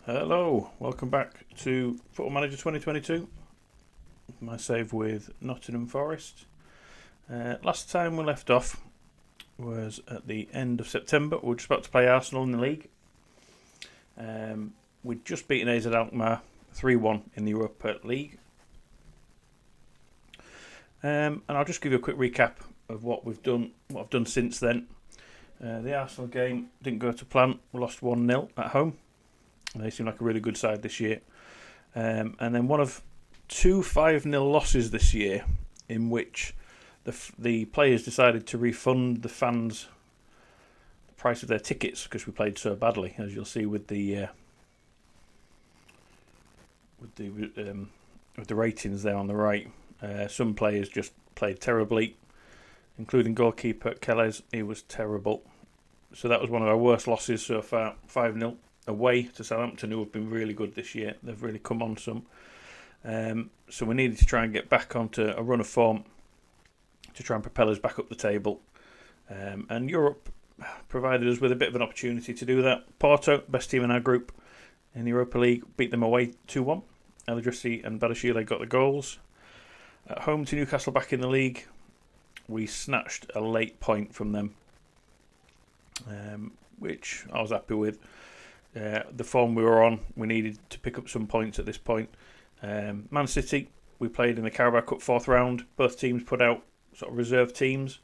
Hello, welcome back to Football Manager 2022. My save with Nottingham Forest. Last time we left off was at the end of September. We were just about to play Arsenal in the league. We'd just beaten AZ Alkmaar 3-1 in the Europa League. And I'll just give you a quick recap of what we've done, what I've done since then. The Arsenal game didn't go to plan. We lost 1-0 at home. They seem like a really good side this year. And then one of two 5-0 losses this year in which the players decided to refund the fans the price of their tickets because we played so badly, as you'll see with the ratings there on the right. Some players just played terribly, including goalkeeper Kellez. He was terrible. So that was one of our worst losses so far, 5-0. Away to Southampton, who have been really good this year. They've really come on some. So we needed to try and get back onto a run of form to try and propel us back up the table. And Europe provided us with a bit of an opportunity to do that. Porto, best team in our group in the Europa League, beat them away 2-1. Eladrissi and Badashile got the goals. At home to Newcastle back in the league, we snatched a late point from them, which I was happy with. The form we were on, we needed to pick up some points at this point. Man City, we played in the Carabao Cup fourth round. Both teams put out sort of reserve teams.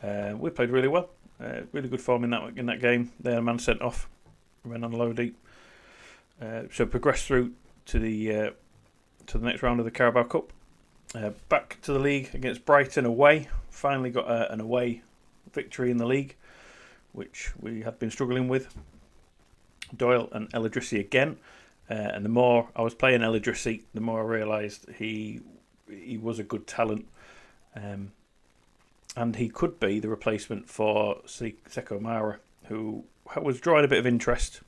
We played really well. Really good form in that game. They had a man sent off. Went on loadie. So progressed through to the next round of the Carabao Cup. Back to the league against Brighton away. Finally got an away victory in the league, which we had been struggling with. Doyle and Eladrissi again, and the more I was playing Eladrissi, the more I realised he was a good talent, and he could be the replacement for Seko Mara, who was drawing a bit of interest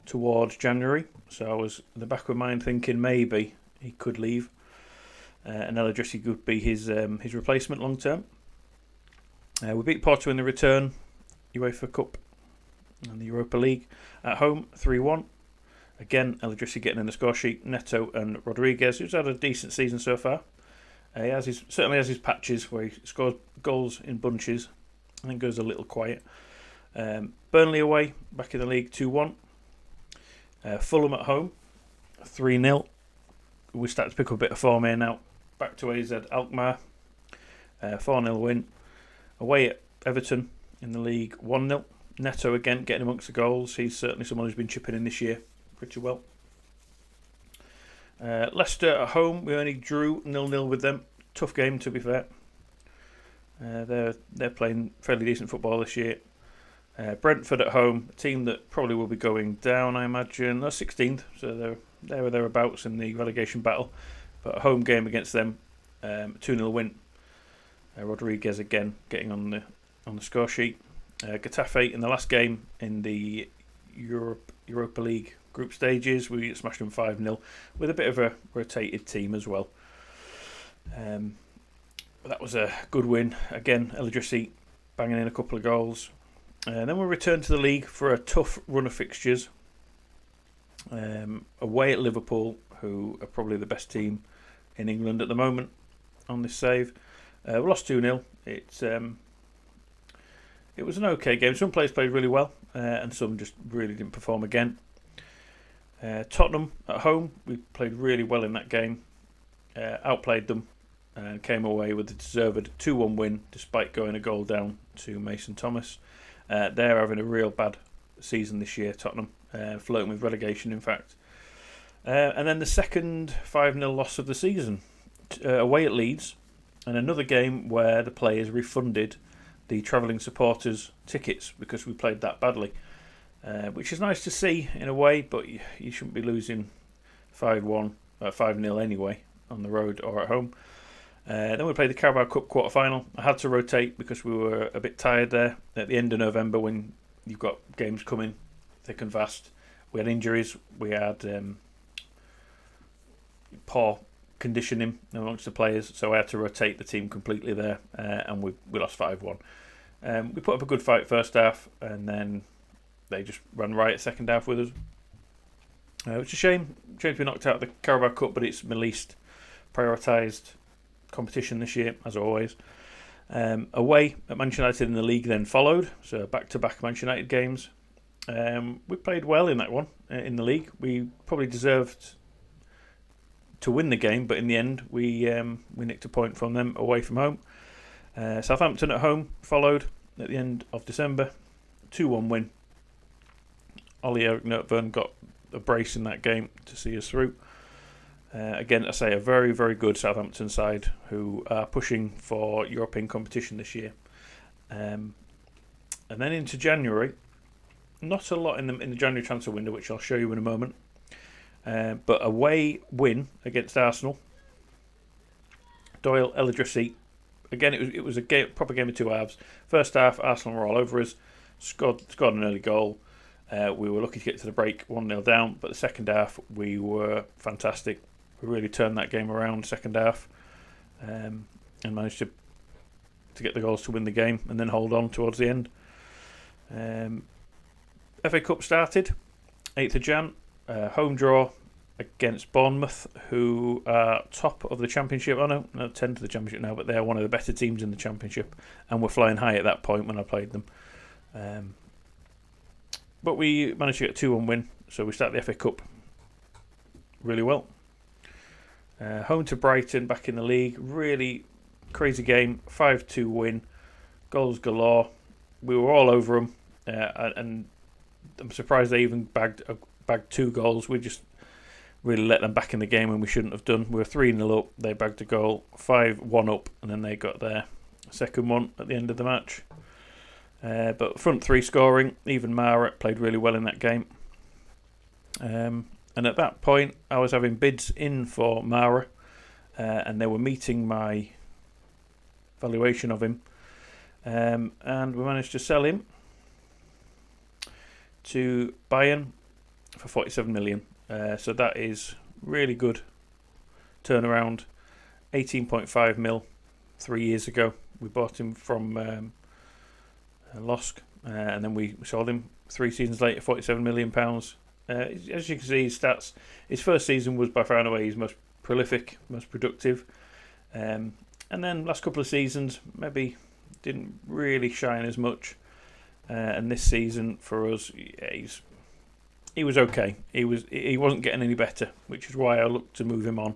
towards January. So I was in the back of my mind thinking maybe he could leave, and Eladrissi could be his replacement long term. We beat Porto in the return UEFA Cup and the Europa League at home 3-1. Again, Eladrissi getting in the score sheet. Neto and Rodriguez, who's had a decent season so far. He certainly has his patches where he scores goals in bunches. I think goes a little quiet. Burnley away, back in the league 2-1. Fulham at home 3-0. We start to pick up a bit of form here now. Back to AZ Alkmaar 4-0 win. Away at Everton in the league 1-0. Neto again getting amongst the goals. He's certainly someone who's been chipping in this year pretty well. Leicester at home, we only drew 0-0 with them. Tough game, to be fair. They're playing fairly decent football this year. Brentford at home, a team that probably will be going down, I imagine. They're 16th, so they're thereabouts in the relegation battle. But a home game against them, 2-0 win. Rodriguez again getting on the score sheet. Getafe in the last game in the Europa League group stages, we smashed them 5-0 with a bit of a rotated team as well. That was a good win. Again, Eladrissi banging in a couple of goals. Then we return to the league for a tough run of fixtures. Away at Liverpool, who are probably the best team in England at the moment on this save. We lost 2-0. It was an okay game. Some players played really well, and some just really didn't perform again. Tottenham at home, we played really well in that game. Outplayed them and came away with a deserved 2-1 win despite going a goal down to Mason Thomas. They're having a real bad season this year, Tottenham, flirting with relegation in fact. And then the second 5-0 loss of the season, away at Leeds, and another game where the players refunded the travelling supporters' tickets because we played that badly, which is nice to see in a way, but you shouldn't be losing 5-0 anyway on the road or at home. Then we played the Carabao Cup quarter-final. I had to rotate because we were a bit tired there at the end of November when you've got games coming thick and fast. We had injuries, we had poor conditioning amongst the players, so I had to rotate the team completely there, and we lost 5-1. We put up a good fight first half, and then they just ran riot second half with us. It's a shame to be knocked out of the Carabao Cup, but it's my least prioritised competition this year, as always. Away at Manchester United in the league then followed, so back-to-back Manchester United games. We played well in that one, in the league. We probably deserved to win the game, but in the end we nicked a point from them away from home. Southampton at home followed at the end of December, 2-1 win. Ollie Eric Nurtburn got a brace in that game to see us through. Again, I say a very, very good Southampton side who are pushing for European competition this year. And then into January, not a lot in the January transfer window, which I'll show you in a moment. But away win against Arsenal. Doyle, Elidrissi. Again, it was a proper game of two halves. First half, Arsenal were all over us. Scored an early goal. We were lucky to get to the break 1-0 down. But the second half, we were fantastic. We really turned that game around second half. And managed to get the goals to win the game and then hold on towards the end. FA Cup started 8th of Jan. Home draw against Bournemouth, who are top of the Championship. Oh no, 10th of the Championship now, but they're one of the better teams in the Championship, and we're flying high at that point when I played them. But we managed to get a 2-1 win, so we start the FA Cup really well. Home to Brighton, back in the league. Really crazy game, 5-2 win, goals galore. We were all over them, and I'm surprised they even bagged 2 goals. We just really let them back in the game when we shouldn't have done. We were 3-0 up, they bagged a goal, 5-1 up, and then they got their second one at the end of the match. But front three scoring, even Mara played really well in that game. And at that point, I was having bids in for Mara, and they were meeting my valuation of him. And we managed to sell him to Bayern for 47 million. So that is really good turnaround. 18.5 mil 3 years ago. We bought him from Losk, and then we sold him 3 seasons later, £47 million. As you can see, his stats, his first season was by far and away his most prolific, most productive. And then last couple of seasons maybe didn't really shine as much. And this season for us, he was okay. He wasn't getting any better, which is why I looked to move him on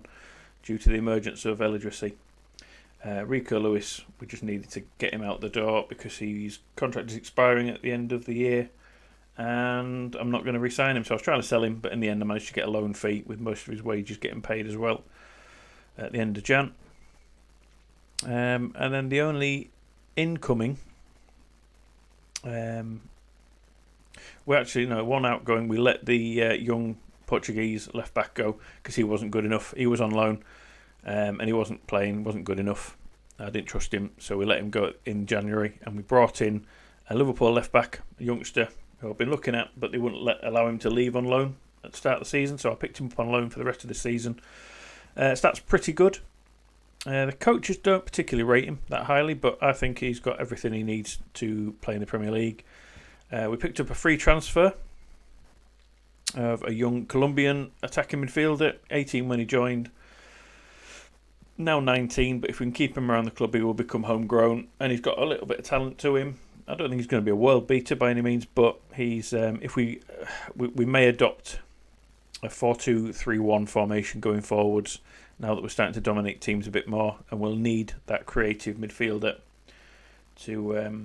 due to the emergence of Elidrissi. Rico Lewis, we just needed to get him out the door because his contract is expiring at the end of the year, and I'm not going to re-sign him. So I was trying to sell him, but in the end I managed to get a loan fee with most of his wages getting paid as well at the end of Jan. And then the only incoming, one outgoing. We let the young Portuguese left back go because he wasn't good enough. He was on loan, and he wasn't playing, wasn't good enough. I didn't trust him, so we let him go in January, and we brought in a Liverpool left back, a youngster who I've been looking at, but they wouldn't allow him to leave on loan at the start of the season, so I picked him up on loan for the rest of the season. So that's pretty good. The coaches don't particularly rate him that highly, but I think he's got everything he needs to play in the Premier League. We picked up a free transfer of a young Colombian attacking midfielder, 18 when he joined, now 19, but if we can keep him around the club he will become homegrown, and he's got a little bit of talent to him. I don't think he's going to be a world beater by any means, but he's if we may adopt a 4-2-3-1 formation going forwards now that we're starting to dominate teams a bit more, and we'll need that creative midfielder to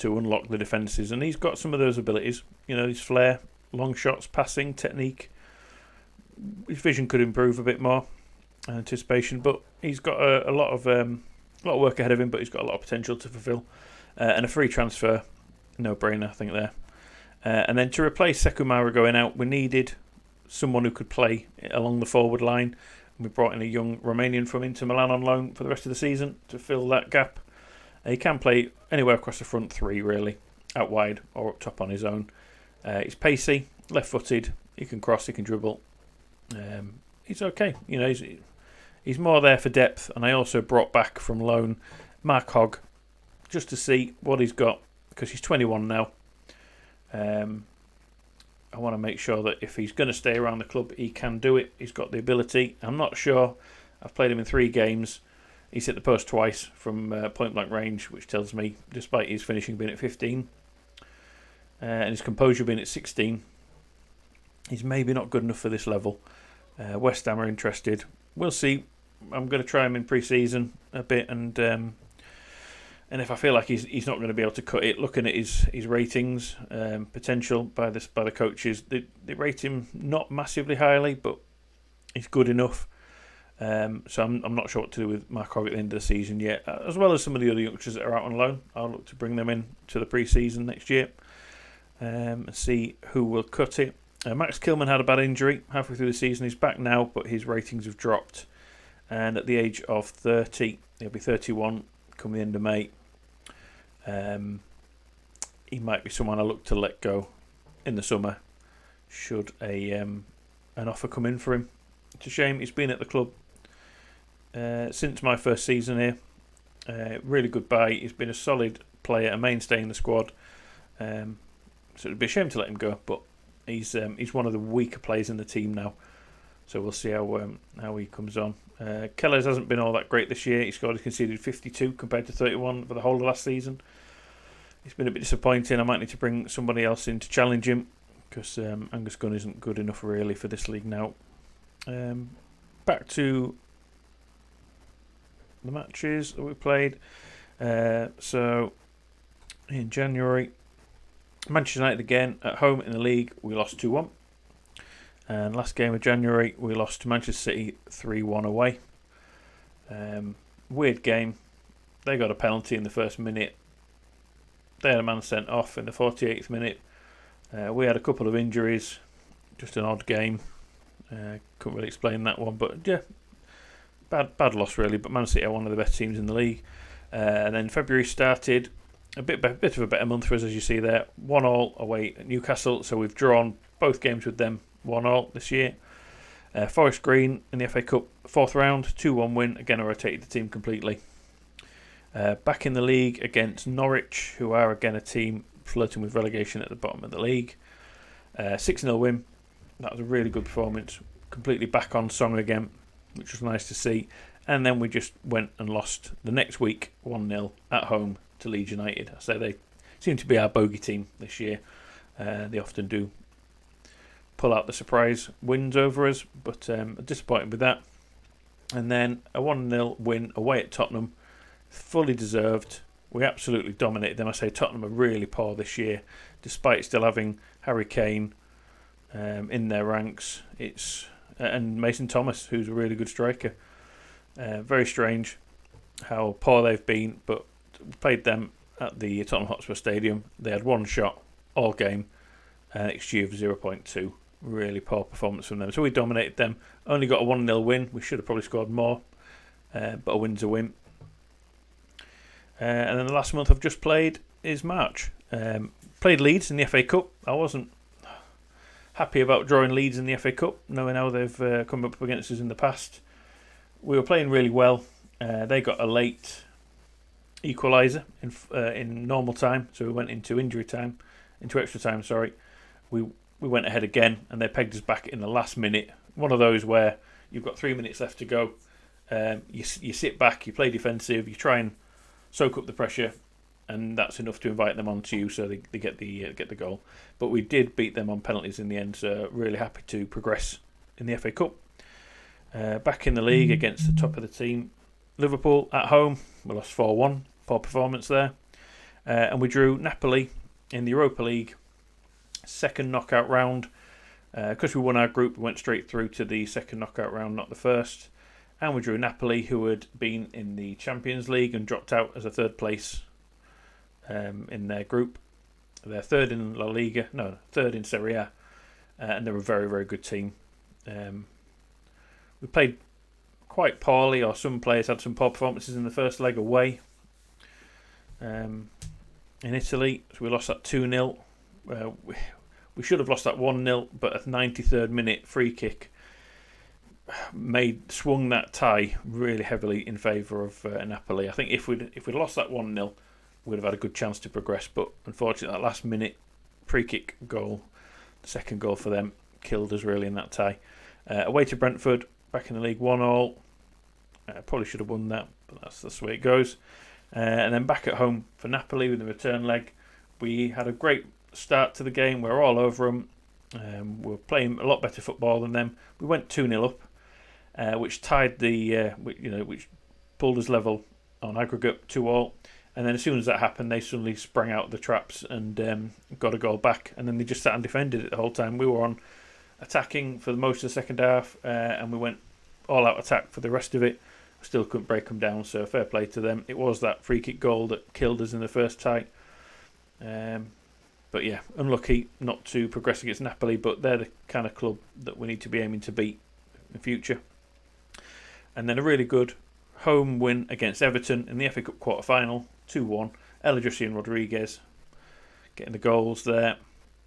unlock the defences. And he's got some of those abilities, his flair, long shots, passing, technique. His vision could improve a bit more, anticipation, but he's got a lot of work ahead of him, but he's got a lot of potential to fulfil. And a free transfer, no brainer, I think there. And then to replace Sekou going out, we needed someone who could play along the forward line. We brought in a young Romanian from Inter Milan on loan for the rest of the season to fill that gap. He can play anywhere across the front three, really, out wide or up top on his own. He's pacey, left-footed, he can cross, he can dribble. He's okay. He's more there for depth. And I also brought back from loan Mark Hogg just to see what he's got, because he's 21 now. I want to make sure that if he's going to stay around the club, he can do it. He's got the ability. I'm not sure. I've played him in 3 games. He's hit the post twice from point-blank range, which tells me, despite his finishing being at 15 and his composure being at 16, he's maybe not good enough for this level. West Ham are interested. We'll see. I'm going to try him in pre-season a bit, and if I feel like he's not going to be able to cut it, looking at his ratings potential by the coaches, they rate him not massively highly, but he's good enough. So I'm not sure what to do with Mark Hogg at the end of the season yet, as well as some of the other youngsters that are out on loan. I'll look to bring them in to the pre-season next year and see who will cut it. Max Kilman had a bad injury halfway through the season. He's back now, but his ratings have dropped. And at the age of 30, he'll be 31 come the end of May. He might be someone I look to let go in the summer should an offer come in for him. It's a shame. He's been at the club since my first season here. Really good buy. He's been a solid player, a mainstay in the squad. So it'd be a shame to let him go, but he's one of the weaker players in the team now. So we'll see how he comes on. Kellers hasn't been all that great this year. He conceded 52 compared to 31 for the whole of last season. It's been a bit disappointing. I might need to bring somebody else in to challenge him because Angus Gunn isn't good enough really for this league now. Back to the matches that we played. So in January, Manchester United again at home in the league. We lost 2-1. And last game of January, we lost to Manchester City 3-1 away. Weird game. They got a penalty in the first minute. They had a man sent off in the 48th minute. We had a couple of injuries. Just an odd game. Couldn't really explain that one. But yeah, bad loss really. But Man City are one of the best teams in the league. And then February started. A bit of a better month for us, as you see there. 1-1 away at Newcastle. So we've drawn both games with them 1-1 this year. Forest Green in the FA Cup 4th round, 2-1 win. Again, I rotated the team completely. Back in the league against Norwich, who are again a team flirting with relegation at the bottom of the league. 6-0 win. That was a really good performance. Completely back on song again, which was nice to see. And then we just went and lost the next week 1-0 at home to Leeds United. So they seem to be our bogey team this year. They often do pull out the surprise wins over us, but disappointed with that. And then a 1-0 win away at Tottenham, fully deserved. We absolutely dominated them. I say Tottenham are really poor this year, despite still having Harry Kane in their ranks. And Mason Thomas, who's a really good striker. Very strange how poor they've been, but we played them at the Tottenham Hotspur Stadium. They had one shot all game, XG of 0.2. Really poor performance from them. So we dominated them. Only got a 1-0 win. We should have probably scored more, but a win's a win. And then the last month I've just played is March. Played Leeds in the FA Cup. I wasn't happy about drawing Leeds in the FA Cup, knowing how they've come up against us in the past. We were playing really well. They got a late equaliser in normal time, so we went into extra time. Sorry, we went ahead again, and they pegged us back in the last minute. One of those where you've got 3 minutes left to go. You sit back, you play defensive, you try and soak up the pressure, and that's enough to invite them onto you, so they get the goal. But we did beat them on penalties in the end, so really happy to progress in the FA Cup. Back in the league against the top of the team, Liverpool at home. We lost 4-1, poor performance there, and we drew Napoli in the Europa League. Second knockout round. Because we won our group, we went straight through to the second knockout round, not the first. And we drew Napoli, who had been in the Champions League and dropped out as a third place in their group. They're third in La Liga, third in Serie A, and they're a very, very good team. We played quite poorly, or some players had some poor performances in the first leg away in Italy. So we lost that 2-0. We should have lost that 1-0, but a 93rd minute free kick swung that tie really heavily in favour of Napoli. I think if we'd lost that 1-0, we'd have had a good chance to progress. But unfortunately, that last minute free kick goal The second goal for them killed us really in that tie. Away to Brentford, back in the league, 1-1. Probably should have won that, but that's the way it goes. And then back at home for Napoli with the return leg. We had a great start to the game. We were all over them. We were playing a lot better football than them. We went 2-0 up, which tied which pulled us level on aggregate 2-2. And then as soon as that happened, they suddenly sprang out of the traps and got a goal back. And then they just sat and defended it the whole time. We were on attacking for most of the second half, and we went all-out attack for the rest of it. Still couldn't break them down, so fair play to them. It was that free kick goal that killed us in the first tie. But yeah, unlucky not to progress against Napoli, but they're the kind of club that we need to be aiming to beat in future. And then a really good home win against Everton in the FA Cup quarter-final, 2-1. El Adrissi and Rodriguez getting the goals there.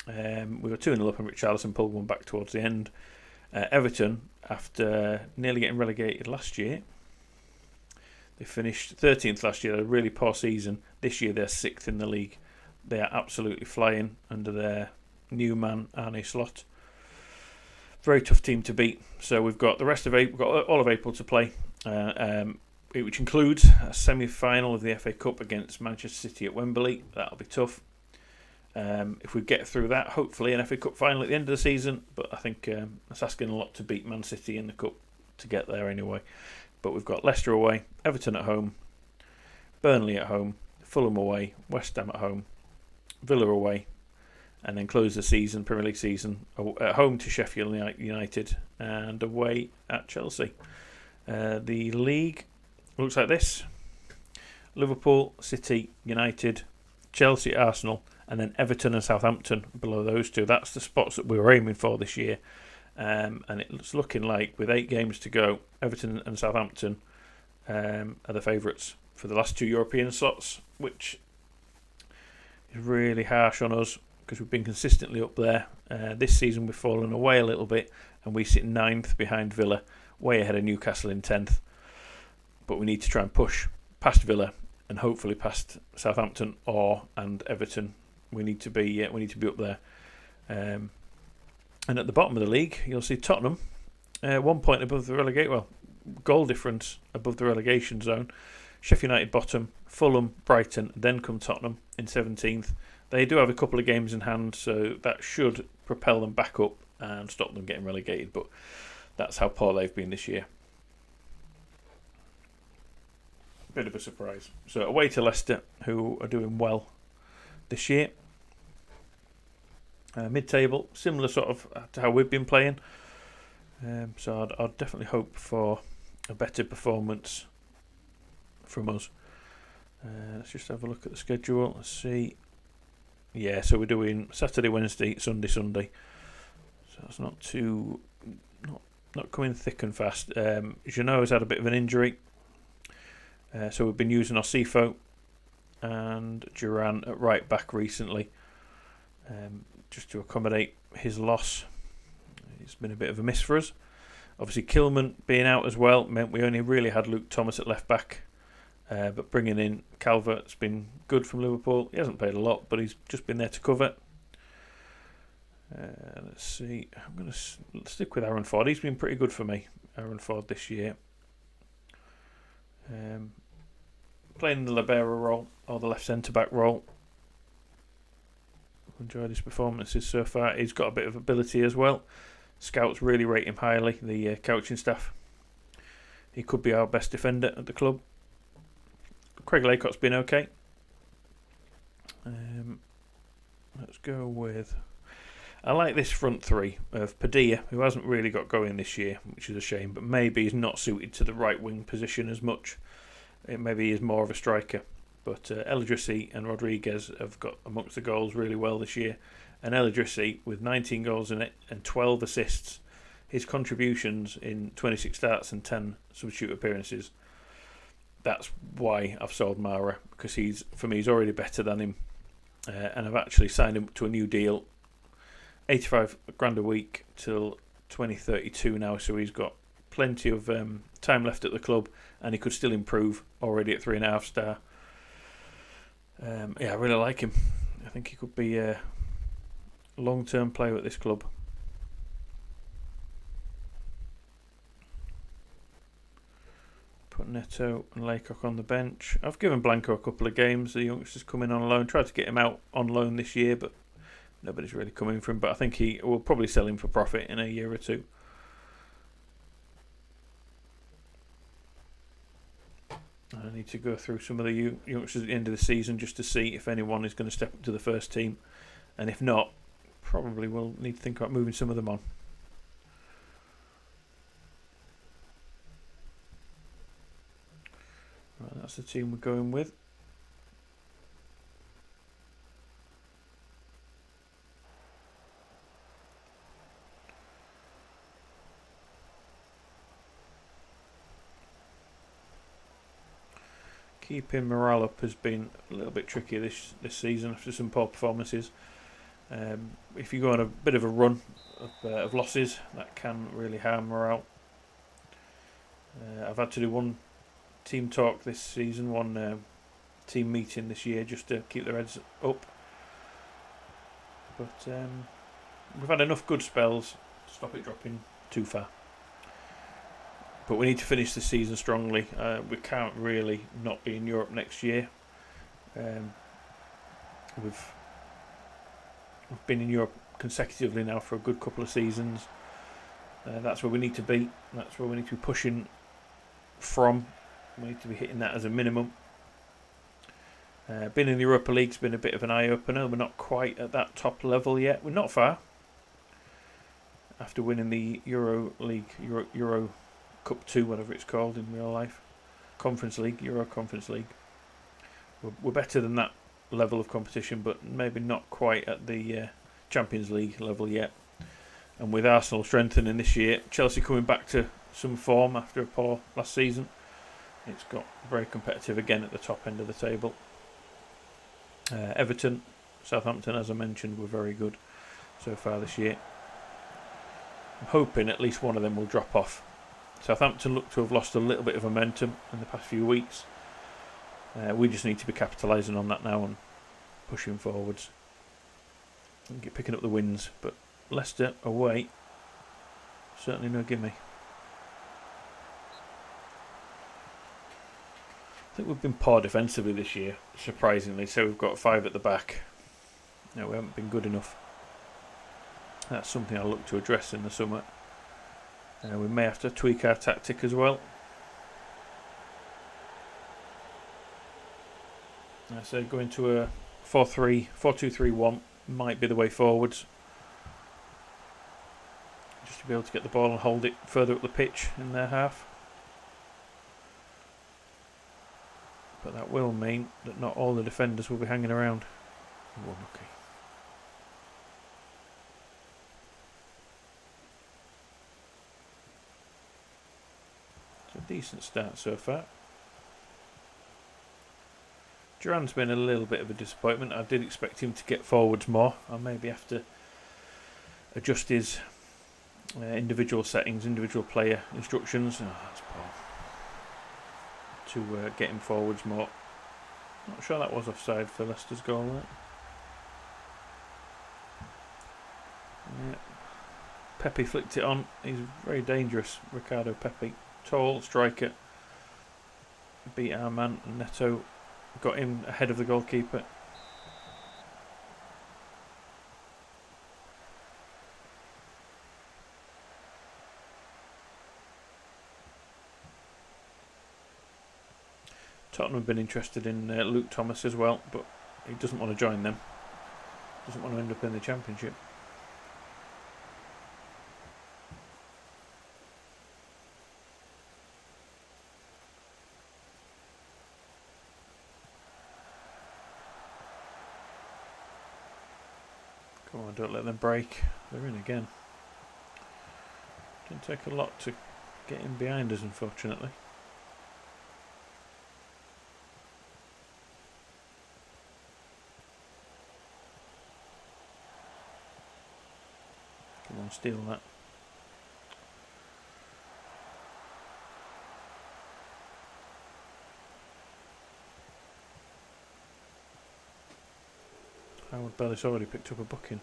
We were 2-0 up and Richarlison pulled one back towards the end. Everton, after nearly getting relegated last year, they finished 13th last year. They had a really poor season. This year they're 6th in the league. They are absolutely flying under their new man, Arne Slot. Very tough team to beat. So we've got the rest of April, we've got all of April to play, which includes a semi-final of the FA Cup against Manchester City at Wembley. That'll be tough. If we get through that, hopefully an FA Cup final at the end of the season. But I think that's asking a lot to beat Man City in the Cup to get there anyway. But we've got Leicester away, Everton at home, Burnley at home, Fulham away, West Ham at home, Villa away, and then close the season, Premier League season, at home to Sheffield United and away at Chelsea. The league looks like this: Liverpool, City, United, Chelsea, Arsenal, and then Everton and Southampton below those two. That's the spots that we were aiming for this year. And it's looking like, with 8 games to go, Everton and Southampton are the favourites for the last 2 European slots, which is really harsh on us because we've been consistently up there. This season we've fallen away a little bit and we sit 9th behind Villa, way ahead of Newcastle in 10th. But we need to try and push past Villa and hopefully past Southampton and Everton. We need to be up there. And at the bottom of the league, you'll see Tottenham, 1 point above the goal difference above the relegation zone. Sheffield United bottom, Fulham, Brighton, then come Tottenham in 17th. They do have a couple of games in hand, so that should propel them back up and stop them getting relegated. But that's how poor they've been this year. Bit of a surprise. So away to Leicester, who are doing well this year. Mid-table, similar sort of to how we've been playing. So I'd definitely hope for a better performance from us. Let's just have a look at the schedule. Let's see. Yeah, so we're doing Saturday, Wednesday, Sunday. So it's not coming thick and fast. Jeannot has had a bit of an injury. So we've been using Osifo and Duran at right back recently. Just to accommodate his loss. It's been a bit of a miss for us. Obviously Kilman being out as well meant we only really had Luke Thomas at left back, but bringing in Calvert's been good from Liverpool. He hasn't played a lot, but he's just been there to cover. Let's see, I'm going to stick with Aaron Ford. He's been pretty good for me, Aaron Ford, this year. Playing the libero role or the left centre back role. Enjoyed his performances so far. He's got a bit of ability as well. Scouts really rate him highly, the coaching staff. He could be our best defender at the club. Craig Laycott's been okay. Let's go with... I like this front three of Padilla, who hasn't really got going this year, which is a shame, but maybe he's not suited to the right wing position as much. Maybe he's more of a striker. But El Adrissi and Rodriguez have got amongst the goals really well this year. And El Adrissi, with 19 goals in it and 12 assists, his contributions in 26 starts and 10 substitute appearances, that's why I've sold Mara, because he's already better than him. And I've actually signed him to a new deal, 85 grand a week till 2032 now, so he's got plenty of time left at the club and he could still improve, already at 3.5 star. I really like him. I think he could be a long-term player at this club. Put Neto and Laycock on the bench. I've given Blanco a couple of games. The youngsters coming on loan. Tried to get him out on loan this year, but nobody's really coming for him. But I think he will probably sell him for profit in a year or two. I need to go through some of the youngsters at the end of the season just to see if anyone is going to step up to the first team. And if not, probably we'll need to think about moving some of them on. Right, that's the team we're going with. Keeping morale up has been a little bit tricky this season after some poor performances. If you go on a bit of a run of losses, that can really harm morale. I've had to do one team talk this season, one team meeting this year, just to keep their heads up. But we've had enough good spells to stop it dropping too far. But we need to finish the season strongly. We can't really not be in Europe next year. We've been in Europe consecutively now for a good couple of seasons. That's where we need to be. That's where we need to be pushing from. We need to be hitting that as a minimum. Being in the Europa League's been a bit of an eye-opener. We're not quite at that top level yet. We're not far. After winning the Euro League, Euro Cup 2, whatever it's called in real life. Conference League, Euro Conference League. We're better than that level of competition, but maybe not quite at the Champions League level yet. And with Arsenal strengthening this year, Chelsea coming back to some form after a poor last season, it's got very competitive again at the top end of the table. Everton, Southampton, as I mentioned, were very good so far this year. I'm hoping at least one of them will drop off. Southampton look to have lost a little bit of momentum in the past few weeks. We just need to be capitalising on that now and pushing forwards and picking up the wins. But Leicester away, certainly no gimme. I think we've been poor defensively this year, surprisingly. So we've got 5 at the back. No, we haven't been good enough. That's something I'll look to address in the summer. We may have to tweak our tactic as well. I say going to a 4-2-3-1 might be the way forwards. Just to be able to get the ball and hold it further up the pitch in their half. But that will mean that not all the defenders will be hanging around. Oh, okay. Decent start so far. Duran's been a little bit of a disappointment. I did expect him to get forwards more. I'll maybe have to adjust his individual settings, individual player instructions. Oh, that's poor. To get him forwards more. Not sure that was offside for Leicester's goal. Right? Yeah. Pepe flicked it on. He's very dangerous, Ricardo Pepe. Tall striker, beat our man Neto, got him ahead of the goalkeeper. Tottenham have been interested in Luke Thomas as well, but he doesn't want to join them. Doesn't want to end up in the Championship. Come on, don't let them break. They're in again. Didn't take a lot to get in behind us, unfortunately. Come on, steal that. Howard Bellis already picked up a booking.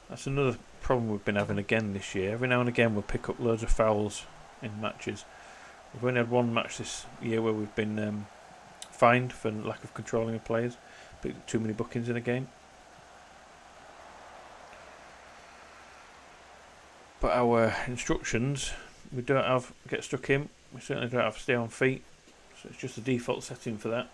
That's another problem we've been having again this year. Every now and again we'll pick up loads of fouls in matches. We've only had one match this year where we've been fined for lack of controlling of players. Picked up too many bookings in a game. But our instructions, we don't have get stuck in. We certainly don't have stay on feet. So it's just the default setting for that.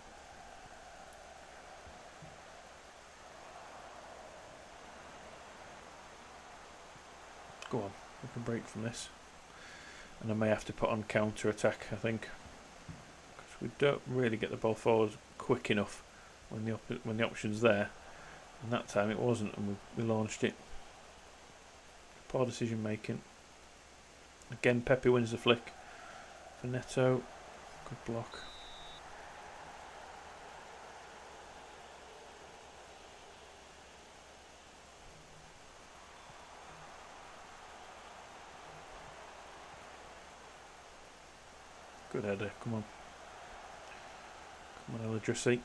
Go on, we can break from this. And I may have to put on counter attack, I think, because we don't really get the ball forward quick enough when the option's there. And that time it wasn't, and we launched it. Poor decision making. Again, Pepe wins the flick for Neto. Good block. Good header, come on. Come on, Elidrisi.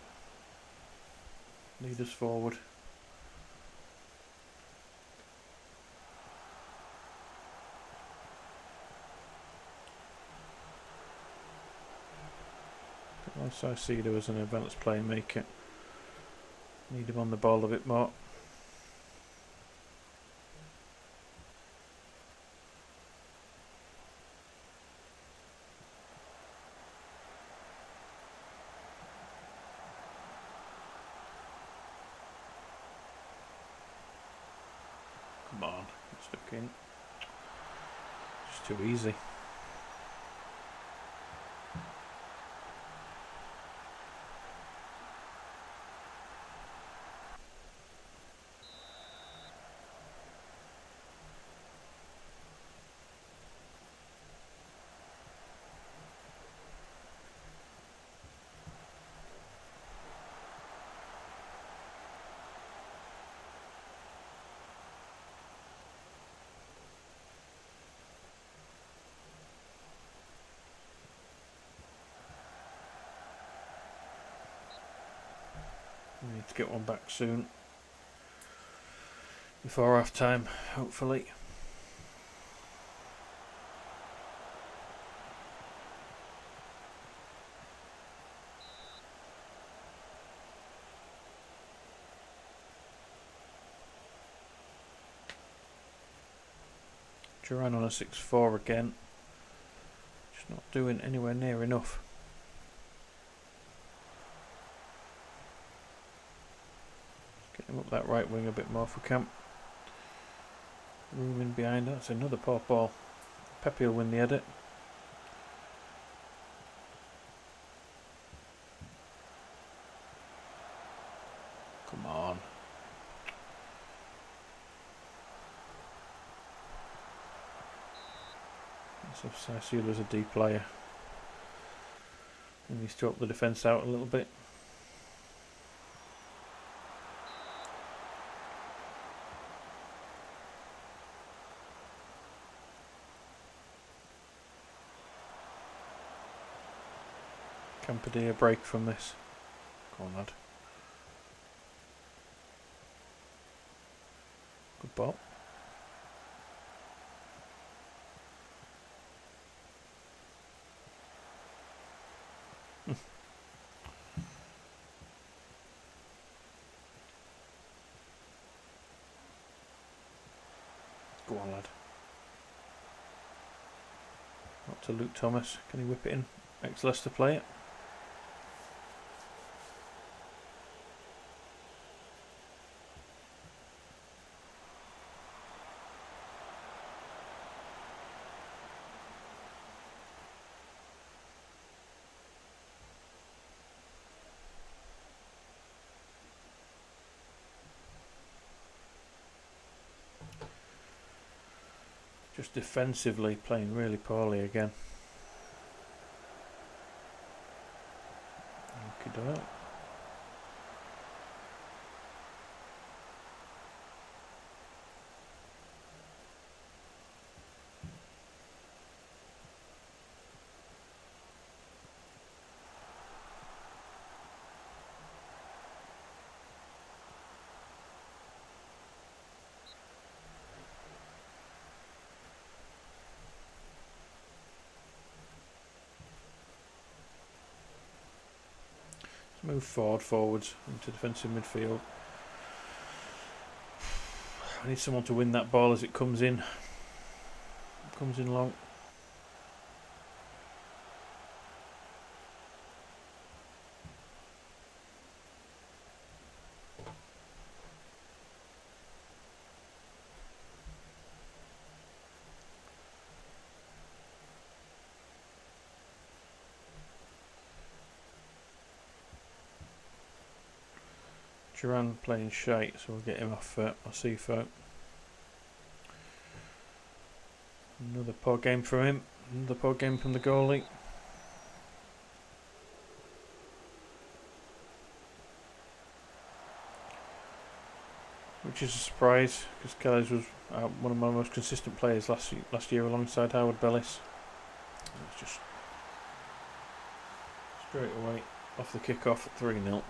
Lead us forward. Once I see there was an advanced play and make it. Need him on the ball a bit more. Come on, get stuck in. It's too easy. We need to get one back soon. Before half time, hopefully. Duran on a 6-4 again. Just not doing anywhere near enough. Get him up that right wing a bit more for Camp. Room in behind. That's another poor ball. Pepe will win the edit. Come on. So Saisila's a D player. He needs to up the defence out a little bit. Campadilla break from this. Go on, lad. Good ball. Go on, lad. Up to Luke Thomas. Can he whip it in? Ex-Leicester play it. Just defensively playing really poorly again. Okey-doke. move forwards into defensive midfield. I need someone to win that ball as it comes in. Comes in long. Duran playing shite, so we'll get him off Osifo. Another poor game from him. Another poor game from the goalie. Which is a surprise, because Kellys was one of my most consistent players last year alongside Howard Bellis. It's just straight away off the kick-off at 3-0.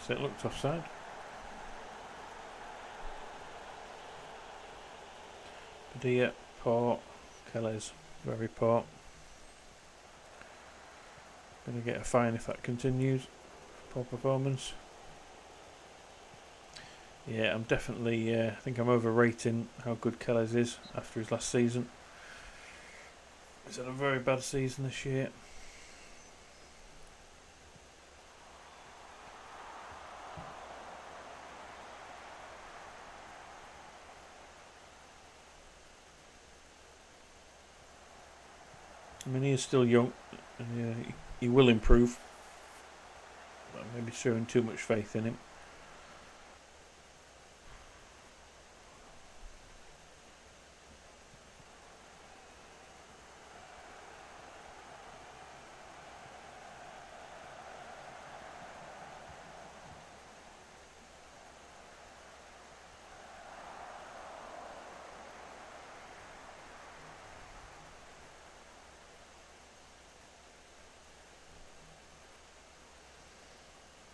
It looked offside. Padilla, poor. Kellys, very poor. Going to get a fine if that continues. Poor performance. Yeah, I'm definitely. I think I'm overrating how good Kellys is after his last season. He's had a very bad season this year. I mean, he is still young, and he will improve. But maybe showing too much faith in him.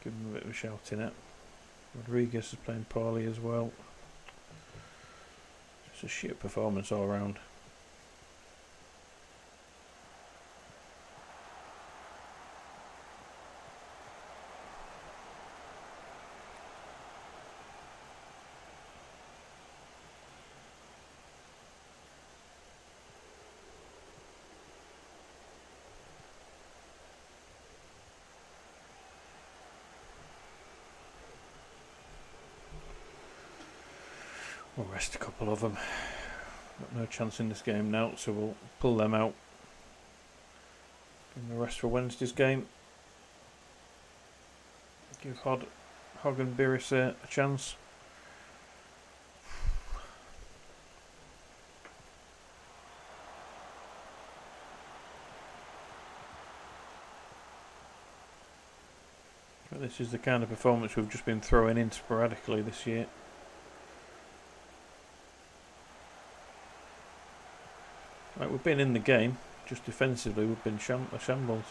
Give him a bit of a shouting at. Rodriguez is playing poorly as well. Just a shit performance all round. We'll rest a couple of them. Got no chance in this game now, so we'll pull them out. Give them the rest for Wednesday's game. Give Hogg and Biris a chance. But this is the kind of performance we've just been throwing in sporadically this year. Right, we've been in the game, just defensively we've been shambles.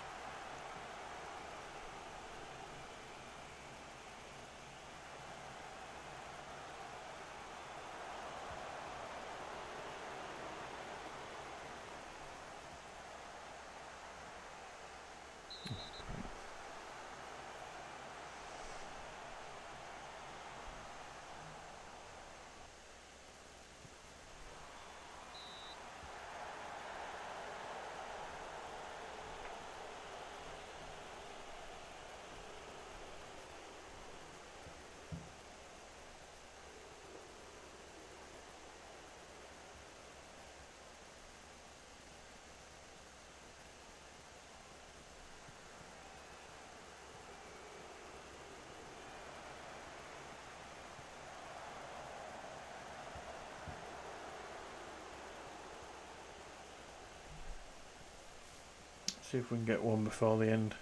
See if we can get one before the end.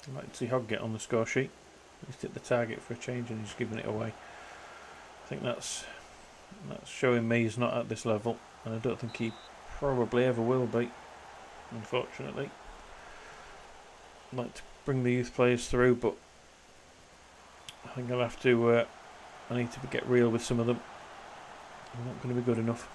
I'd like to see Hogg get on the score sheet. He's hit the target for a change and he's giving it away. I think that's showing me he's not at this level, and I don't think he probably ever will be, unfortunately. I'd like to bring the youth players through, but I think I'll have to. I need to get real with some of them. They're not going to be good enough.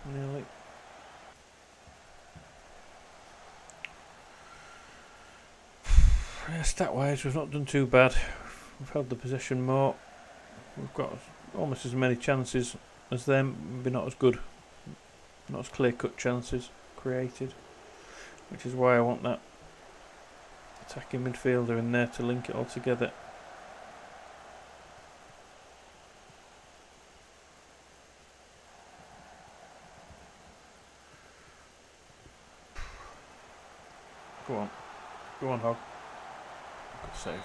Nearly. Stat-wise, we've not done too bad. We've held the possession more. We've got almost as many chances as them, maybe not as good, not as clear-cut chances created, which is why I want that attacking midfielder in there to link it all together. Go on, Hogg. Good save.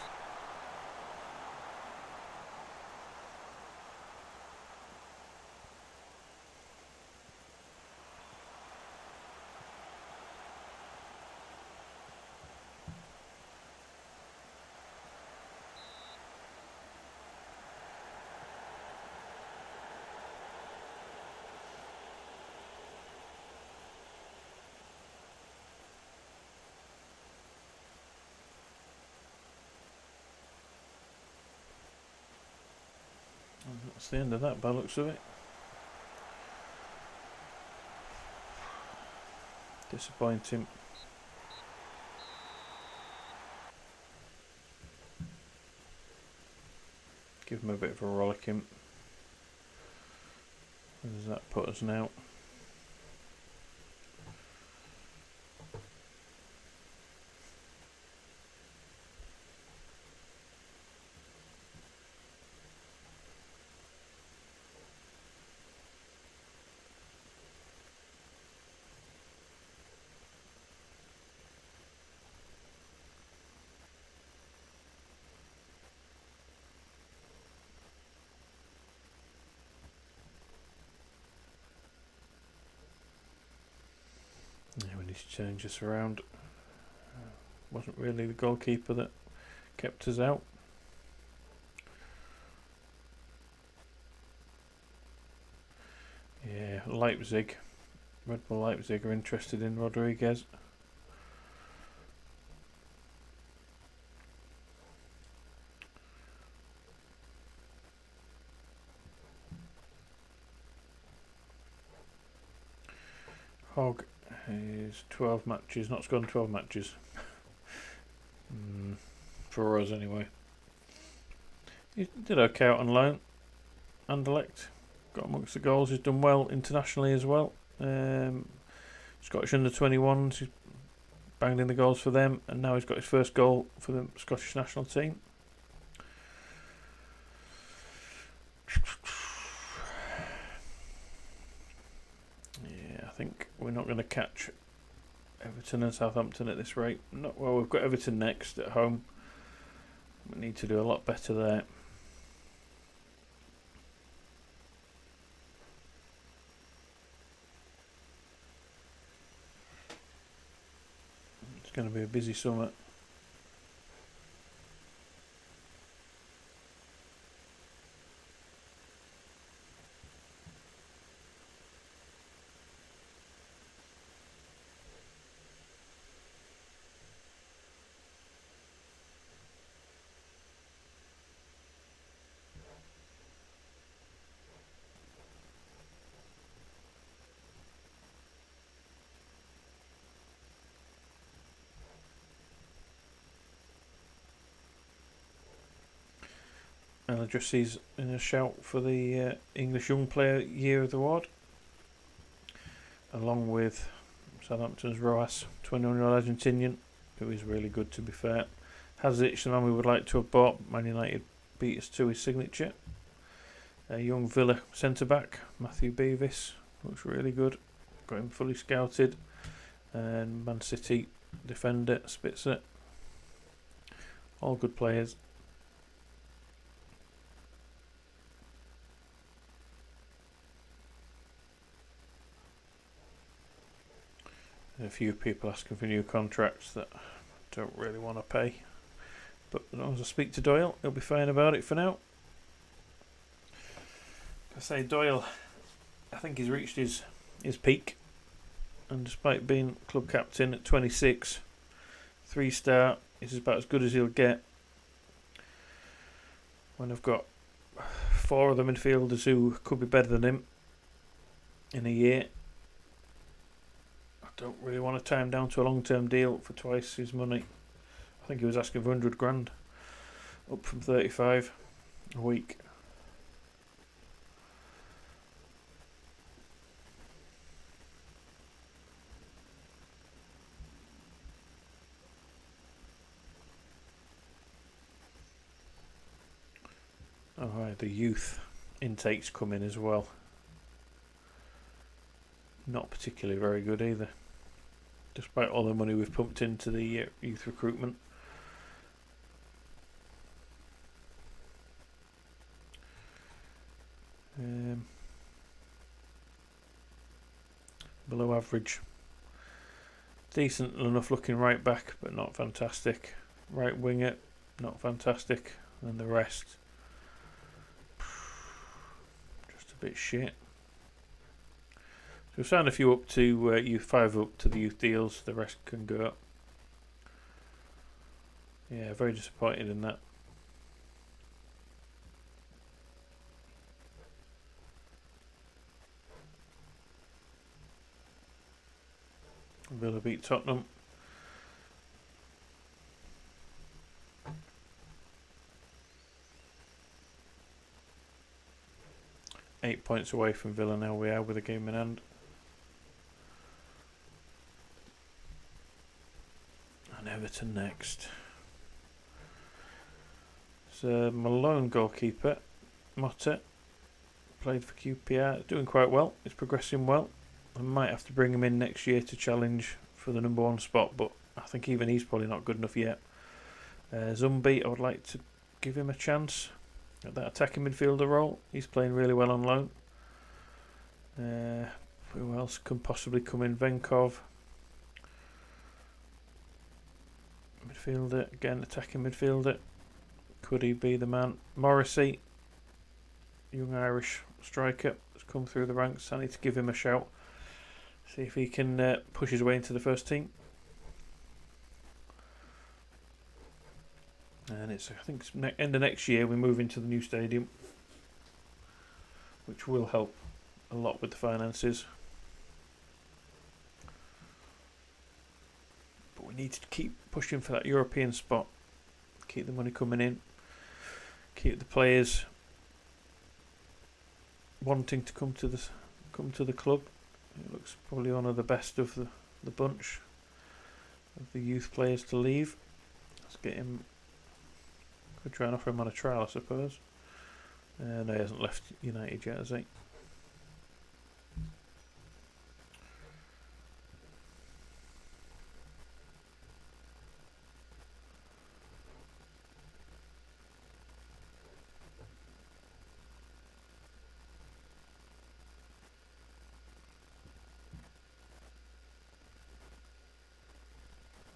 That's the end of that by the looks of it. Disappointing. Give him a bit of a rollicking. Where does that put us now? Yeah, we need to change this around. Wasn't really the goalkeeper that kept us out. Yeah, Leipzig. Red Bull Leipzig are interested in Rodriguez. Hogg is 12 matches, not scored in 12 matches. For us anyway. He did okay out on loan. Anderlecht got amongst the goals. He's done well internationally as well. Scottish under-21s, he's banged in the goals for them, and now he's got his first goal for the Scottish national team. Yeah, I think we're not going to catch Everton and Southampton at this rate. Well, we've got Everton next at home. We need to do a lot better there. It's going to be a busy summer. And Jessie's in a shout for the English Young Player Year of the Award. along with Southampton's Roas, 21-year-old Argentinian, who is really good to be fair. Hazic, the man we would like to have bought, Man United beat us to his signature. A young Villa centre-back, Matthew Beavis, looks really good. Got him fully scouted. And Man City defender, Spitzer. All good players. A few people asking for new contracts that I don't really want to pay. But as long as I speak to Doyle, he'll be fine about it for now. I say Doyle, I think he's reached his peak. And despite being club captain at 26, 3-star, is about as good as he'll get. When I've got 4 of the midfielders who could be better than him in a year, I don't really want to tie him down to a long-term deal for twice his money. I think he was asking for 100 grand, up from 35 a week. Alright, the youth intakes come in as well. Not particularly very good either, despite all the money we've pumped into the youth recruitment. Below average. Decent enough looking right back, but not fantastic. Right winger, not fantastic. And the rest, just a bit shit. So we've signed a few up to youth, 5 up to the youth deals. The rest can go up. Yeah, very disappointed in that. Villa beat Tottenham. Eight points away from Villa now we are with a game in hand. And Everton next. So Malone goalkeeper, Motta, played for QPR, doing quite well. He's progressing well. I might have to bring him in next year to challenge for the number 1 spot, but I think even he's probably not good enough yet. Zumbi, I would like to give him a chance at that attacking midfielder role. He's playing really well on loan. Who else can possibly come in? Venkov, midfielder, again attacking midfielder. Could he be the man? Morrissey, young Irish striker, has come through the ranks. I need to give him a shout. See if he can push his way into the first team. And it's, I think, it's end of next year we move into the new stadium, which will help a lot with the finances. But we need to keep pushing for that European spot. Keep the money coming in. Keep the players wanting to come to the club. It looks probably one of the best of the bunch of the youth players to leave. Let's get him. Could try and offer him on a trial, I suppose. No, he hasn't left United yet, has he?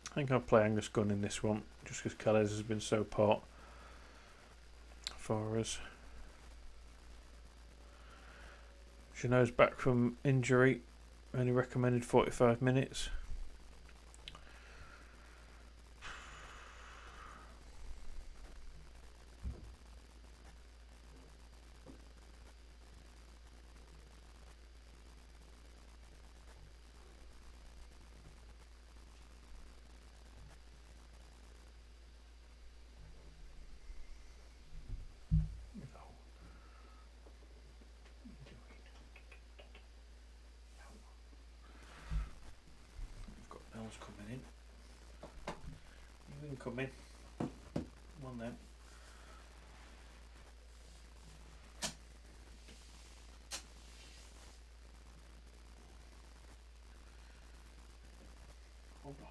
I think I'll play Angus Gunn in this one, just because Calais has been so poor for us. Jeanot's back from injury, only recommended 45 minutes. come in. One then. Hold on.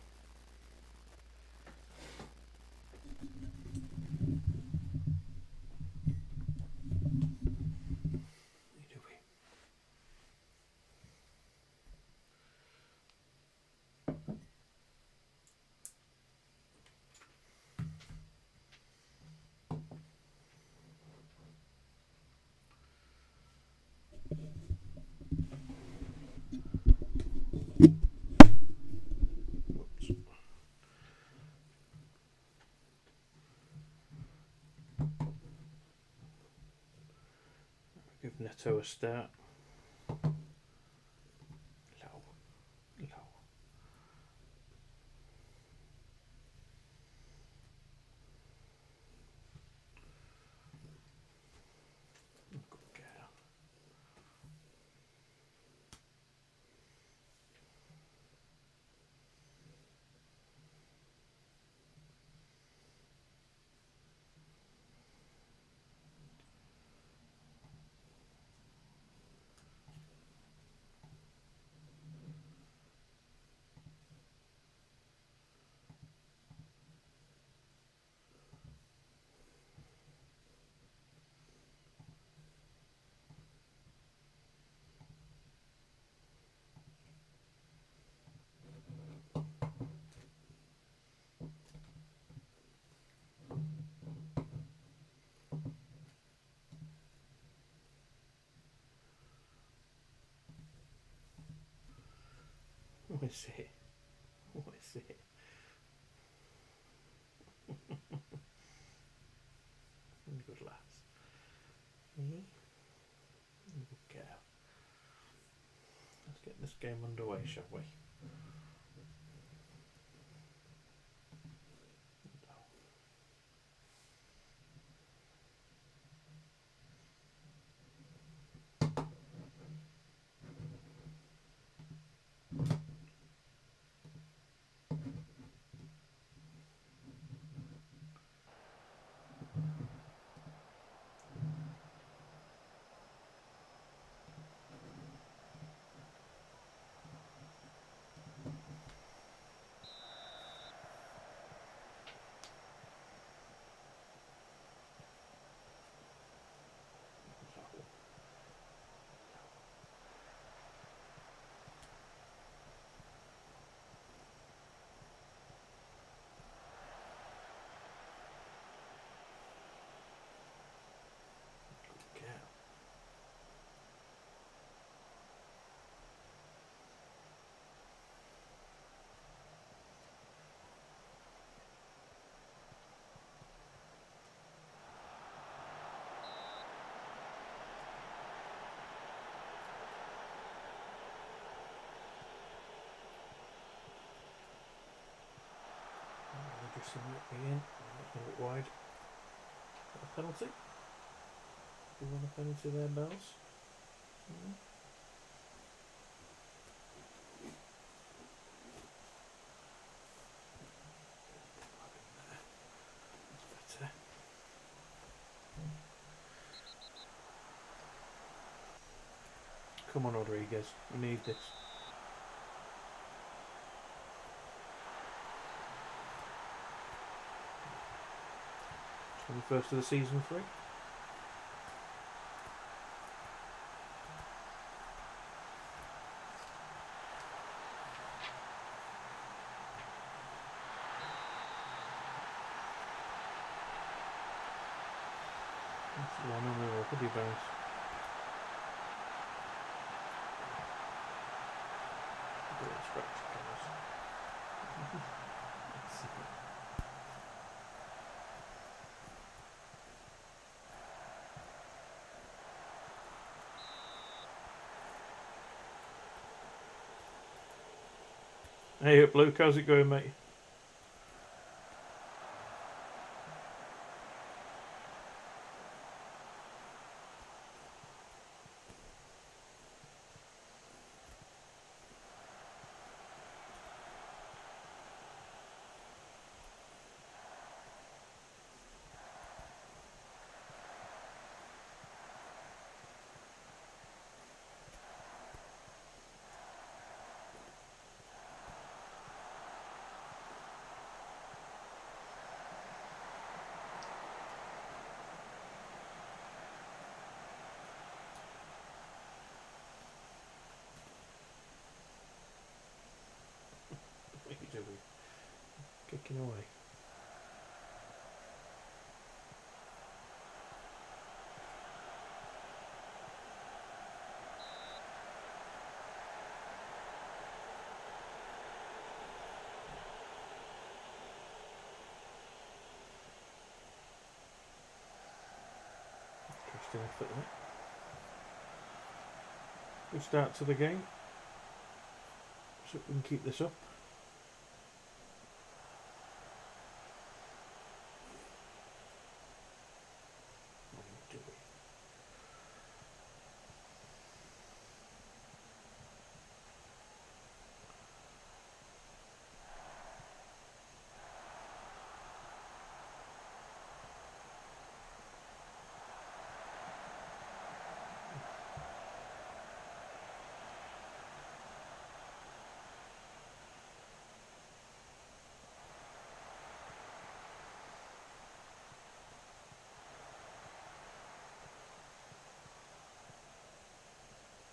Give Neto a start. Low. Good girl. What is it? What is it? Good lads. Good girl. Let's get this game underway, shall we? Just again, a bit wide. A penalty? Do you want a penalty there, Bells? That's better. Come on, Rodriguez. We need this. 21st of the season free. That's the one on the Europa League bounce. Hey up, Luke, how's it going, mate? Making away. Interesting effort there. Good start to the game. So we can keep this up.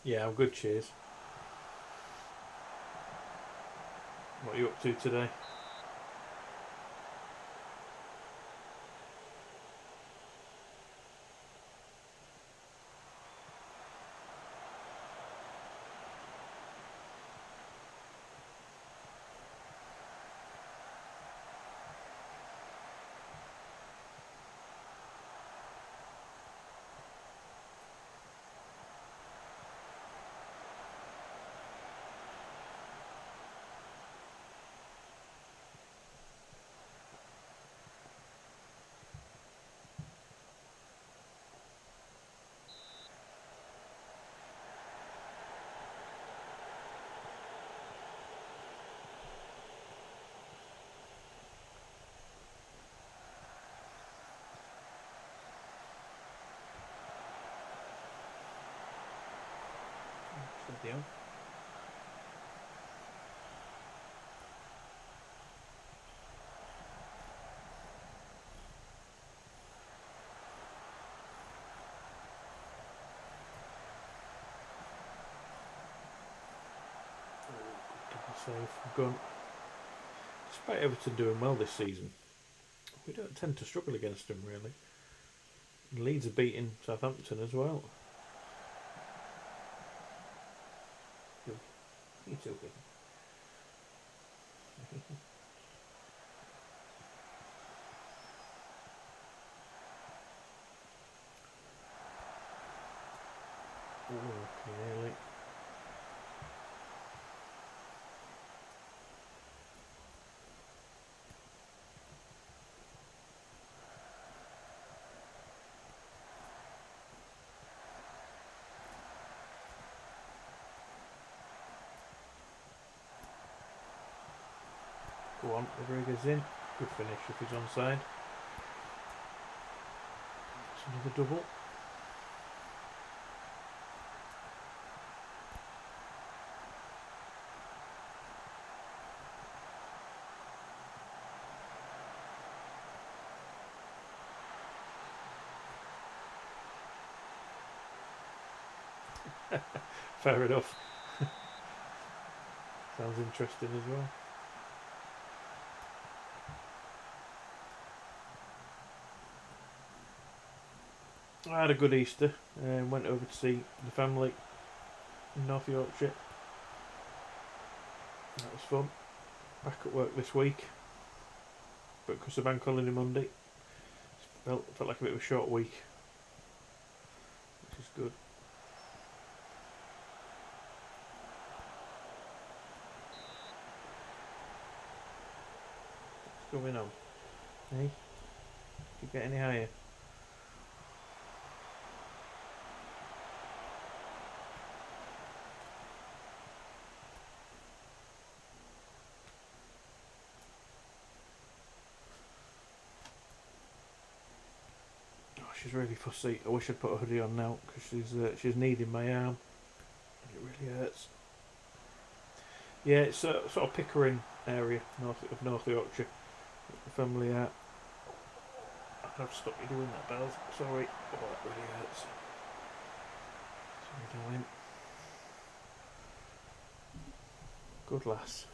Yeah, I'm good, cheers. What are you up to today? Steady on. Save gun. Despite Everton doing well this season, we don't tend to struggle against them really. And Leeds are beating Southampton as well. You too good. Nearly. Go on, Rodriguez in. Good finish if he's onside. It's another double. Fair enough. Sounds interesting as well. I had a good Easter and went over to see the family in North Yorkshire. That was fun. Back at work this week, but because of bank holiday Monday, felt like a bit of a short week, which is good. What's going on? Hey, you get any higher? She's really fussy. I wish I'd put a hoodie on now because she's kneading my arm. It really hurts. Yeah, it's a sort of Pickering area, North Yorkshire. The family are. I've stopped you doing that, Bells. Sorry. Oh, that really hurts. Sorry, darling. Good lass.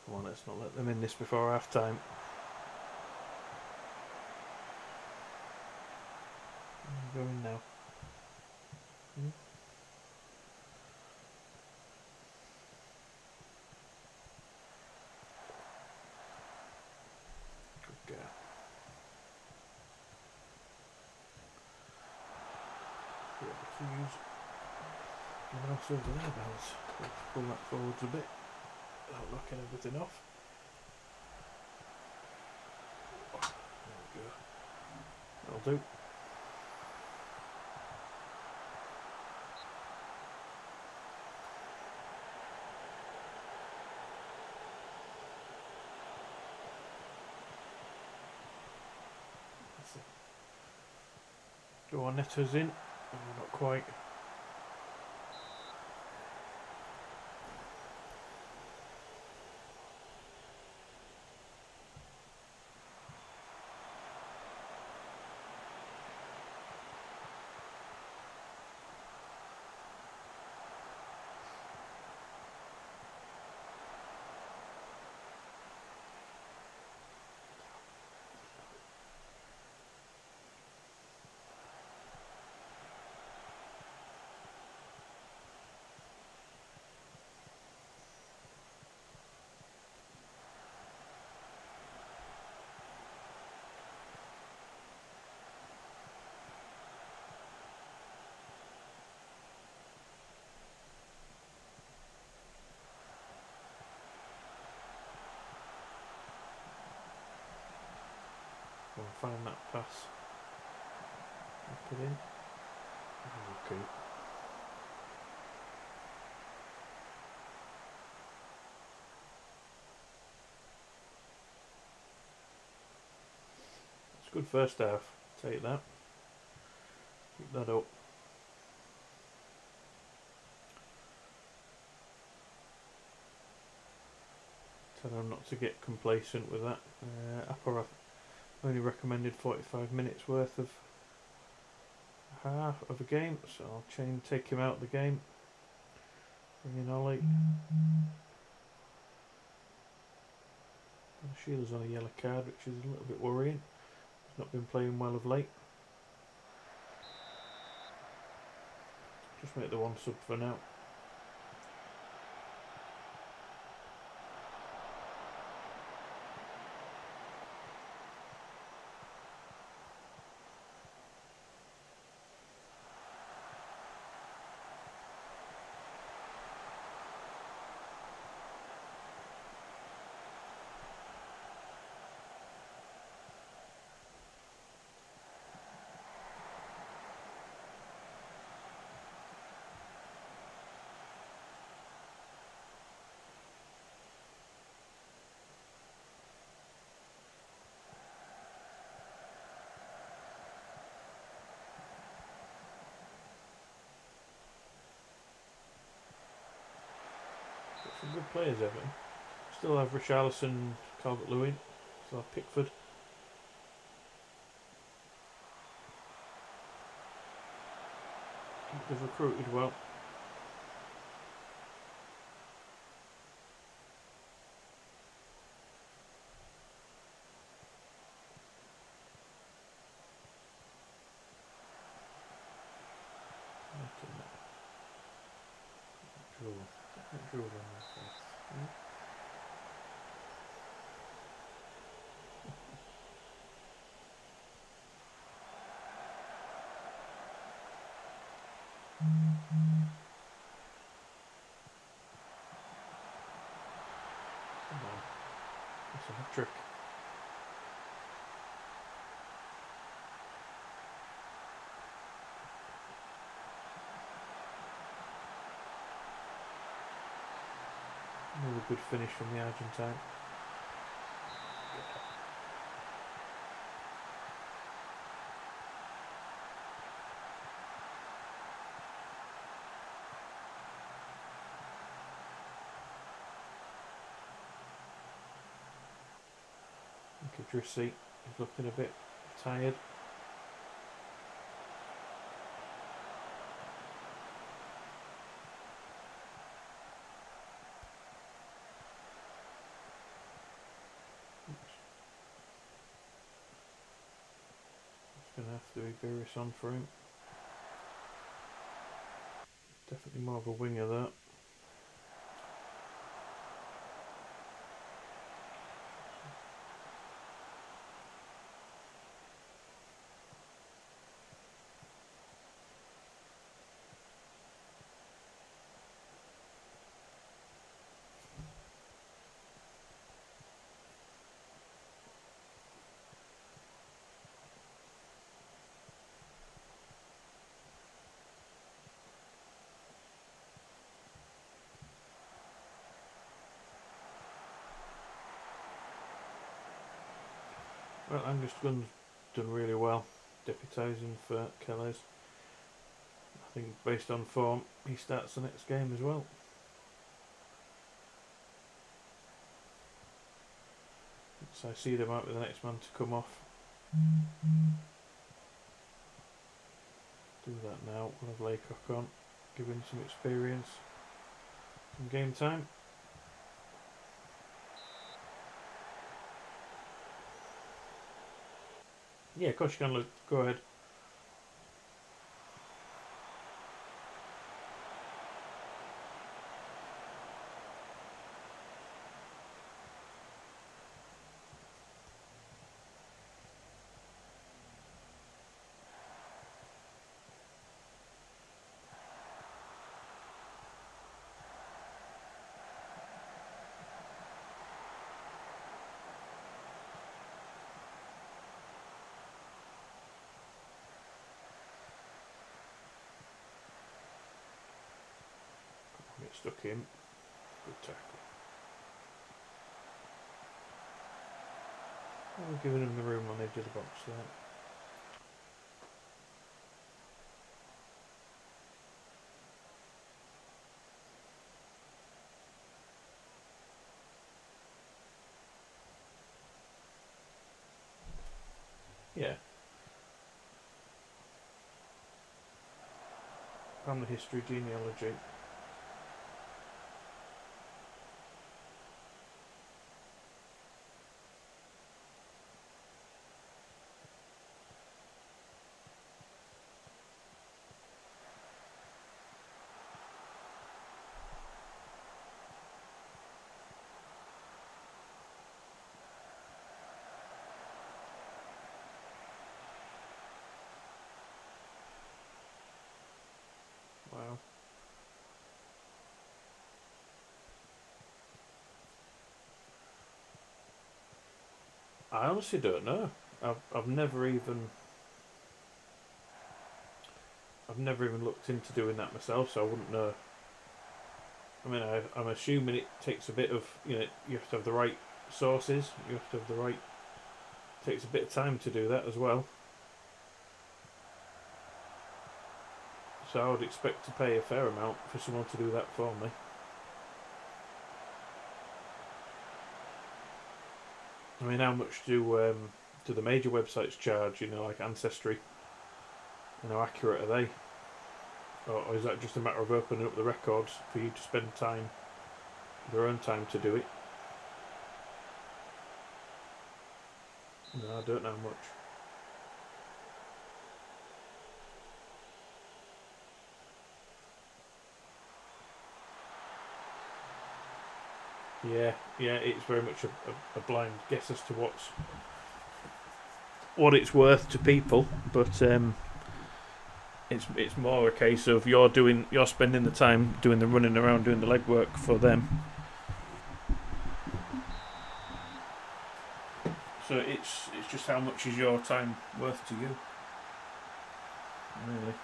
Come on, let's not let them in this before half time. Go in now. Good girl. To use the mouse over there, bells. Let's pull that forwards a bit without knocking everything off. There we go. That'll do. Go on, Neto's in. Oh, not quite. Go and find that pass. Put in. Okay. It's a good first half. Take that. Keep that up. Tell them not to get complacent with that. Apple only recommended 45 minutes worth of half of a game, so I'll take him out of the game. Bring in Ollie. Sheila's on a yellow card, which is a little bit worrying. He's not been playing well of late. Just make the one sub for now. Some good players, Everton. Still have Richarlison, Calvert-Lewin. Still have Pickford. They've recruited well. Draw on this. Come on. That's a hat trick. Another good finish from the Argentine. Idrissi is looking a bit tired. Gonna have to be Beerus on for him. Definitely more of a winger that. Well, Angus Gunn's done really well, deputising for Kellys. I think based on form, he starts the next game as well. So I see them out with the next man to come off. Do that now. We'll have Laycock on, give him some experience, some game time. Yeah, of course you can. Look. Go ahead. Get stuck in. Good tackle. We're giving him the room on the edge of the box there. Yeah. Family history, genealogy. Wow. I honestly don't know. I've never even looked into doing that myself, so I wouldn't know. I mean, I'm assuming it takes a bit of, you have to have the right sources. You have to have the right. It takes a bit of time to do that as well. So I would expect to pay a fair amount for someone to do that for me. I mean, how much do the major websites charge? Like Ancestry. How accurate are they? Or is that just a matter of opening up the records for you to spend time, their own time to do it? No, I don't know much. Yeah, it's very much a blind guess as to what it's worth to people, but it's more a case of you're spending the time doing the running around, doing the legwork for them. So it's just how much is your time worth to you, really.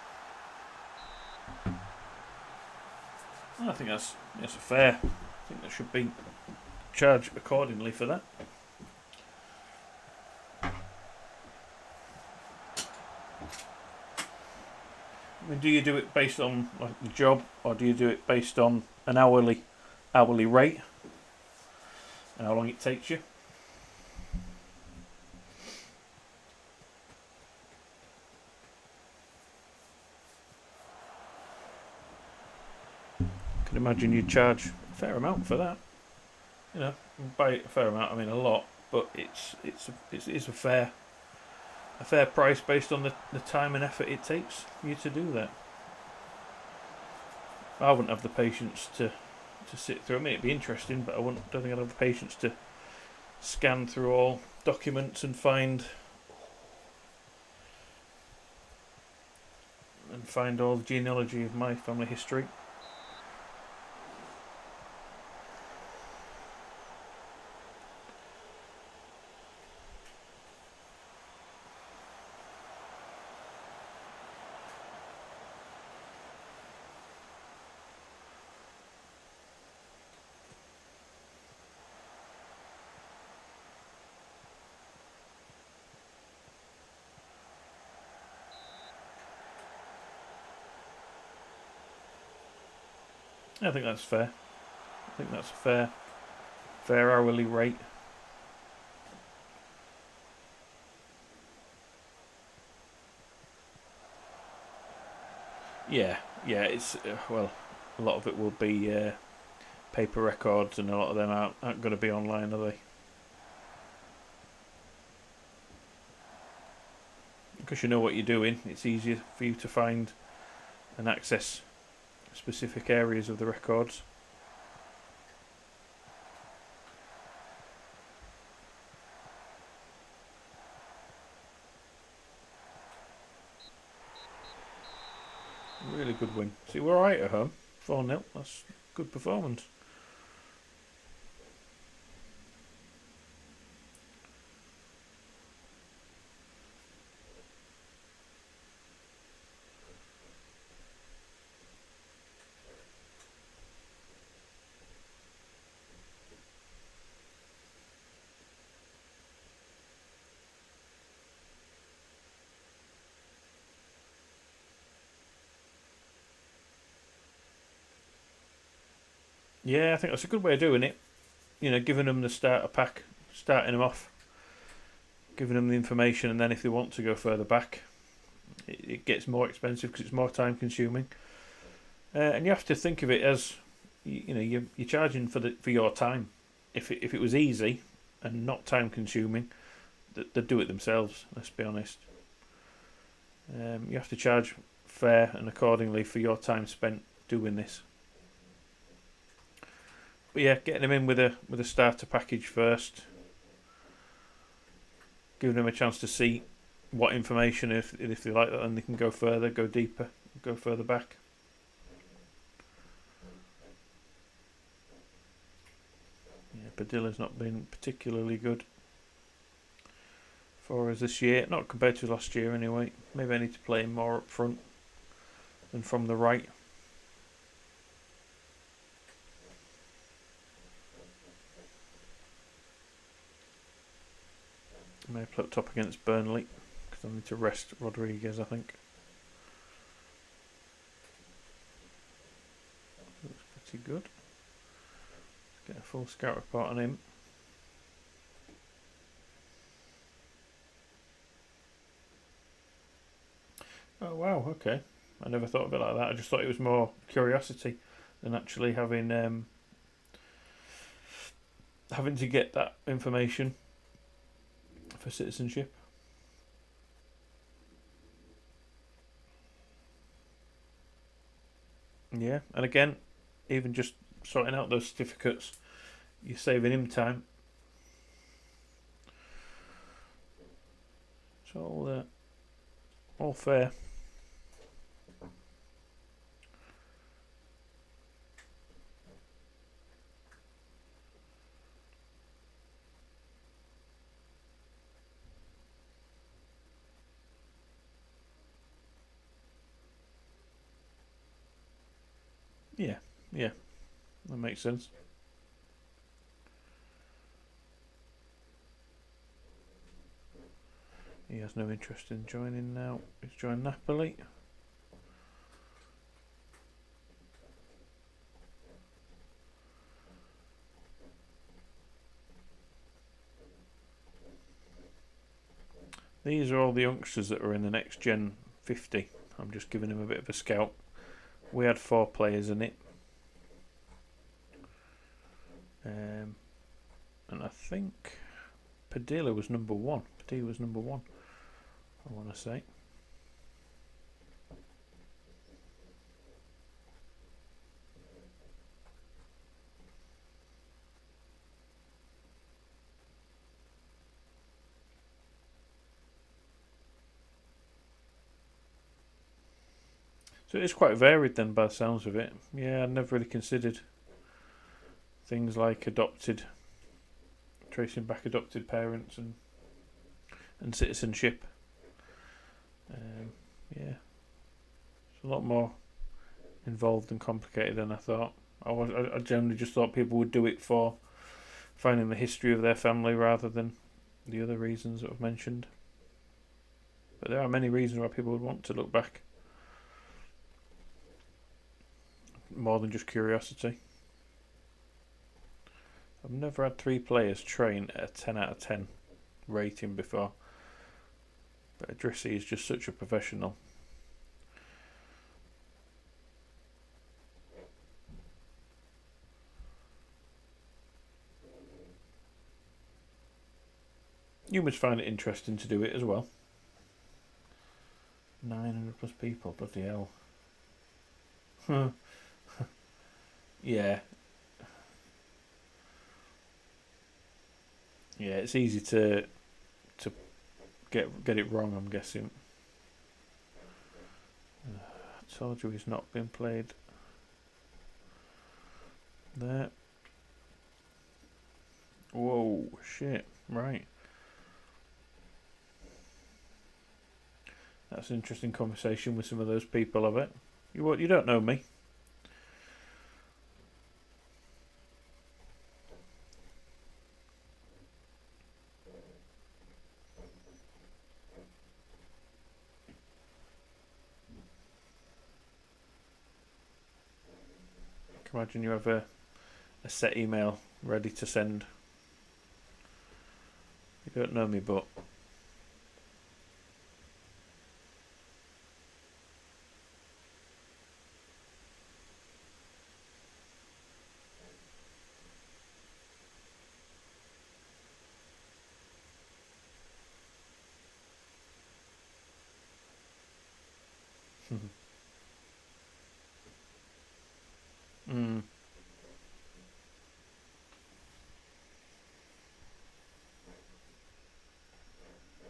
I think that's fair. I think there should be charged accordingly for that. I mean, do you do it based on like the job, or do you do it based on an hourly rate and how long it takes you? I can imagine you'd charge a fair amount for that. By a fair amount, I mean a lot, but it is a fair a fair price based on the time and effort it takes for you to do that. I wouldn't have the patience to sit through. I mean, it'd be interesting, but don't think I'd have the patience to scan through all documents and find all the genealogy of my family history. I think that's fair. I think that's a fair hourly rate. Yeah, it's well, a lot of it will be paper records, and a lot of them aren't going to be online, are they? Because you know what you're doing, it's easier for you to find and access specific areas of the records. Really good win. See, we're alright at home. 4-0. That's good performance. Yeah, I think that's a good way of doing it. You know, giving them the starter pack, starting them off, giving them the information, and then if they want to go further back, it gets more expensive because it's more time consuming. And you have to think of it as, you know, you're charging for your time. If it was easy and not time consuming, they'd do it themselves. Let's be honest. You have to charge fair and accordingly for your time spent doing this. But yeah, getting them in with a starter package first, giving them a chance to see what information, if they like that, then they can go further, go deeper, go further back. Yeah, Padilla's not been particularly good for us this year, not compared to last year anyway. Maybe I need to play him more up front than from the right. I may play up top against Burnley because I need to rest Rodriguez, I think. Looks pretty good. Let's get a full scout report on him. Oh wow, okay. I never thought of it like that. I just thought it was more curiosity than actually having to get that information for citizenship. Yeah, and again, even just sorting out those certificates, you're saving him time. It's all fair. Yeah, that makes sense. He has no interest in joining now. He's joined Napoli. These are all the youngsters that are in the next gen 50. I'm just giving him a bit of a scout. We had 4 players in it. And I think Padilla was number 1. I want to say. So it's quite varied then, by the sounds of it. Yeah, I'd never really considered things like tracing back adopted parents and citizenship. Yeah, it's a lot more involved and complicated than I thought. I generally just thought people would do it for finding the history of their family rather than the other reasons that I've mentioned. But there are many reasons why people would want to look back. More than just curiosity. I've never had 3 players train at a 10 out of 10 rating before. But Idrissi is just such a professional. You must find it interesting to do it as well. 900 plus people, bloody hell. Yeah. Yeah, it's easy to get it wrong, I'm guessing. I told you he's not been played there. Whoa, shit, right. That's an interesting conversation with some of those people, I bet. You don't know me. I can imagine you have a set email ready to send. You don't know me, but mm.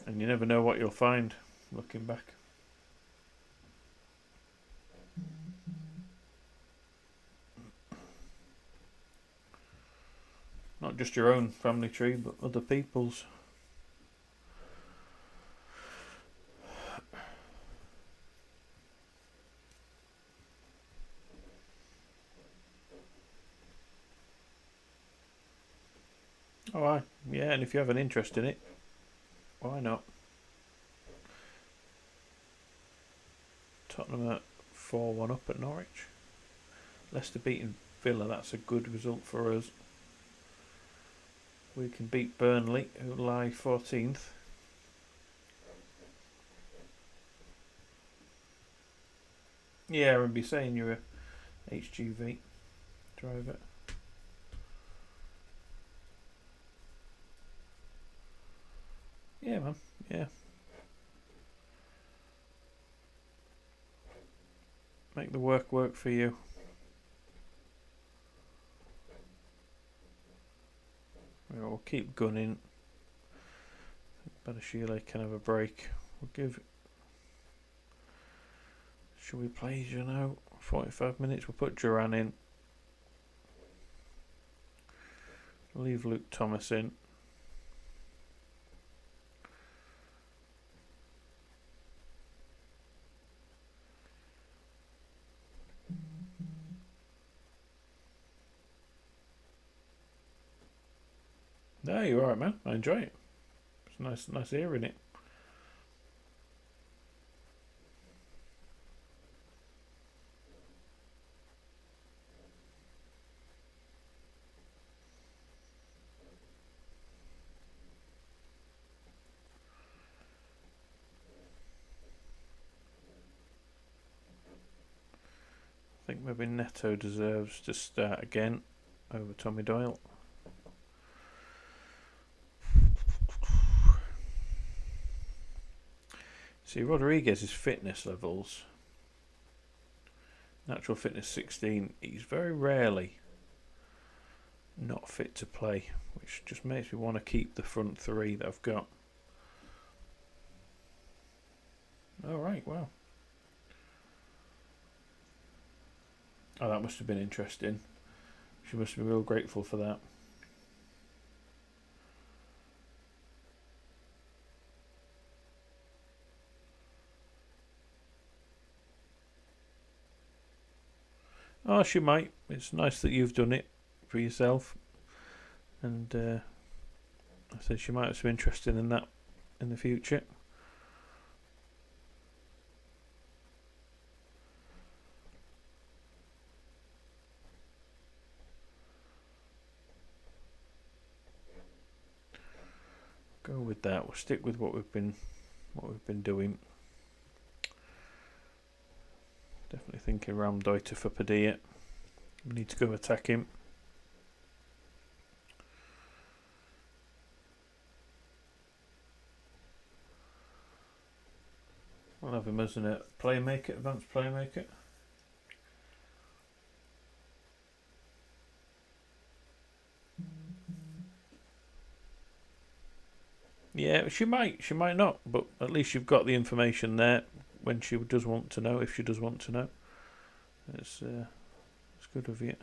And you never know what you'll find looking back. Not just your own family tree, but other people's. Oh, aye. Yeah, and if you have an interest in it, why not? Tottenham at 4-1 up at Norwich. Leicester beating Villa, that's a good result for us. We can beat Burnley, who lie 14th. Yeah, I remember you saying you're a HGV driver. Yeah, man. Yeah. Make the work for you. We'll keep gunning. Badashile can have a break. We'll give. Should we play you now? 45 minutes. We'll put Duran in. Leave Luke Thomas in. No, you're alright, man. I enjoy it. It's nice hearing it. I think maybe Neto deserves to start again over Tommy Doyle. See, Rodriguez's fitness levels, natural fitness 16, he's very rarely not fit to play, which just makes me want to keep the front three that I've got. Alright, wow. Oh, that must have been interesting. She must be real grateful for that. Oh, she might. It's nice that you've done it for yourself. And I said she might have some interest in that in the future. Go with that. We'll stick with what we've been doing. Definitely thinking Ramdeuter for Padilla. We need to go attack him. We'll have him as a playmaker, advanced playmaker. Yeah, she might not, but at least you've got the information there when she does want to know, if she does want to know. It's good of you.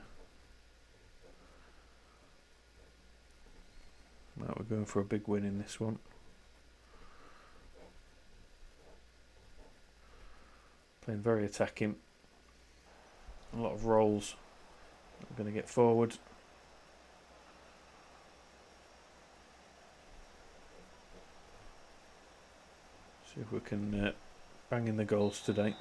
Now we're going for a big win in this one. Playing very attacking. A lot of rolls. I'm going to get forward. See if we can bang in the goals today.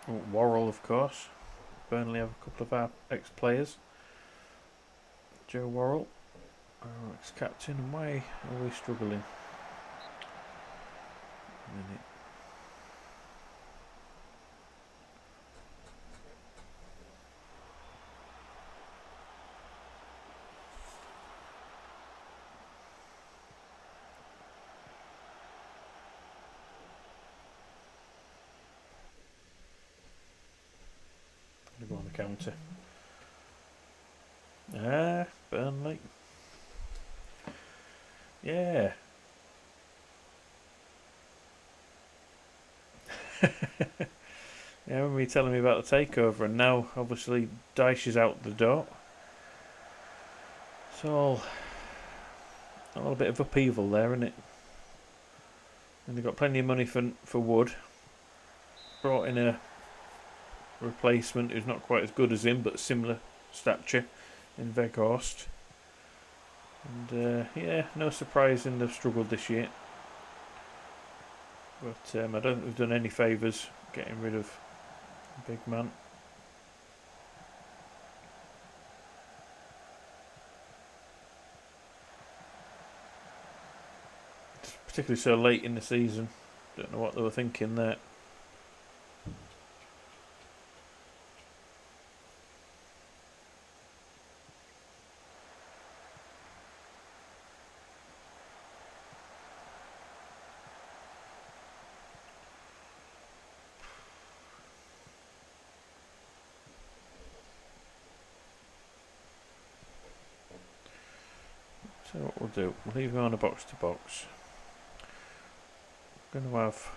Oh, Worrell, of course. Burnley have a couple of our ex-players. Joe Worrell, our ex-captain, and why are we struggling? A minute. I'm going to go on the counter. Burnley. Yeah. Yeah, remember you telling me about the takeover, and now obviously Dyche is out the door. It's all a bit of upheaval there, isn't it? And they've got plenty of money for Wood. Brought in a replacement who's not quite as good as him, but similar stature in Weghorst. And yeah, no surprise in they've struggled this year. But I don't think they've done any favours getting rid of the big man. Particularly so late in the season. Don't know what they were thinking there. So what we'll do, we'll leave him on a box to box. We're going to have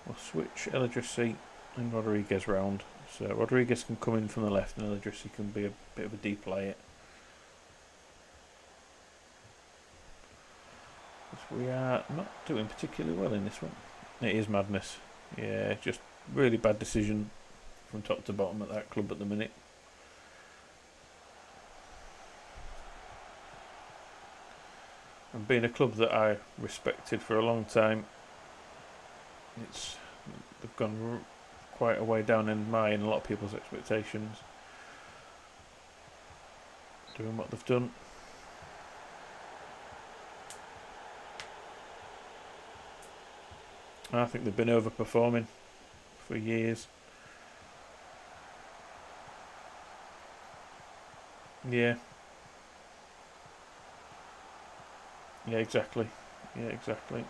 we'll switch Eladrassi and Rodriguez round. So Rodriguez can come in from the left and Eladrassi can be a bit of a deep player. We are not doing particularly well in this one. It is madness. Yeah, just really bad decision from top to bottom at that club at the minute. And being a club that I respected for a long time, they've gone quite a way down in a lot of people's expectations. doing what they've done. I think they've been overperforming for years. Yeah. Yeah, exactly. Yeah, exactly.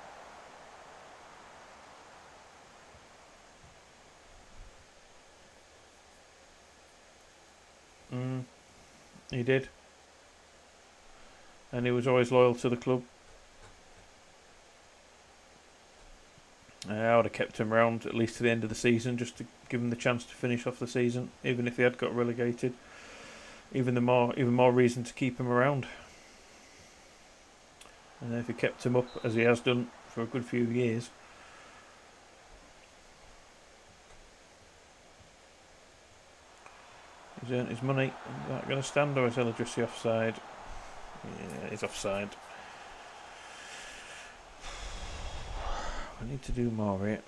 He did. And he was always loyal to the club. I would have kept him around at least to the end of the season, just to give him the chance to finish off the season, even if he had got relegated. Even more reason to keep him around. And if he kept him up as he has done for a good few years. He's earned his money. Is that going to stand, or is Ella offside? Yeah, he's offside. I need to do more here.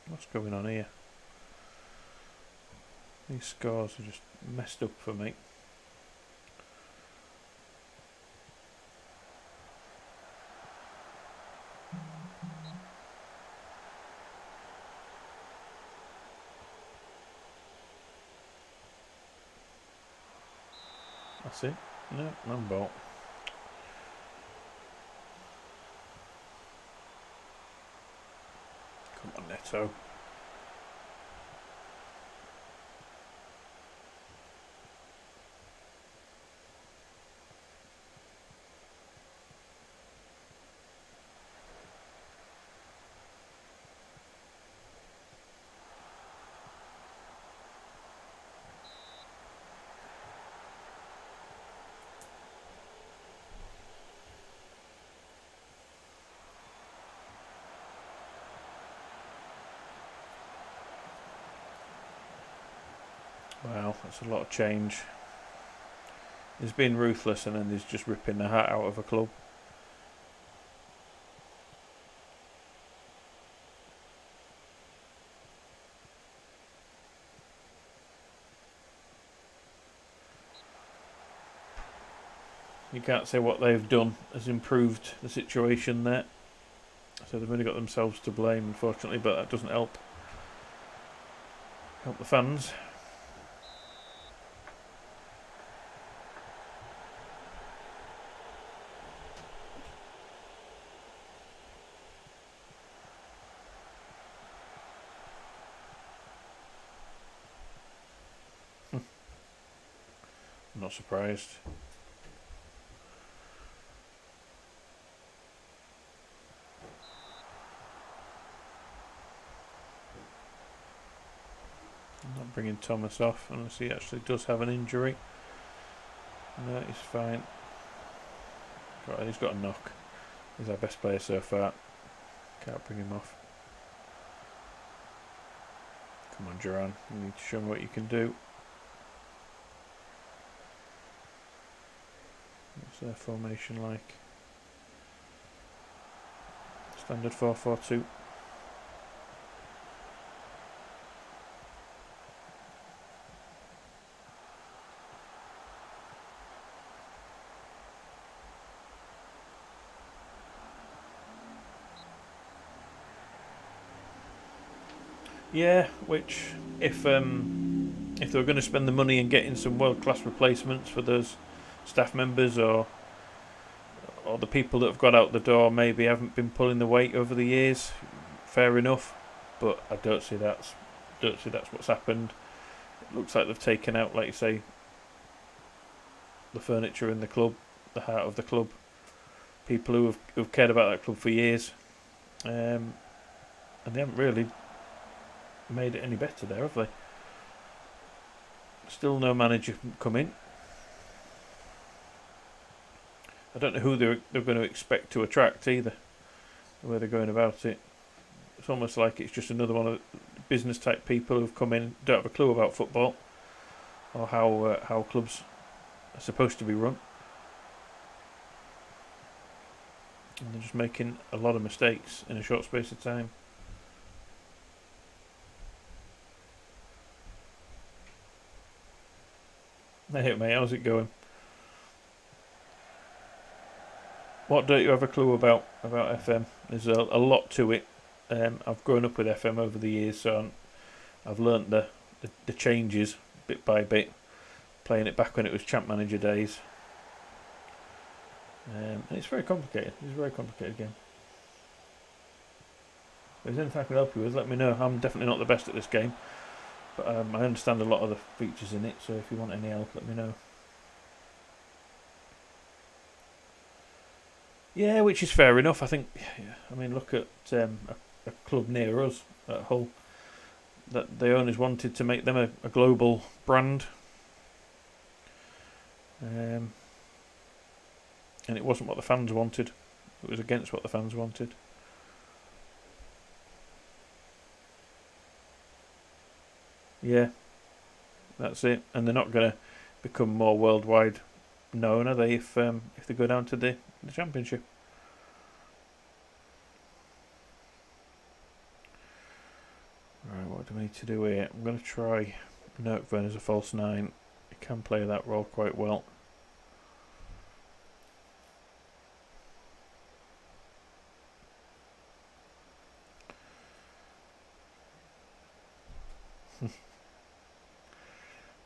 What's going on here? These scores are just messed up for me. That's it. No, non-ball. Come on, Neto. Wow, that's a lot of change. He's been ruthless, and then he's just ripping the heart out of a club. You can't say what they've done has improved the situation there. So they've only got themselves to blame, unfortunately, but that doesn't help the fans. I'm not surprised. I'm not bringing Thomas off unless he actually does have an injury. No, he's fine. Right, he's got a knock. He's our best player so far. Can't bring him off. Come on, Duran. You need to show me what you can do. What's their formation like? Standard 4-4-2. Yeah, which if they were going to spend the money and getting some world-class replacements for those staff members or the people that have got out the door maybe haven't been pulling the weight over the years, fair enough. But I don't see that's what's happened. It looks like they've taken out, like you say, the furniture in the club, the heart of the club, people who've cared about that club for years, and they haven't really made it any better there, have they? Still no manager come in. I don't know who they're going to expect to attract either, the way they're going about it. It's almost like it's just another one of the business type people who've come in, don't have a clue about football or how clubs are supposed to be run. and they're just making a lot of mistakes in a short space of time. Hey mate, how's it going? What don't you have a clue about FM? There's a lot to it. I've grown up with FM over the years, so I've learnt the changes bit by bit, playing it back when it was Champ Manager days. And it's very complicated. It's a very complicated game. If there's anything I can help you with, let me know. I'm definitely not the best at this game, but I understand a lot of the features in it, so if you want any help, let me know. Yeah, which is fair enough. I think. I mean, look at a club near us at Hull. That the owners wanted to make them a global brand, and it wasn't what the fans wanted. It was against what the fans wanted. Yeah, that's it. And they're not going to become more worldwide known, are they? If they go down to the Championship. Right, what do we need to do here? I'm going to try Nottingham as a false 9. He can play that role quite well.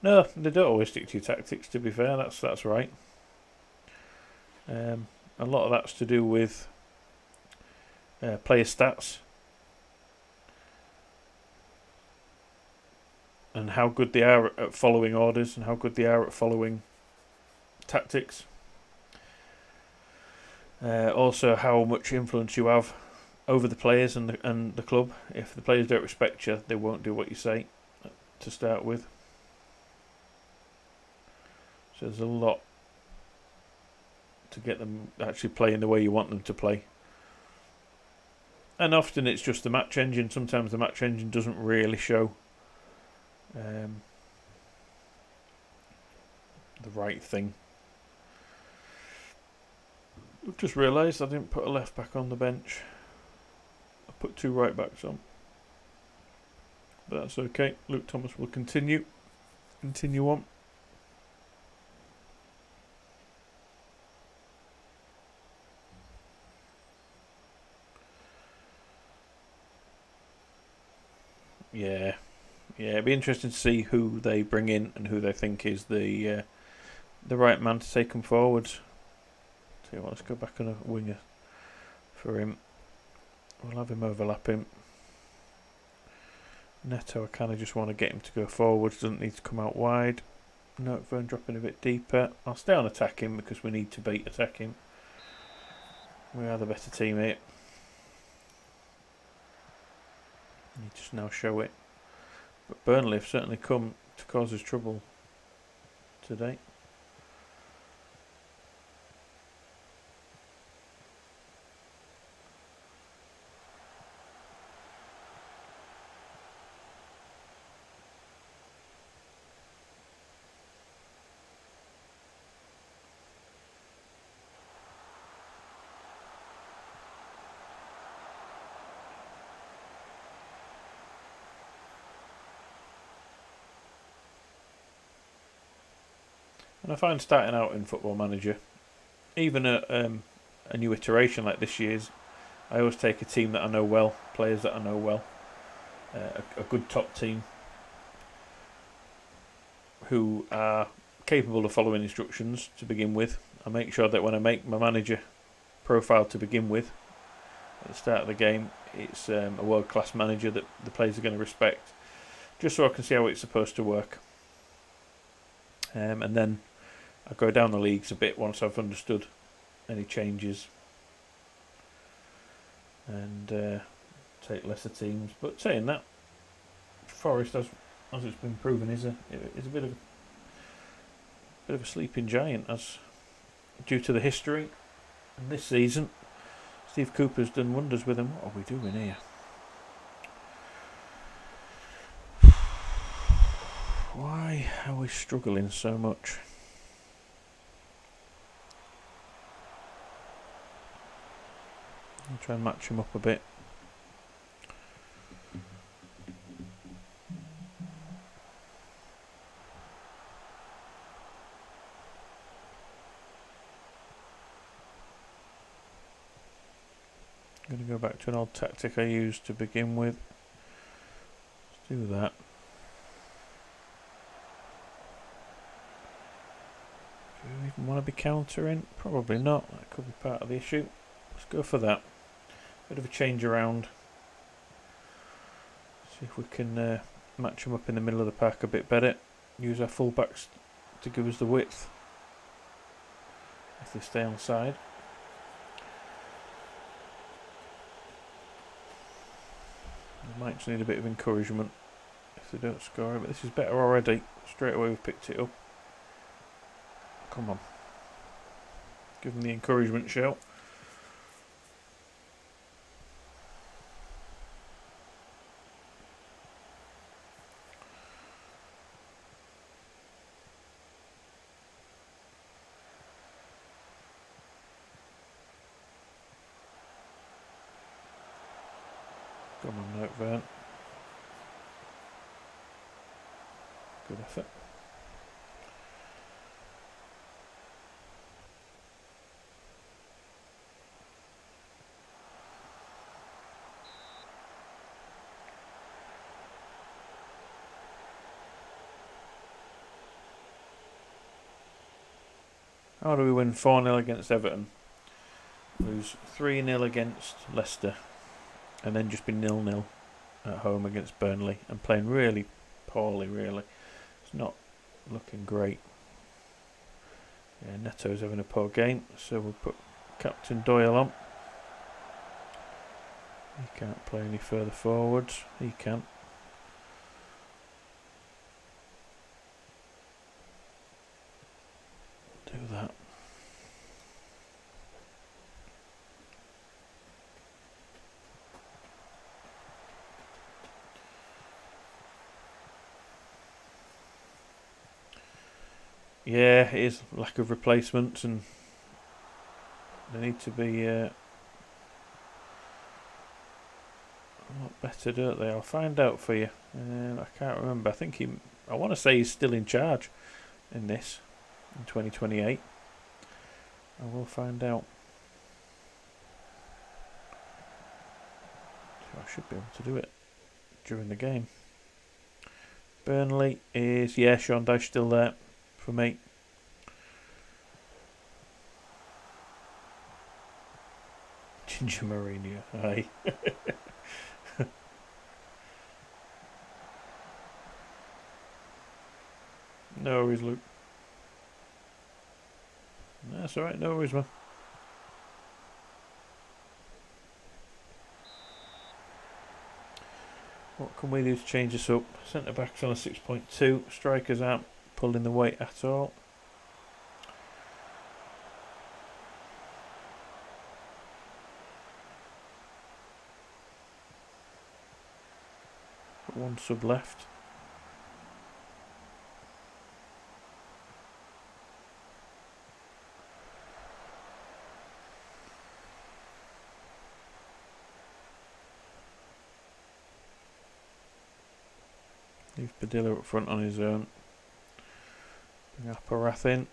No, they don't always stick to your tactics, to be fair. That's right. A lot of that's to do with player stats and how good they are at following orders and how good they are at following tactics. Also, how much influence you have over the players and the club. If the players don't respect you, they won't do what you say to start with. So there's a lot to get them actually playing the way you want them to play. And often it's just the match engine. Sometimes the match engine doesn't really show the right thing. I've just realised I didn't put a left back on the bench. I put 2 right backs on. But that's okay. Luke Thomas will continue on. Yeah, it'd be interesting to see who they bring in and who they think is the right man to take them forwards. So let's go back on a winger for him. We'll have him overlapping. Neto, I kind of just want to get him to go forwards. Doesn't need to come out wide. Nottingham dropping a bit deeper. I'll stay on attacking because we need to beat attacking. We are the better team here. You just now show it. But Burnley have certainly come to cause us trouble today. And I find starting out in Football Manager, even a new iteration like this year's, I always take a team that I know well, players that I know well, a good top team who are capable of following instructions to begin with. I make sure that when I make my manager profile to begin with, at the start of the game, it's a world-class manager that the players are going to respect, just so I can see how it's supposed to work. And then I go down the leagues a bit once I've understood any changes and take lesser teams. But saying that, Forest, as it's been proven, is a bit of a sleeping giant, as due to the history. And this season, Steve Cooper's done wonders with them. What are we doing here? Why are we struggling so much? I'll try and match him up a bit. I'm going to go back to an old tactic I used to begin with. Let's do that. Do we even want to be countering? Probably not. That could be part of the issue. Let's go for that. Bit of a change around. See if we can match them up in the middle of the park a bit better. Use our fullbacks to give us the width if they stay on side. They might just need a bit of encouragement if they don't score, but this is better already. Straight away we've picked it up. Come on. Give them the encouragement shout. Come on, Note Vern. Good effort. How do we win 4-0 against Everton? Lose 3-0 against Leicester. And then just be 0-0 at home against Burnley. And playing really poorly, really. It's not looking great. Yeah, Neto's having a poor game. So we'll put Captain Doyle on. He can't play any further forwards. He can. Do that. Yeah, it is lack of replacements, and they need to be a lot better, don't they? I'll find out for you. I can't remember. I want to say he's still in charge in this in 2028. I will find out. So I should be able to do it during the game. Burnley is, yeah, Sean Dyche still there for me. Ginger Mourinho, aye. No worries, Luke. That's alright, no worries, man. What can we do to change this up? Centre backs on a 6.2. Strikers aren't pulling the weight at all. Got one sub left. Leave Padilla up front on his own. Bring Apparath in.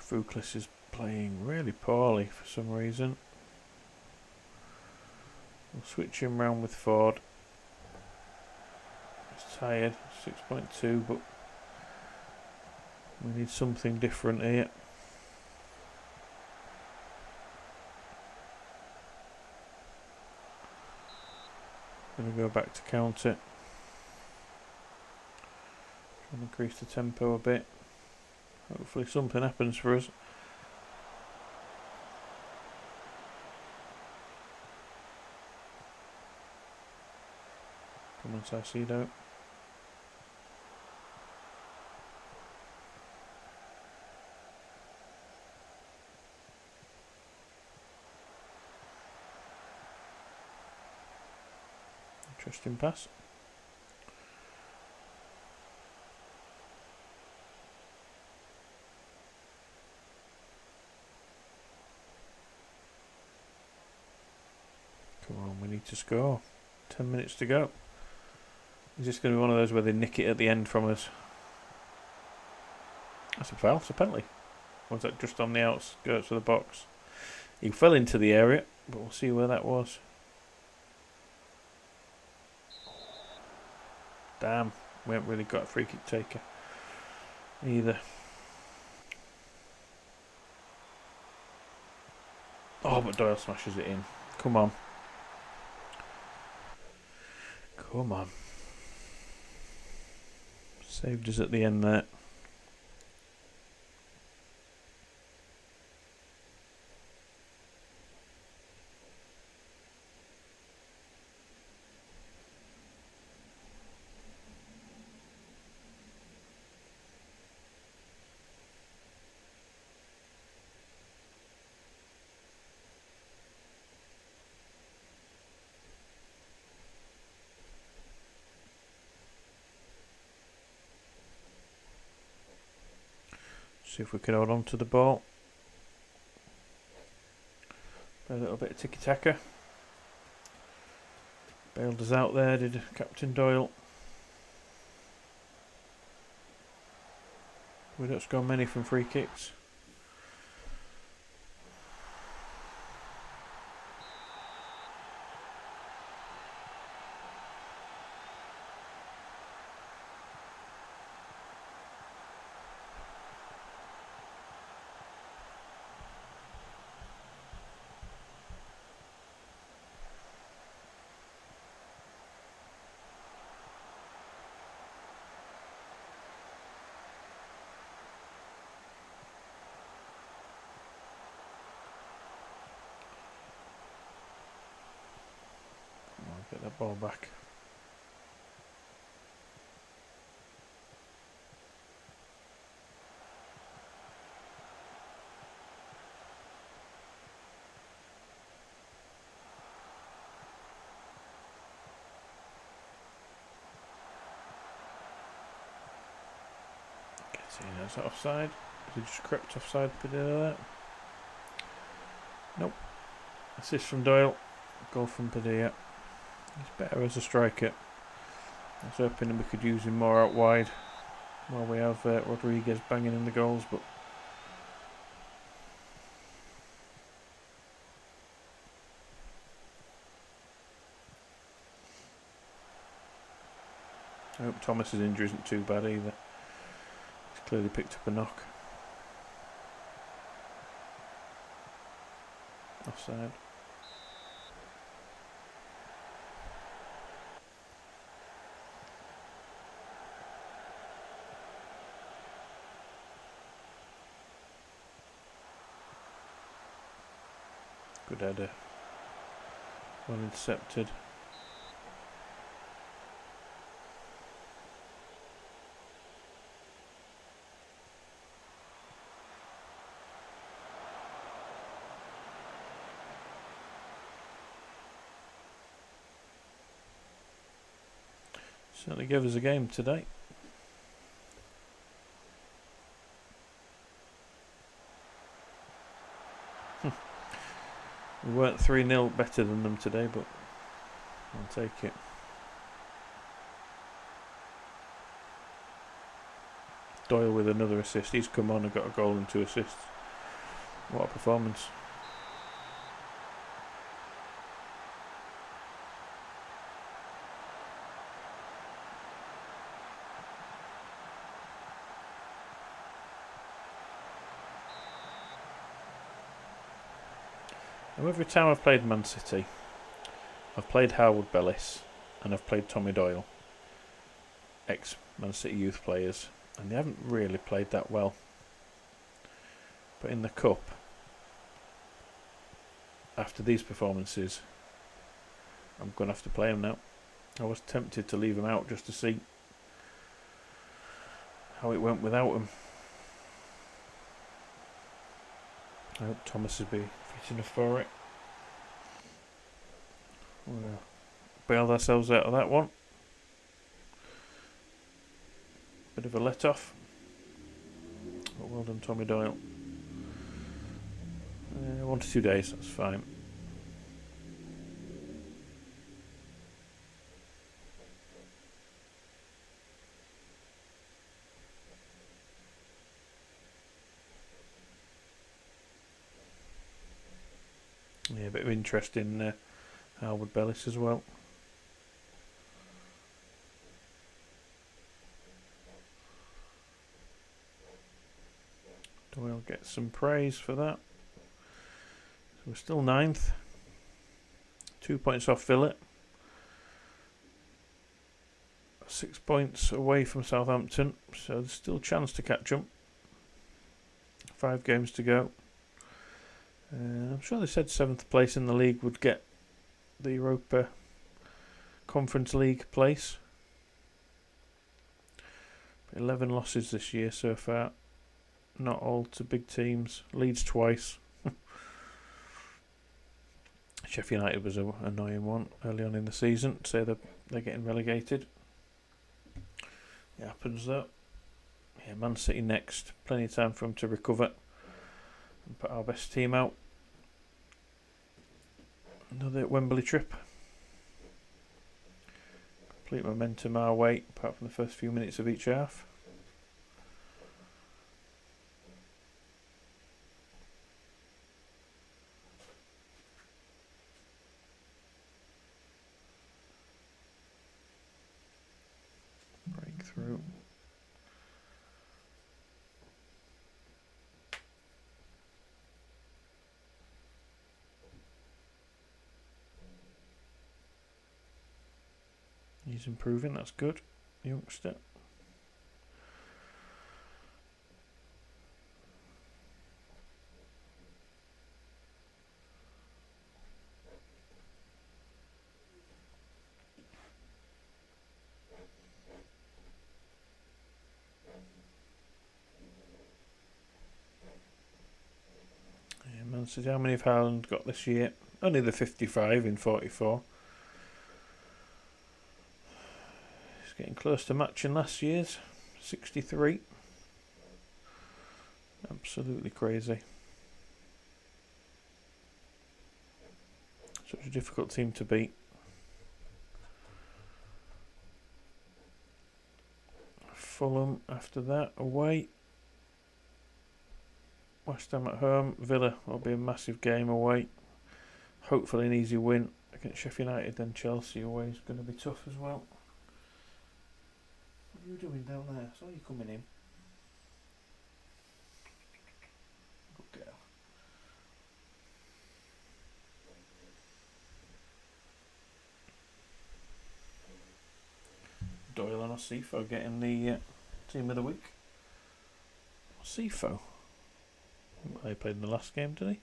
Fuklis is playing really poorly for some reason. We'll switch him round with Ford. He's tired, 6.2, but we need something different here. Going to go back to counter. Try and increase the tempo a bit. Hopefully something happens for us. Come on, Saicedo. Interesting pass. Come on, we need to score. 10 minutes to go. Is this going to be one of those where they nick it at the end from us? That's a foul. It's a penalty. Or was that just on the outskirts of the box? He fell into the area, but we'll see where that was. Damn, we haven't really got a free kick taker either. Oh, but Doyle smashes it in. Come on. Come on. Saved us at the end there. See if we can hold on to the ball. A little bit of tiki-taka. Bailed us out there, did Captain Doyle. We don't score many from free kicks. Get that ball back. Is that offside? Has he just crept offside a bit of that? Nope. Assist from Doyle. Goal from Padilla. He's better as a striker. I was hoping we could use him more out wide while we have Rodriguez banging in the goals, but I hope Thomas's injury isn't too bad either. He's clearly picked up a knock. Offside. Good header. Well intercepted. Certainly gave us a game today. We weren't 3-0 better than them today, but I'll take it. Doyle with another assist. He's come on and got a goal and 2 assists. What a performance. Now, every time I've played Man City, I've played Howard Bellis and I've played Tommy Doyle, ex-Man City youth players, and they haven't really played that well. But in the Cup, after these performances, I'm going to have to play them now. I was tempted to leave them out just to see how it went without them. I hope Thomas will be fit enough for it. We'll bailed ourselves out of that one. Bit of a let off. But well done, Tommy Doyle. 1 to 2 days, that's fine. a bit of interest in Howard Bellis as well. Doyle gets some praise for that. So we're still 9th. 2 points off Villa. 6 points away from Southampton. So there's still a chance to catch them. 5 games to go. I'm sure they said 7th place in the league would get the Europa Conference League place. 11 losses this year so far. Not all to big teams. Leeds twice. Sheffield United was an annoying one early on in the season. Say they're getting relegated. It happens though. Yeah, Man City next. Plenty of time for them to recover and put our best team out. Another Wembley trip. Complete momentum our way, apart from the first few minutes of each half. Breakthrough. He's improving, that's good, youngster. Yeah, Man City, how many have Haaland got this year? Only the 55 in 44. Getting close to matching last year's 63. Absolutely crazy. Such a difficult team to beat. Fulham after that away. West Ham at home. Villa will be a massive game away. Hopefully an easy win against Sheffield United. Then Chelsea away is going to be tough as well. What are you doing down there? I saw you coming in. Good girl. Doyle and Osifo getting the team of the week. Osifo? He played in the last game, did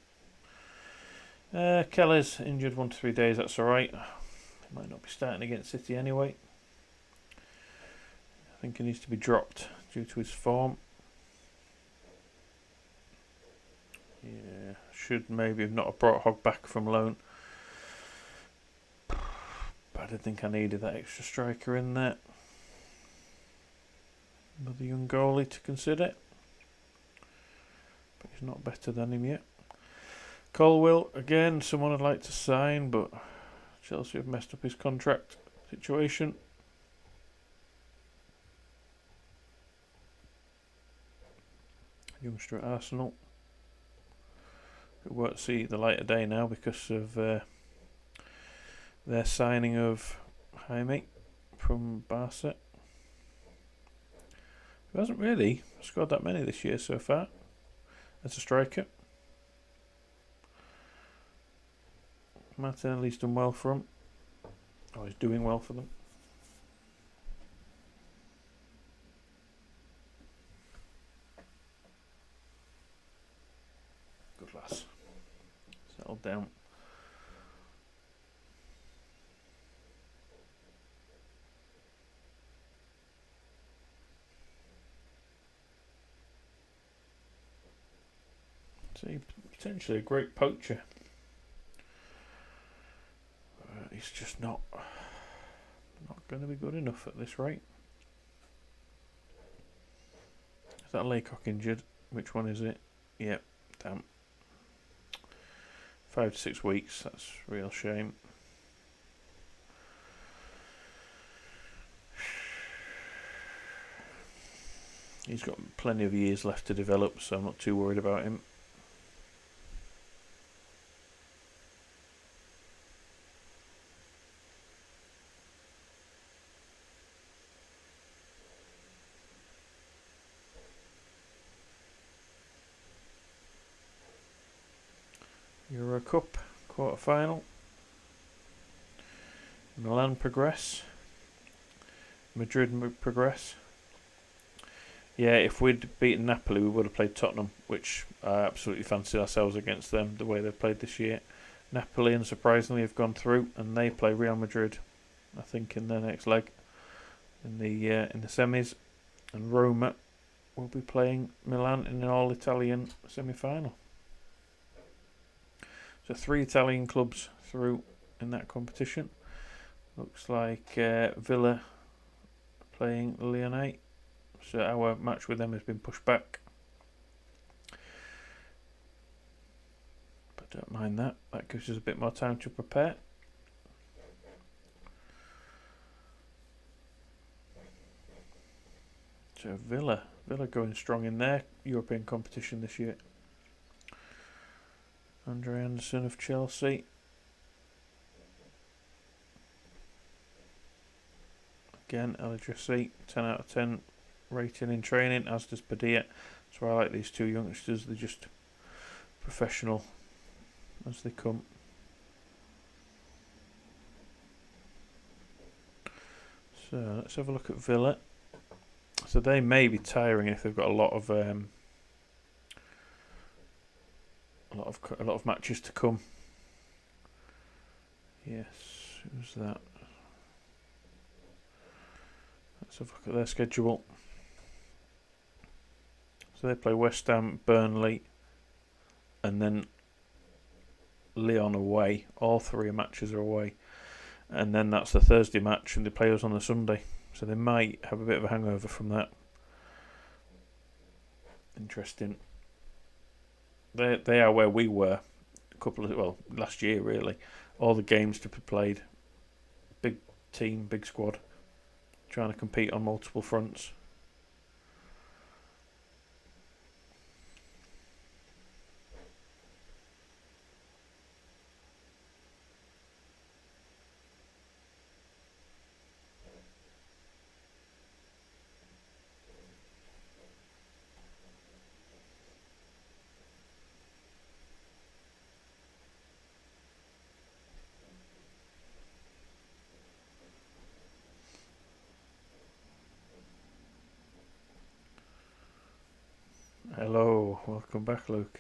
he? Kelly's injured 1 to 3 days, that's alright. He might not be starting against City anyway. I think he needs to be dropped due to his form. Yeah, should maybe have not brought Hogg back from loan. But I did think I needed that extra striker in there. Another young goalie to consider. But he's not better than him yet. Colwill, again, someone I'd like to sign, but Chelsea have messed up his contract situation. Youngster at Arsenal, who won't see the light of day now because of their signing of Jaime from Barca, who hasn't really scored that many this year so far as a striker. Martinelli's done well for him. Oh, he's doing well for them. Good lass. Settled down. See, potentially a great poacher. He's just not going to be good enough at this rate. Is that Laycock injured? Which one is it? Yep, damn. 5 to 6 weeks, that's a real shame. He's got plenty of years left to develop, so I'm not too worried about him. Euro Cup quarter-final. Milan progress. Madrid progress. Yeah, if we'd beaten Napoli, we would have played Tottenham, which I absolutely fancied ourselves against them, the way they've played this year. Napoli, unsurprisingly, have gone through, and they play Real Madrid, I think, in their next leg, in the semis. And Roma will be playing Milan in an all-Italian semi-final. So 3 Italian clubs through in that competition. Looks like Villa playing Lyonnais. So our match with them has been pushed back. But don't mind that. That gives us a bit more time to prepare. So Villa going strong in their European competition this year. Andre Anderson of Chelsea. Again, Elijah 10 out of 10 rating in training, as does Padilla. So I like these 2 youngsters. They're just professional as they come. So let's have a look at Villa. So they may be tiring if they've got a lot of matches to come. Yes, who's that? Let's have a look at their schedule. So they play West Ham, Burnley, and then Lyon away. All 3 matches are away. And then that's the Thursday match, and they play us on the Sunday. So they might have a bit of a hangover from that. Interesting. They are where we were last year really. All the games to be played. Big team, big squad. Trying to compete on multiple fronts. Hello, welcome back, Luke.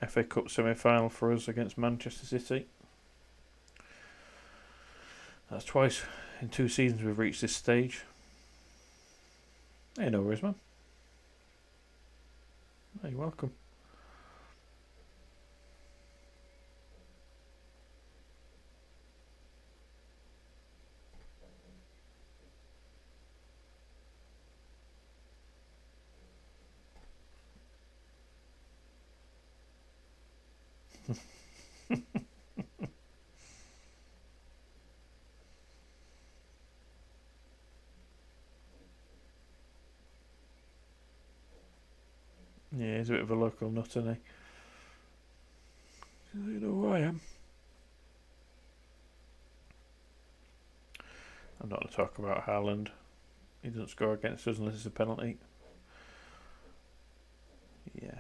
FA Cup semi-final for us against Manchester City. That's twice in 2 seasons we've reached this stage. Hey, no worries, man. Hey, you're welcome. Yeah, he's a bit of a local nut, isn't he? You know who I am. I'm not going to talk about Haaland. He doesn't score against us unless it's a penalty. Yes.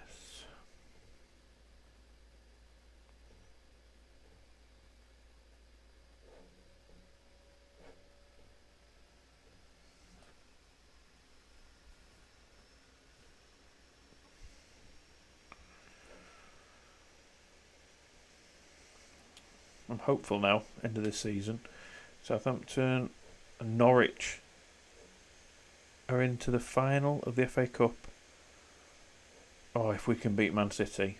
I'm hopeful now, end of this season. Southampton and Norwich are into the final of the FA Cup. Oh, if we can beat Man City.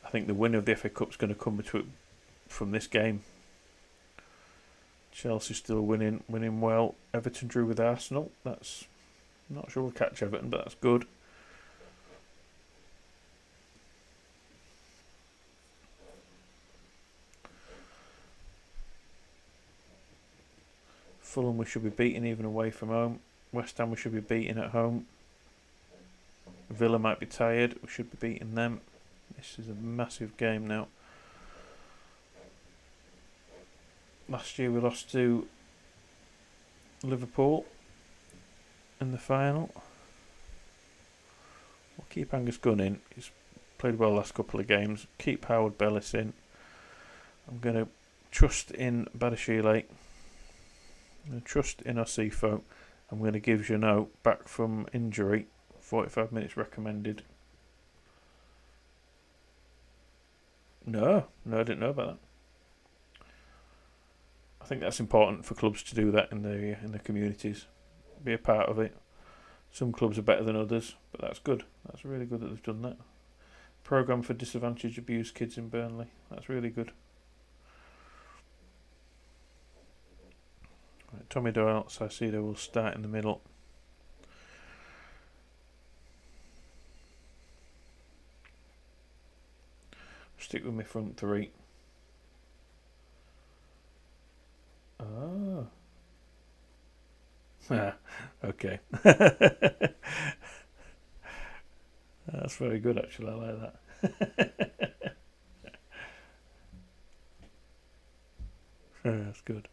I think the winner of the FA Cup is going to come from this game. Chelsea still winning well. Everton drew with Arsenal. That's not sure we'll catch Everton, but that's good. Fulham we should be beating even away from home. West Ham we should be beating at home. Villa might be tired. We should be beating them. This is a massive game now. Last year we lost to Liverpool in the final. Keep Angus Gunn in. He's played well last couple of games. Keep Howard Bellis in. I'm going to trust in Badashile. I'm going to trust in Osifo. I'm going to give Jeannot back from injury. 45 minutes recommended. No, I didn't know about that. I think that's important for clubs to do that in the communities. Be a part of it. Some clubs are better than others, but that's good. That's really good that they've done that. Programme for disadvantaged abused kids in Burnley. That's really good. Right, Tommy Doyle, Saicedo will start in the middle. Stick with my front three. Oh. Okay. That's very good, actually. I like that. That's good.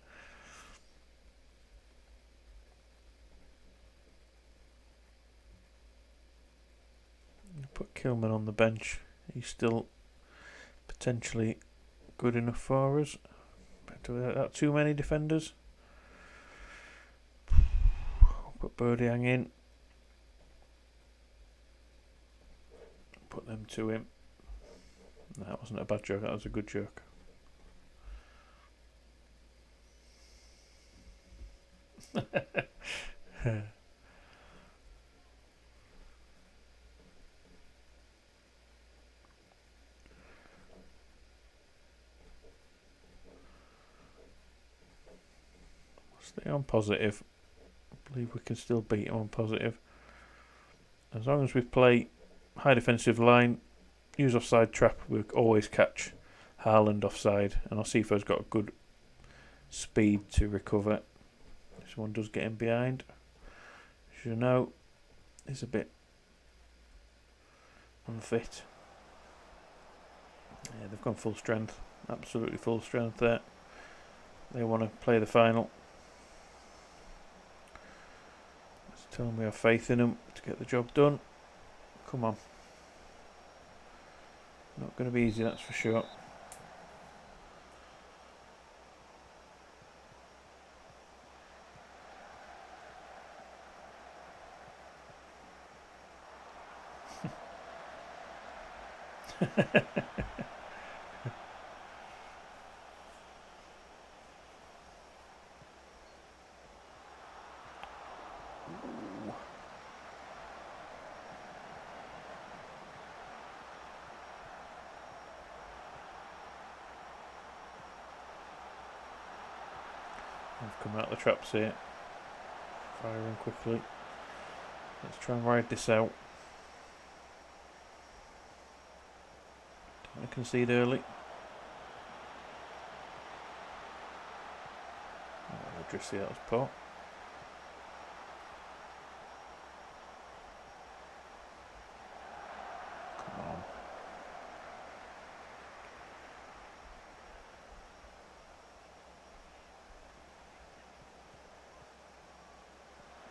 Put Kilman on the bench. He's still potentially good enough for us. But do we have too many defenders? Put Birdie in. Put them to him. No, that wasn't a bad joke, that was a good joke. Stay on positive. I believe we can still beat him on positive. As long as we play high defensive line, use offside trap, we always catch Haaland offside, and Osifo's got a good speed to recover. This one does get in behind. Jeannot is a bit unfit. Yeah, they've gone full strength. Absolutely full strength there. They want to play the final. Let's tell them we have faith in them to get the job done. Come on. Not going to be easy, that's for sure. I've come out of the traps here. Firing quickly. Let's try and ride this out. Don't want to concede early. I'll just see that was poor. Come on.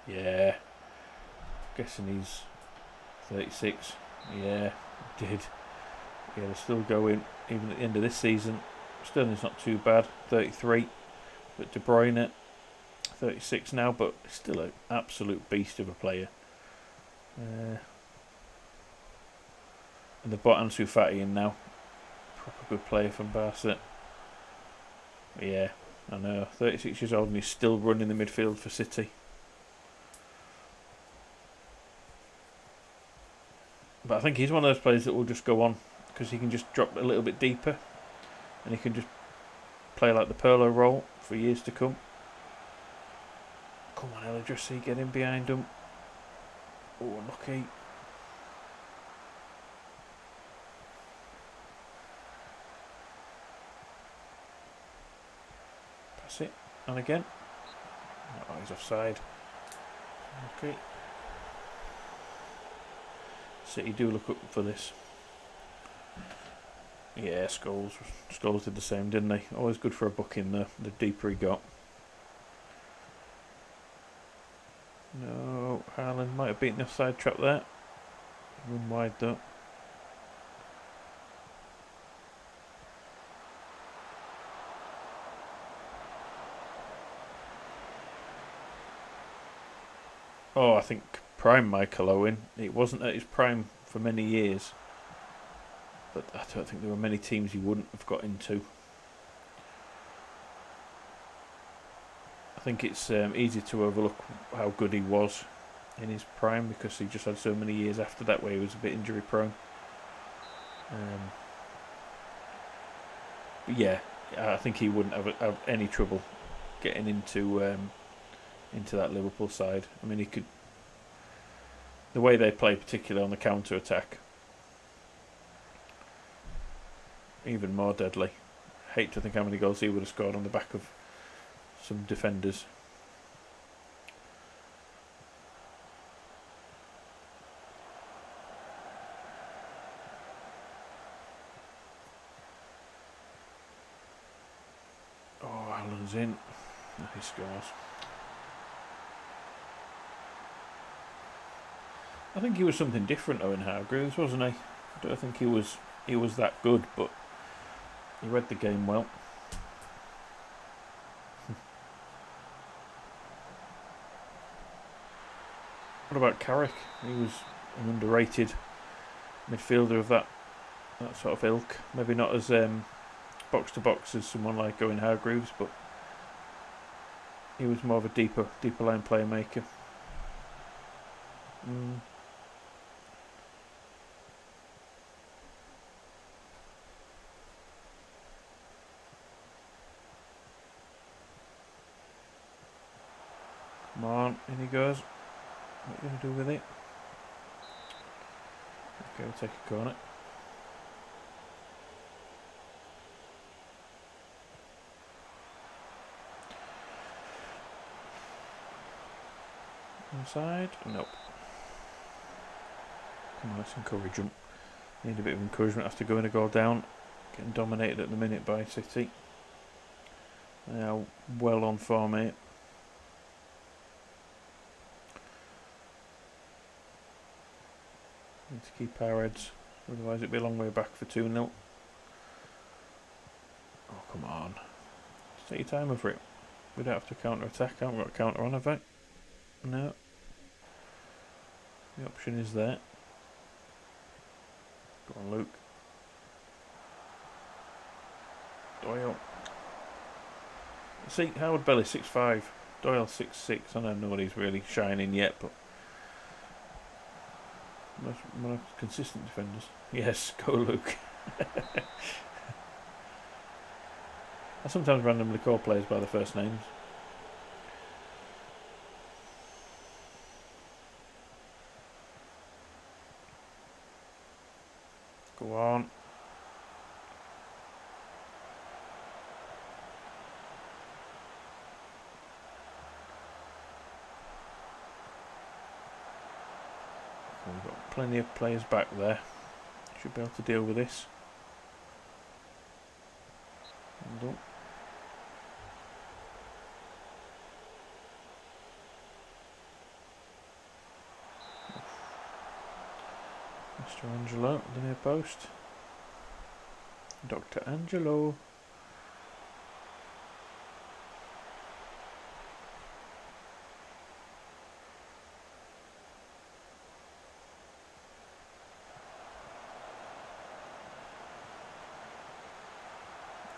Yeah. Guessing he's 36. Yeah, did. Yeah, they're still going, even at the end of this season. Sterling's not too bad, 33. But De Bruyne, 36 now, but still an absolute beast of a player. And they've brought Ansu Fati in now. Proper good player from Barca. Yeah, I know. 36 years old and he's still running the midfield for City. But I think he's one of those players that will just go on because he can just drop a little bit deeper and he can just play like the Pirlo role for years to come. Come on, Elidrissi, get in behind him. Oh, lucky. Pass it. And again. Oh, he's offside. Okay. City do look up for this. Yeah, Scholes did the same, didn't they? Always good for a booking, the deeper he got. No, Haaland might have beaten the offside trap there. Run wide though. Oh, I think prime Michael Owen. It wasn't at his prime for many years, but I don't think there were many teams he wouldn't have got into. I think it's easy to overlook how good he was in his prime because he just had so many years after that where he was a bit injury prone. But yeah, I think he wouldn't have any trouble getting into that Liverpool side. I mean, he could. The way they play, particularly on the counter attack, even more deadly. Hate to think how many goals he would have scored on the back of some defenders. Oh, Allen's in. He scores. I think he was something different, Owen Hargreaves, wasn't he? I don't think he was that good, but he read the game well. What about Carrick? He was an underrated midfielder of that sort of ilk. Maybe not as box to box as someone like Owen Hargreaves, but he was more of a deeper line playmaker. Come on, in he goes. What are you going to do with it? Okay, we'll take a corner. Inside? Nope. Come on, let's encourage them. Need a bit of encouragement after going a goal down. Getting dominated at the minute by City. They are well on form here. Need to keep our heads, otherwise it'll be a long way back for 2-0. Oh, come on. Just take your time over it. We don't have to counter-attack. I haven't got a counter on, have I? No. The option is there. Go on, Luke. Doyle. See, Howard Belly 6'5", Doyle 6'6". I know nobody's really shining yet, but more consistent defenders. Yes, go Luke. I sometimes randomly call players by their first names. Go on. We've got plenty of players back there. Should be able to deal with this. Well done. Mr. Angelo, the near post. Dr. Angelo.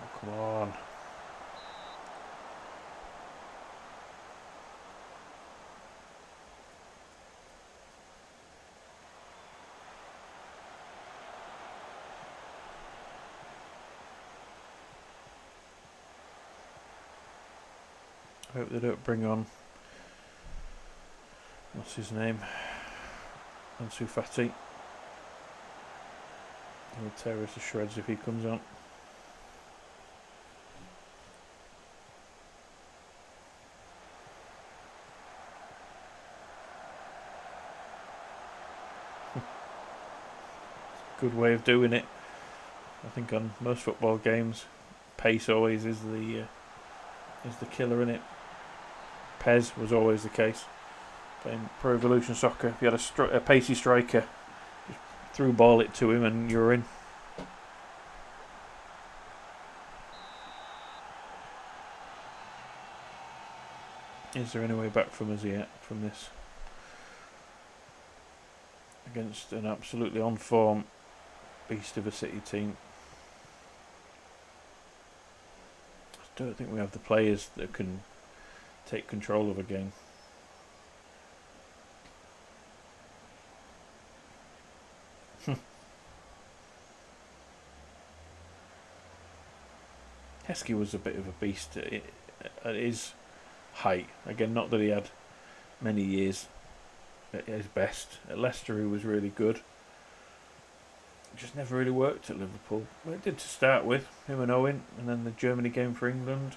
Oh, come on. I hope they don't bring on, what's his name, Ansu Fati. He'll tear us to shreds if he comes on. Good way of doing it. I think on most football games, pace always is the killer in it. Pez was always the case. Playing Pro Evolution Soccer, if you had a pacey striker, just through ball it to him and you're in. Is there any way back from us yet from this? Against an absolutely on form beast of a City team. I don't think we have the players that can take control of a game. Heskey was a bit of a beast at his height. Again, not that he had many years at his best. At Leicester he was really good. It just never really worked at Liverpool. Well, it did to start with, him and Owen, and then the Germany game for England.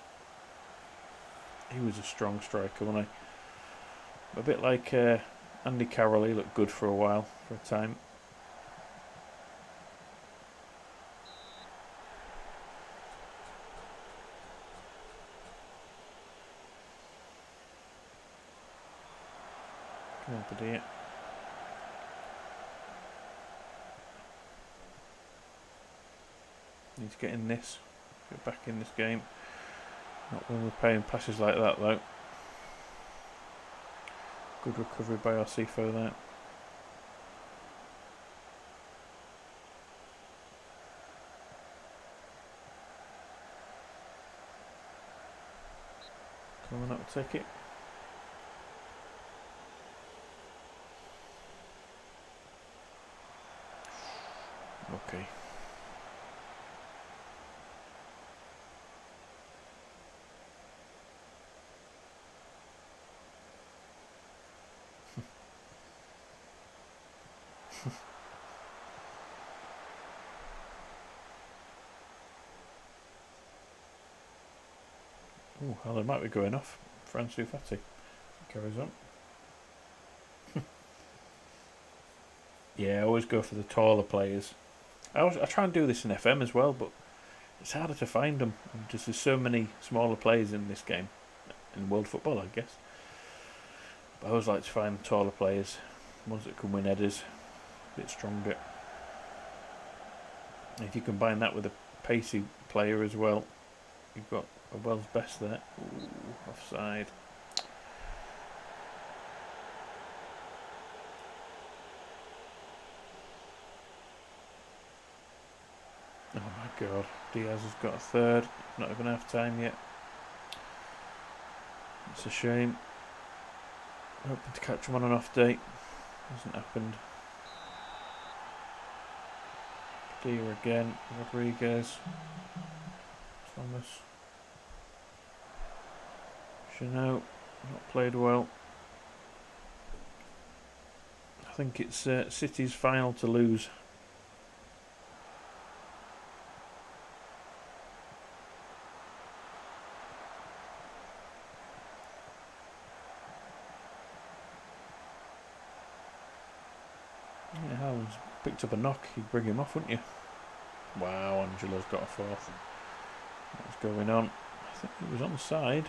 He was a strong striker, wasn't he? A bit like Andy Carroll, he looked good for a while, for a time. Come on, buddy. Need to get in this. Get back in this game. Not when we're playing passes like that, though. Good recovery by Arcifo there. Come on up, take it. Okay. Oh, well, they might be going off. Fransu Fati carries on. Yeah, I always go for the taller players. I try and do this in FM as well, but it's harder to find them. Just there's so many smaller players in this game, in world football, I guess. But I always like to find taller players, ones that can win headers, a bit stronger. And if you combine that with a pacey player as well, you've got a world's best there. Ooh, offside. Oh my god, Diaz has got a third, not even half time yet. It's a shame. Hoping to catch him on an off day. Hasn't happened. Dia again, Rodriguez, Thomas. Chanel, not played well. I think it's City's final to lose. Yeah, Haaland's picked up a knock, you'd bring him off, wouldn't you? Wow, Angelo's got a fourth. What's going on? I think he was on the side.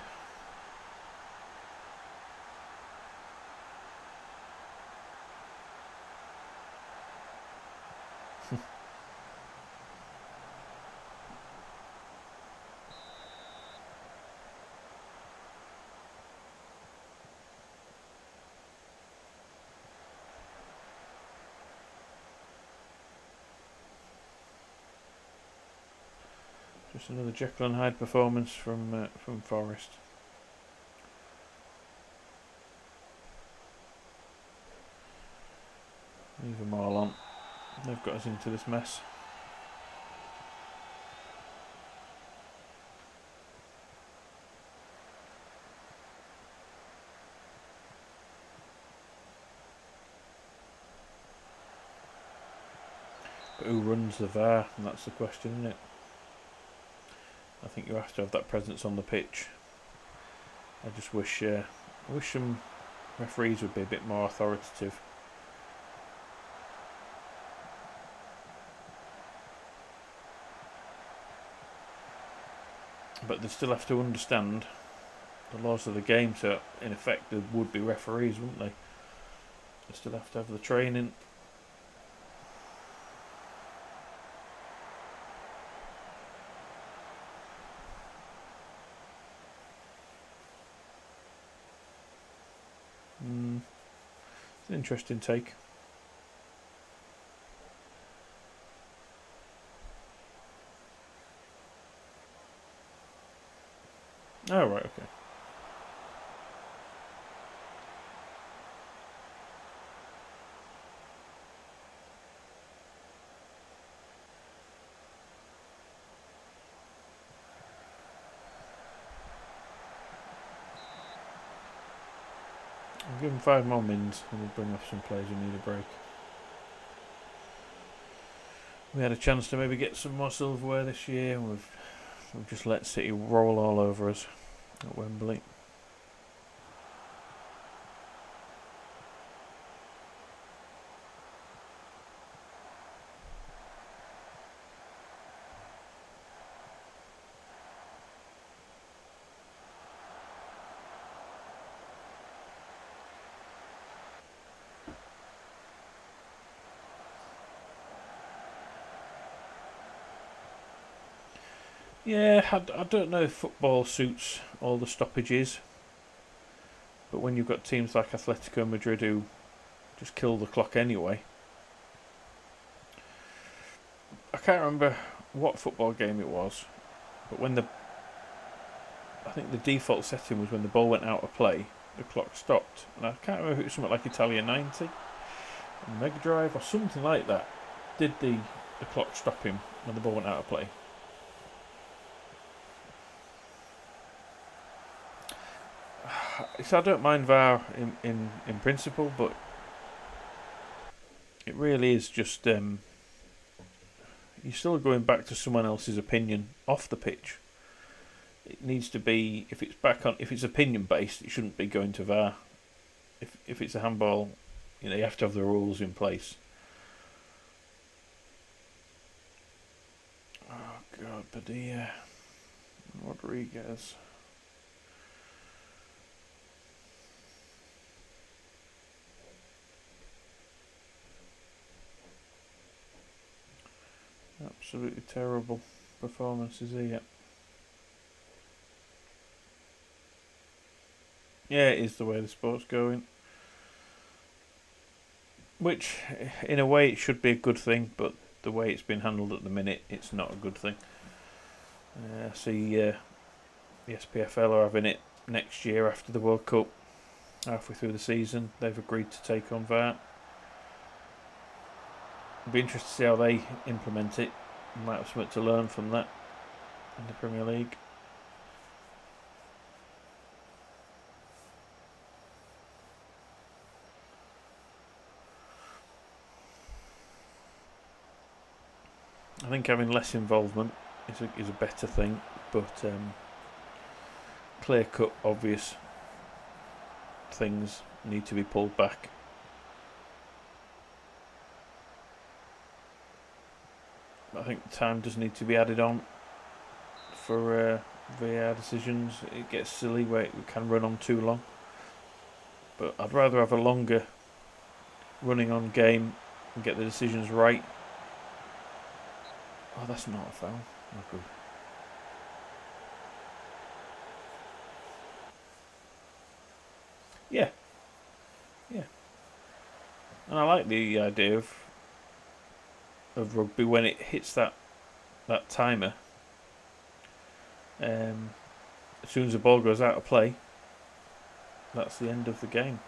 Just another Jekyll and Hyde performance from Forest. Leave them all on. They've got us into this mess. But who runs the VAR? And that's the question, isn't it? I think you have to have that presence on the pitch. I just wish some referees would be a bit more authoritative. But they still have to understand the laws of the game, so in effect there would be referees, wouldn't they? They still have to have the training. an interesting take. Oh, right, okay. I'll give them 5 more mins and we'll bring off some players who need a break. We had a chance to maybe get some more silverware this year, and we've just let City roll all over us at Wembley. Yeah, I don't know if football suits all the stoppages, but when you've got teams like Atletico Madrid who just kill the clock anyway. I can't remember what football game it was, but I think the default setting was when the ball went out of play, the clock stopped, and I can't remember if it was something like Italia 90, on Mega Drive or something like that. Did the clock stop him when the ball went out of play? So I don't mind VAR in principle, but it really is just you're still going back to someone else's opinion off the pitch. It needs to be, if it's opinion based, it shouldn't be going to VAR. If it's a handball, you have to have the rules in place. Oh God, Padilla, Rodriguez. Absolutely terrible performances here. Yeah, it is the way the sport's going. Which, in a way, it should be a good thing, but the way it's been handled at the minute, it's not a good thing. I see the SPFL are having it next year after the World Cup, halfway through the season. They've agreed to take on VAR. It'll be interesting to see how they implement it. We might have something to learn from that in the Premier League. I think having less involvement is a better thing, but clear-cut, obvious things need to be pulled back. I think time does need to be added on for VAR decisions. It gets silly where it can run on too long, but I'd rather have a longer running on game and get the decisions right. Oh, that's not a foul. Not good. Yeah. And I like the idea of rugby when it hits that timer. As soon as the ball goes out of play, that's the end of the game.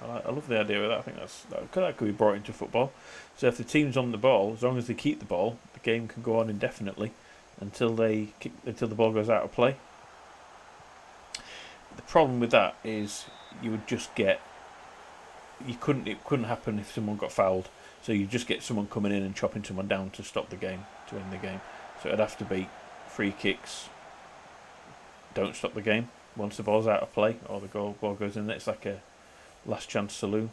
I love the idea of that. I think that could be brought into football. So if the team's on the ball, as long as they keep the ball, the game can go on indefinitely until the ball goes out of play. The problem with that is you would just get it couldn't happen if someone got fouled. So you just get someone coming in and chopping someone down to stop the game, to end the game. So it'd have to be free kicks. Don't stop the game once the ball's out of play or the ball goes in. It's like a last chance saloon.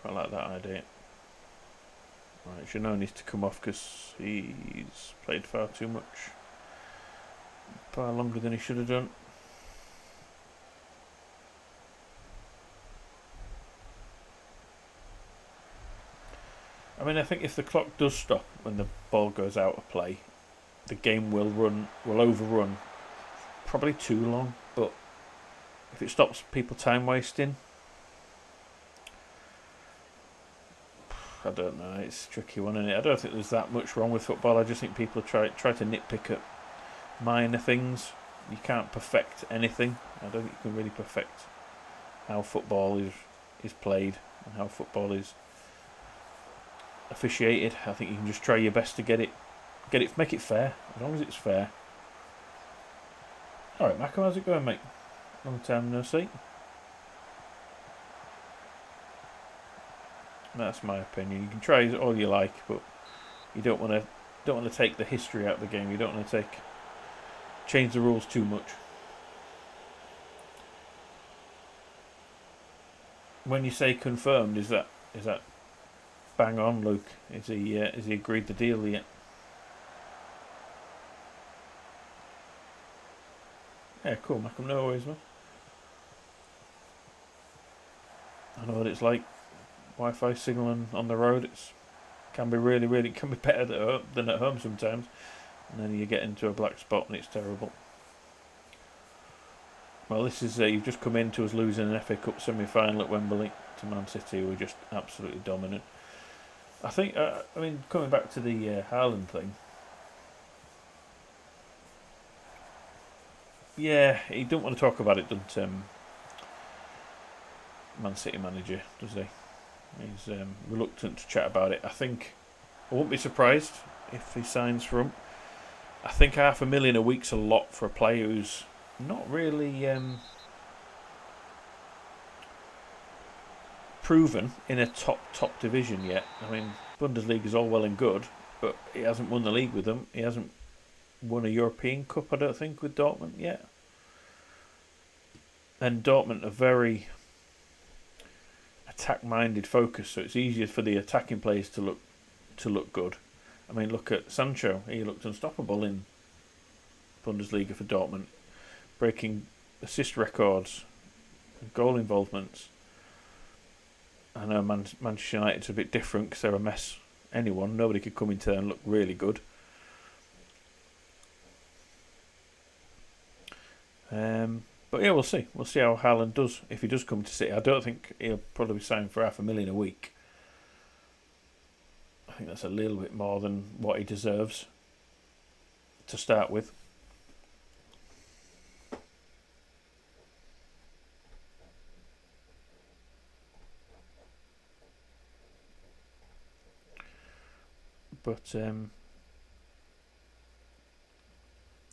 Quite like that idea. Right, Jeannot needs to come off because he's played far too much. Far longer than he should have done. I mean, I think if the clock does stop when the ball goes out of play, the game will overrun probably too long, but if it stops people time wasting, I don't know. It's a tricky one, isn't it? I don't think there's that much wrong with football. I just think people try to nitpick at minor things. You can't perfect anything. I don't think you can really perfect how football is played and how football is officiated. I think you can just try your best to get it, make it fair. As long as it's fair. All right, Malcolm, how's it going, mate? Long time no see. That's my opinion. You can try all you like, but you don't want to take the history out of the game. You don't want to change the rules too much. When you say confirmed, is that bang on, Luke? Is he agreed the deal yet? Yeah, cool, Malcolm. No worries, man. I know what it's like. Wi-Fi signal on the road. It can be really can be better than at home sometimes. And then you get into a black spot and it's terrible. Well, this is you've just come into us losing an FA Cup semi-final at Wembley to Man City, who were just absolutely dominant. I think, coming back to the Haaland thing, yeah, he don't want to talk about it, doesn't Man City manager, does he? He's reluctant to chat about it. I think I wouldn't be surprised if he signs for him. I think $500,000 a week's a lot for a player who's not really proven in a top division yet. I mean, Bundesliga is all well and good, but he hasn't won the league with them. He hasn't won a European Cup, I don't think, with Dortmund yet. And Dortmund are very attack-minded focus, so it's easier for the attacking players to look good. I mean, look at Sancho. He looked unstoppable in Bundesliga for Dortmund, breaking assist records, goal involvements. I know Manchester United's a bit different because they're a mess. Nobody could come into there and look really good. But yeah, we'll see. We'll see how Haaland does if he does come to City. I don't think he'll probably be signed for $500,000 a week. I think that's a little bit more than what he deserves to start with. But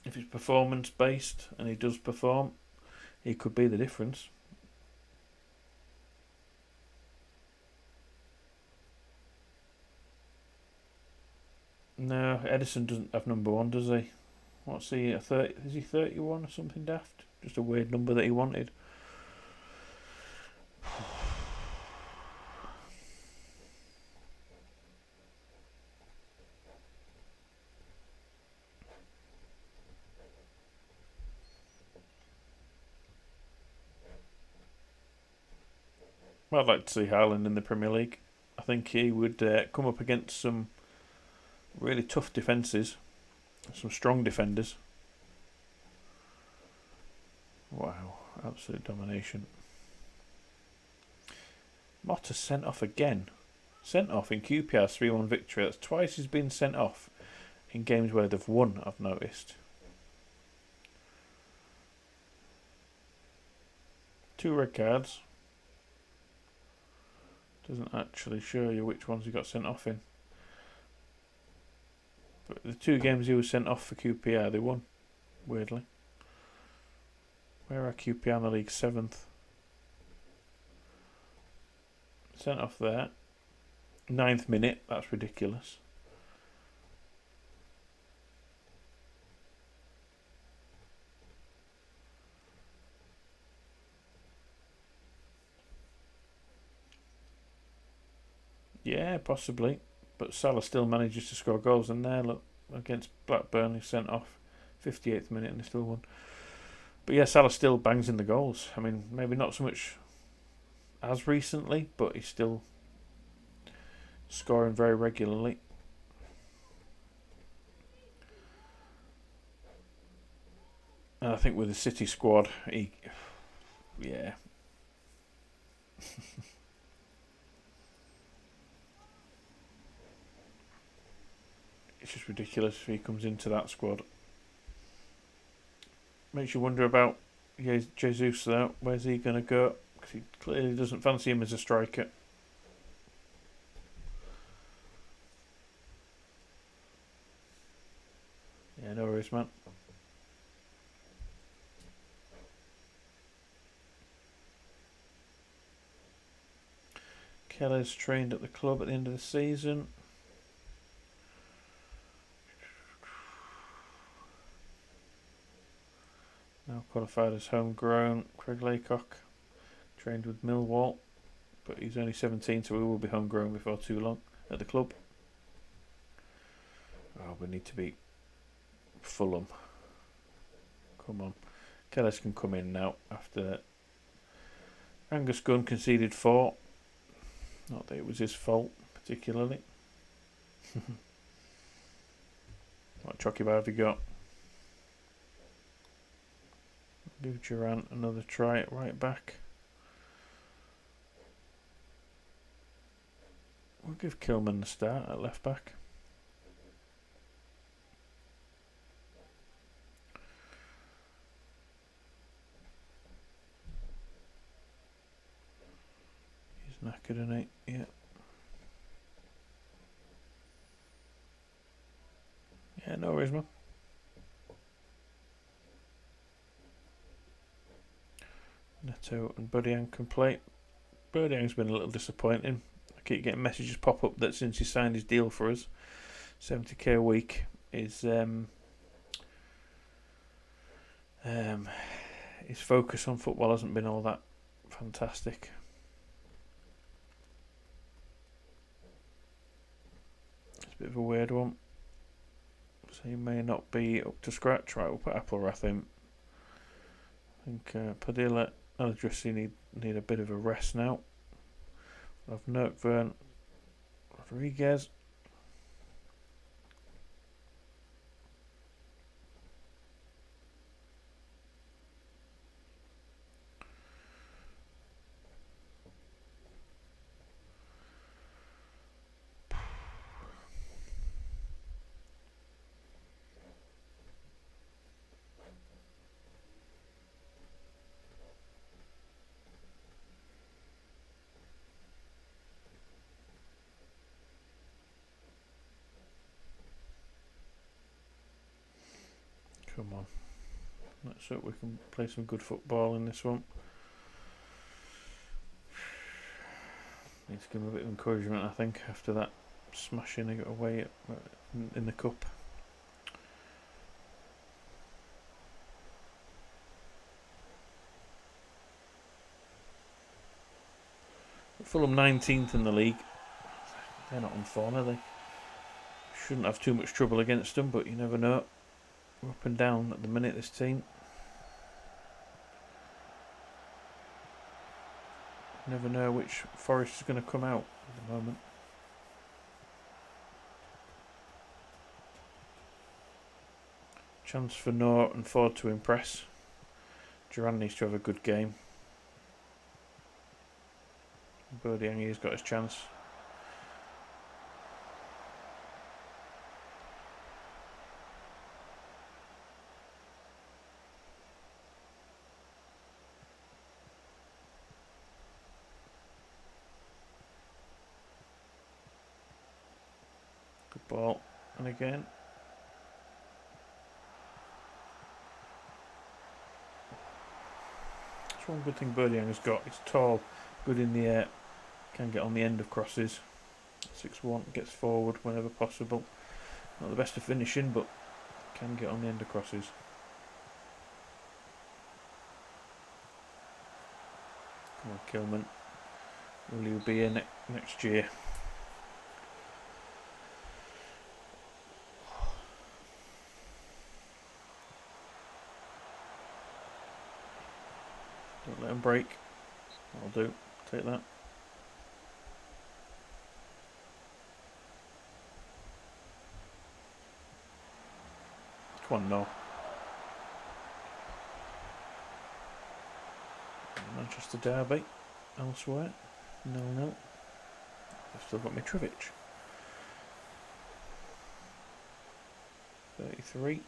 if it's performance based and he does perform, he could be the difference. No, Edison doesn't have number one, does he? What's he at 30? Is he 31 or something daft? Just a weird number that he wanted. Well, I'd like to see Haaland in the Premier League. I think he would come up against some really tough defences, some strong defenders. Wow, absolute domination. Motta sent off again. Sent off in QPR's 3-1 victory. That's twice he's been sent off in games where they've won, I've noticed. 2 red cards. Doesn't actually show you which ones he got sent off in. But the 2 games he was sent off for QPR, they won, weirdly. Where are QPR in the league? 7th. Sent off there. 9th minute, that's ridiculous. Yeah, possibly. But Salah still manages to score goals, and there, look, against Blackburn, he sent off 58th minute and they still won. But yeah, Salah still bangs in the goals. I mean, maybe not so much as recently, but he's still scoring very regularly. And I think with the City squad, yeah. it's just ridiculous if he comes into that squad. Makes you wonder about Jesus though. Where's he going to go? Because he clearly doesn't fancy him as a striker. Yeah, no worries, man. Keller's trained at the club at the end of the season. Now qualified as homegrown. Craig Laycock trained with Millwall, but he's only 17, so he will be homegrown before too long at the club. Oh, we need to beat Fulham. Come on. Kellis can come in now after Angus Gunn conceded 4. Not that it was his fault, particularly. What Chucky Bar have you got? Give Durant another try at right back. We'll give Kilman the start at left back. He's knackered, isn't he? Yeah. Yeah, no worries, man. Neto and Budiang can play. Budiang's been a little disappointing. I keep getting messages pop up that since he signed his deal for us, 70k a week, his focus on football hasn't been all that fantastic. It's a bit of a weird one. So he may not be up to scratch. Right, we'll put Applewrath in. I think Padilla and Adrissi need a bit of a rest now. We'll have Nurkvern, Rodriguez. Come on. Let's hope we can play some good football in this one. Need to give him a bit of encouragement, I think, after that smashing away in the cup. Fulham 19th in the league. They're not on form, are they? Shouldn't have too much trouble against them, but you never know. We're up and down at the minute, this team. Never know which Forest is going to come out at the moment. Chance for Noor and Ford to impress. Duran needs to have a good game. Bodiang, he's got his chance. Good ball. And again. That's one good thing Bodiang has got. He's tall, good in the air, can get on the end of crosses. 6-1, gets forward whenever possible. Not the best of finishing, but can get on the end of crosses. Come on, Kilman. Will you be here next year? Don't let him break. That'll do. Take that. Come on, no. Manchester Derby. Elsewhere. 0-0. I've still got Mitrovic. 33.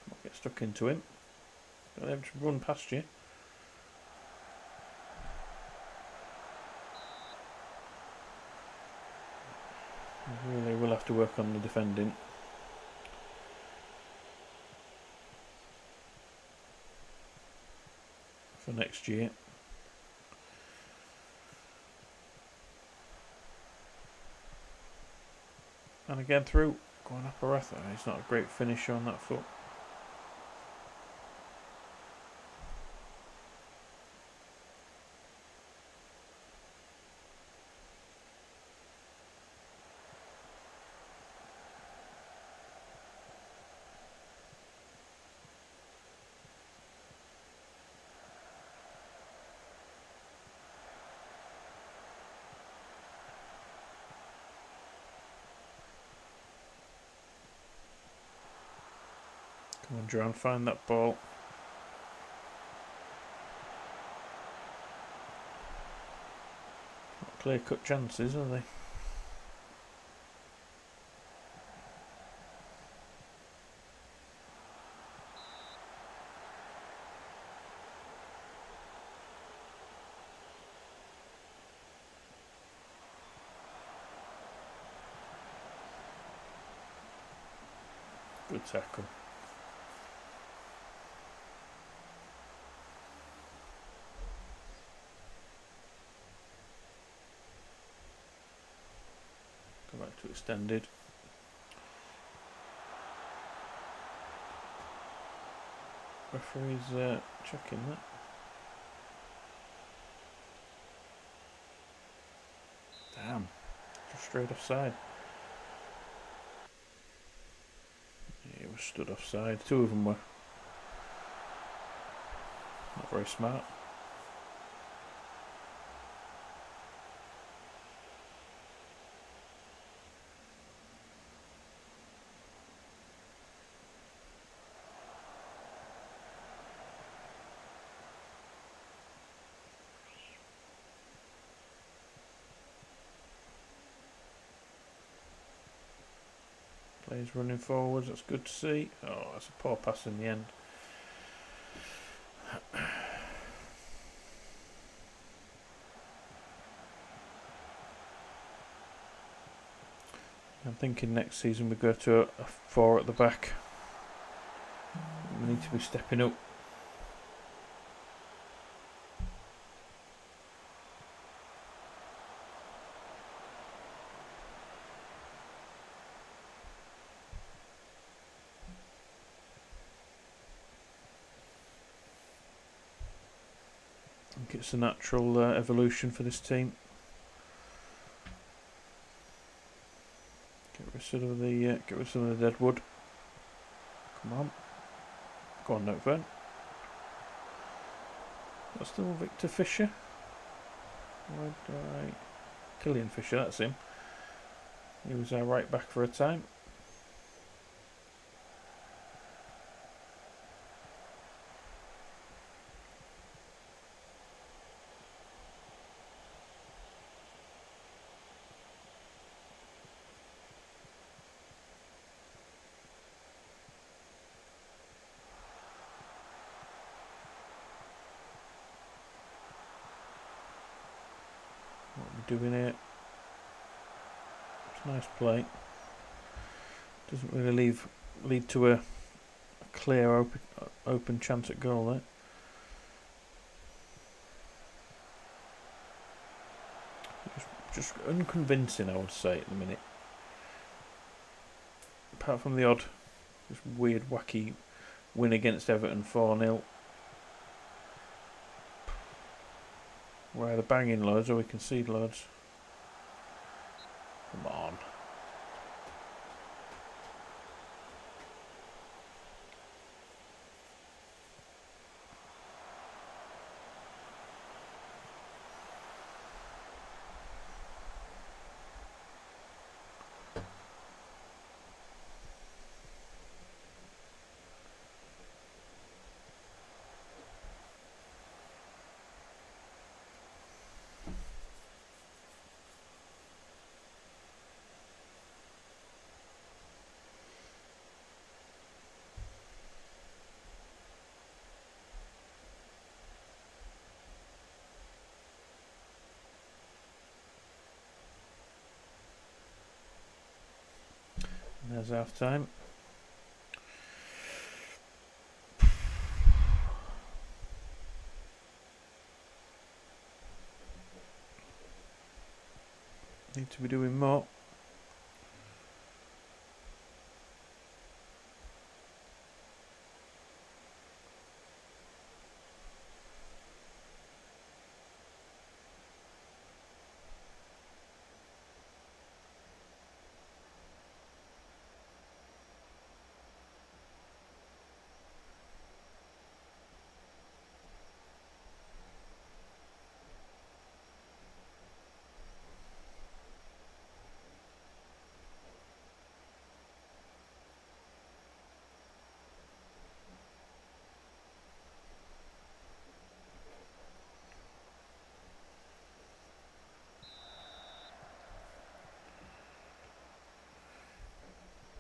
Might get stuck into him. Don't have to run past you. We really will have to work on the defending. For next year. And again through. Going up Aratha. He's not a great finisher on that foot. Come on, John, find that ball. Not clear-cut chances, are they? Good tackle. Go back to extended. Referee's checking that. Damn. Just straight offside. He was stood offside. Two of them were. Not very smart. Players running forwards, that's good to see. Oh, that's a poor pass in the end. I'm thinking next season we go to a 4 at the back. We need to be stepping up. I think it's a natural evolution for this team. Get rid of some of the dead wood. Come on, go on, Notvern. That's still Victor Fisher. Killian Fisher, that's him. He was our right back for a time. What are we doing here? It's a nice play. Doesn't really lead to a clear open chance at goal there. Just unconvincing, I would say, at the minute. Apart from the odd, just weird, wacky win against Everton 4-0. We're either banging loads or we concede loads. Come on. as half time. Need to be doing more.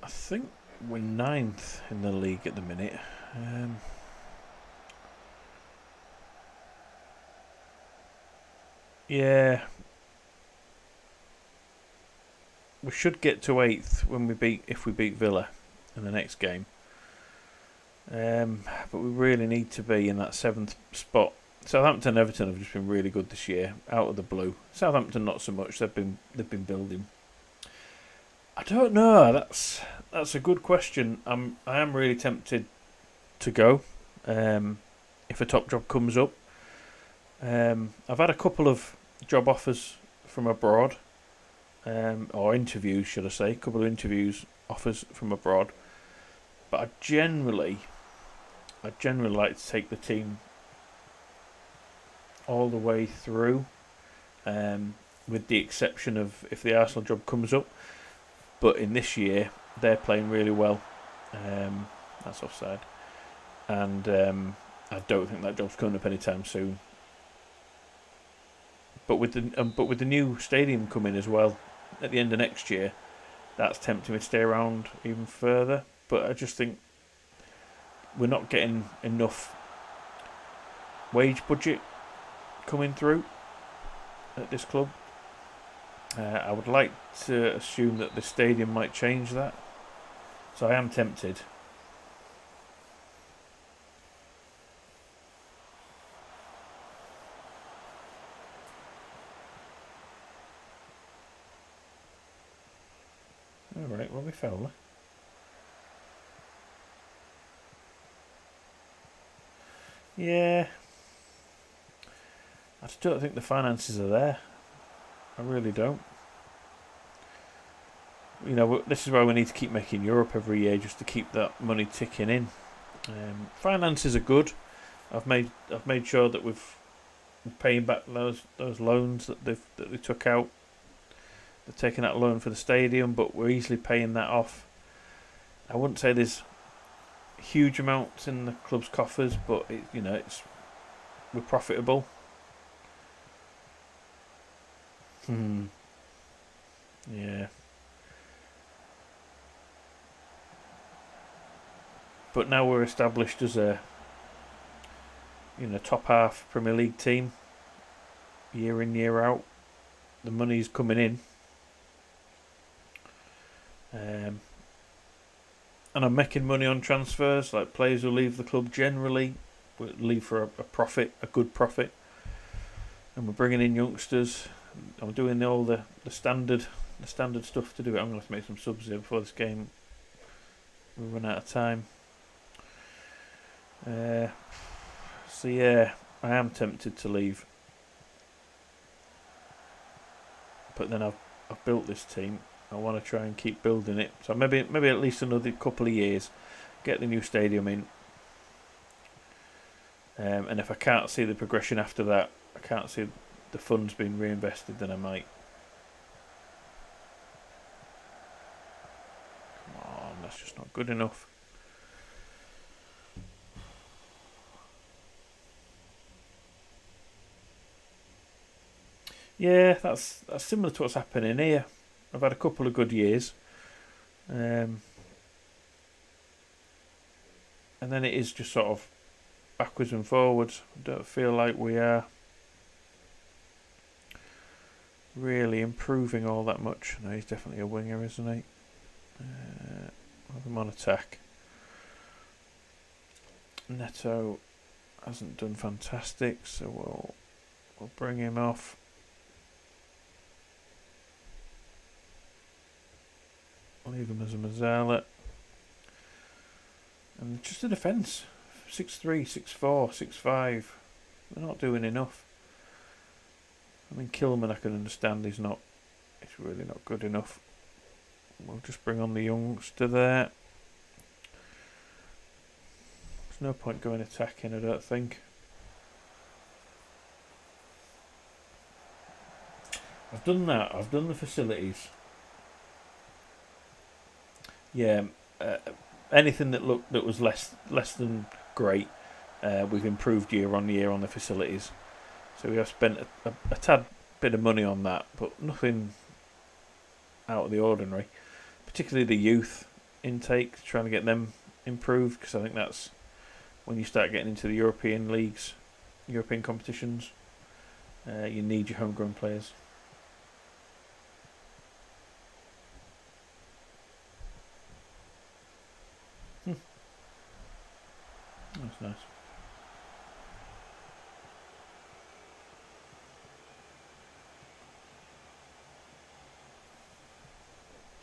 I think we're 9th in the league at the minute. Yeah, we should get to 8th if we beat Villa in the next game. But we really need to be in that 7th spot. Southampton and Everton have just been really good this year, out of the blue. Southampton not so much. They've been building. I don't know. That's a good question. I am really tempted to go if a top job comes up. I've had a couple of job offers from abroad, or interviews, should I say? A couple of offers from abroad. But I generally like to take the team all the way through, with the exception of if the Arsenal job comes up. But in this year, they're playing really well. That's offside. And I don't think that job's coming up anytime soon. But with the new stadium coming as well at the end of next year, that's tempting me to stay around even further. But I just think we're not getting enough wage budget coming through at this club. I would like to assume that the stadium might change that. So I am tempted. Alright, Robbie Fowler. Yeah. I just don't think the finances are there. I really don't. You know, this is why we need to keep making Europe every year, just to keep that money ticking in. Finances are good. I've made sure that we're paying back those loans that they took out. They're taking out a loan for the stadium, but we're easily paying that off. I wouldn't say there's huge amounts in the club's coffers, but we're profitable. Yeah. But now we're established as a top half Premier League team, year in, year out. The money's coming in. And I'm making money on transfers. Like, players who leave the club generally will leave for a profit, a good profit. And we're bringing in youngsters. I'm doing all the standard stuff to do it. I'm going to have to make some subs here before this game. We run out of time. So yeah, I am tempted to leave. But then I've built this team. I want to try and keep building it. So maybe at least another couple of years, get the new stadium in. And if I can't see the progression after that, I can't see the funds being reinvested, then I might. Come on, that's just not good enough. Yeah, that's similar to what's happening here. I've had a couple of good years. And then it is just sort of backwards and forwards. I don't feel like we are really improving all that much. No, he's definitely a winger, isn't he? Have them on attack. Neto hasn't done fantastic, so we'll bring him off. Leave him as a Mazzala. And just a defence. 6-3, 6-4, 6-5. They're not doing enough. I mean, Kilman I can understand he's really not good enough. We'll just bring on the youngster there. There's no point going attacking, I don't think. I've done that. I've done the facilities. Yeah, anything that was less than great, we've improved year on year on the facilities. So we have spent a tad bit of money on that, but nothing out of the ordinary. Particularly the youth intake, trying to get them improved, because I think that's when you start getting into the European leagues, European competitions, you need your homegrown players. That's nice.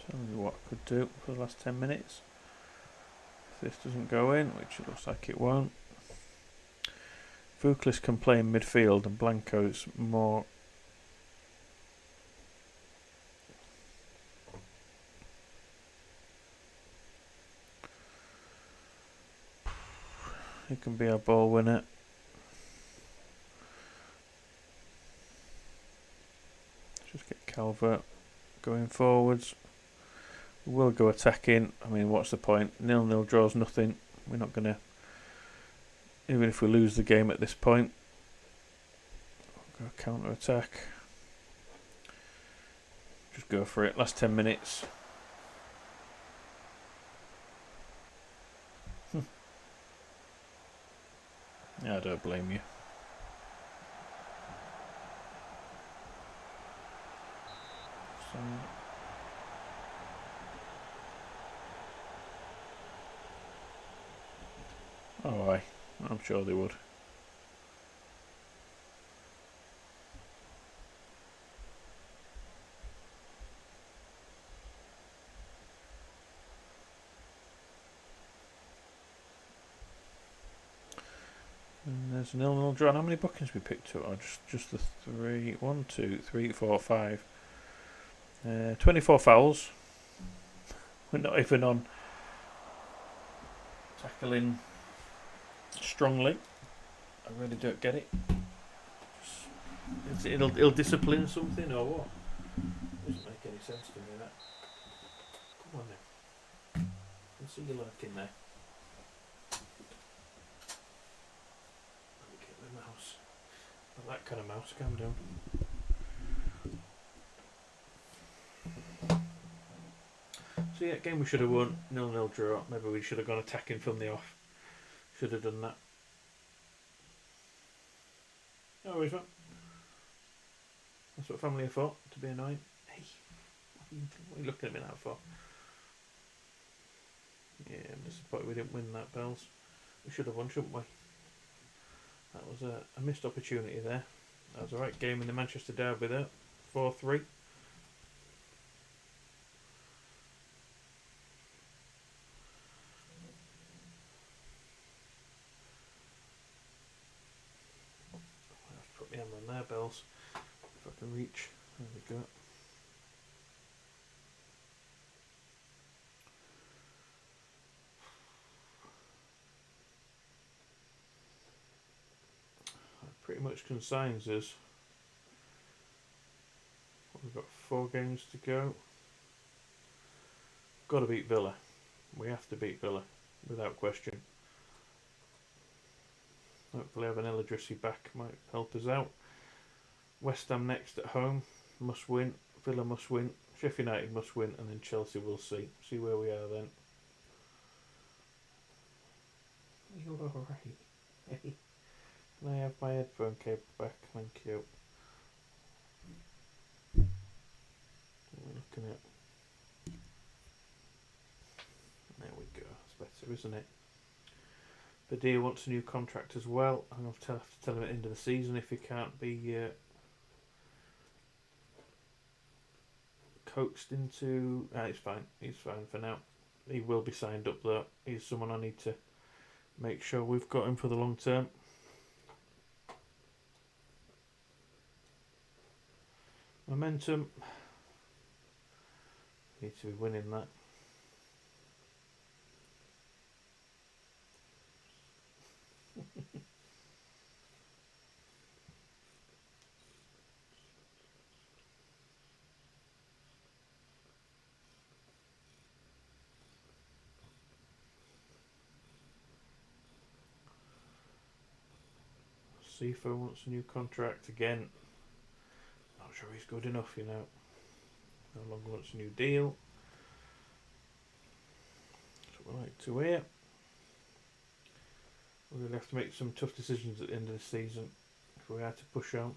Tell me what I could do for the last 10 minutes. If this doesn't go in, which it looks like it won't. Vuklis can play in midfield and Blanco's more... He can be our ball winner. Just get Calvert going forwards. We'll go attacking. I mean, what's the point? 0-0 draws nothing. We're not going to... Even if we lose the game at this point. We'll go counter-attack. Just go for it. Last 10 minutes. Yeah, I don't blame you. So... Oh, aye. I'm sure they would. And there's a 0-0 draw. How many bookings we picked up? Oh, just the 3. 1, 2, 3, 4, 5. 24 fouls. We're not even on tackling strongly. I really don't get it. It'll discipline something or what? Doesn't make any sense to me, that. Come on then. I can see you lurking there. Let me get the mouse. Not that kind of mouse, calm down. So yeah, game we should have won. 0-0 draw. Maybe we should have gone attacking from the off. Should have done that. No worries, man. That's what family are for, to be annoying. Hey, what are you looking at me now for? Yeah, I'm disappointed we didn't win that, Bells. We should have won, shouldn't we? That was a missed opportunity there. That was a right game in the Manchester derby there. 4-3. Put my hand on there, Bells. If I can reach. There we go. That pretty much consigns us. We've got 4 games to go. Got to beat Villa. We have to beat Villa, without question. Hopefully having El Idrissi back might help us out. West Ham next at home. Must win. Villa must win. Sheffield United must win. And then Chelsea will see. See where we are then. You're alright. Hey. Can I have my headphone cable back? Thank you. What are we looking at? There December, isn't it? Badia wants a new contract as well. I'm going to have to tell him at the end of the season if he can't be coaxed into... he's fine. He's fine for now. He will be signed up though. He's someone I need to make sure we've got him for the long term. Momentum. Need to be winning that. Sifo wants a new contract again. Not sure he's good enough, you know. No longer wants a new deal. That's what we like to hear. We're going to have to make some tough decisions at the end of the season if we are to push on.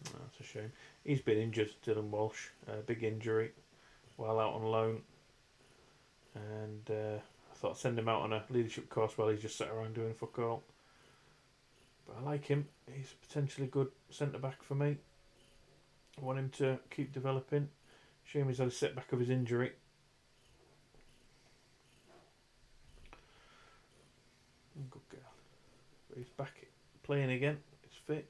That's a shame. He's been injured, Dylan Walsh. Big injury while out on loan. And I thought I'd send him out on a leadership course while he's just sat around doing fuck all. But I like him. He's potentially a good centre-back for me. I want him to keep developing. Shame he's had a setback of his injury. Good girl. But he's back playing again. He's fit.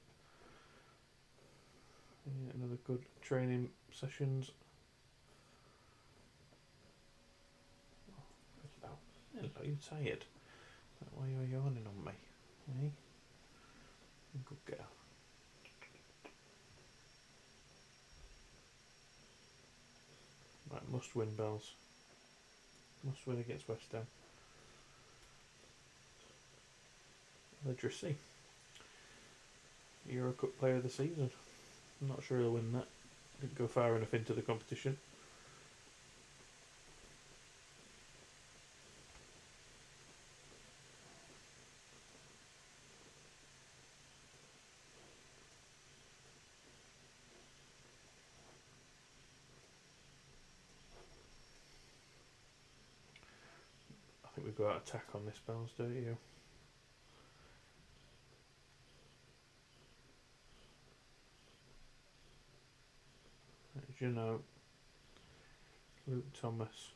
Yeah, another good training sessions. Hello, you tired? Why are you yawning on me? Eh? Good girl. Right, must win, Bells. Must win against West Ham. Literacy. Euro Cup player of the season. I'm not sure he'll win that. Didn't go far enough into the competition. I think we go out attack on this, Bells, don't you? As you know, Luke Thomas.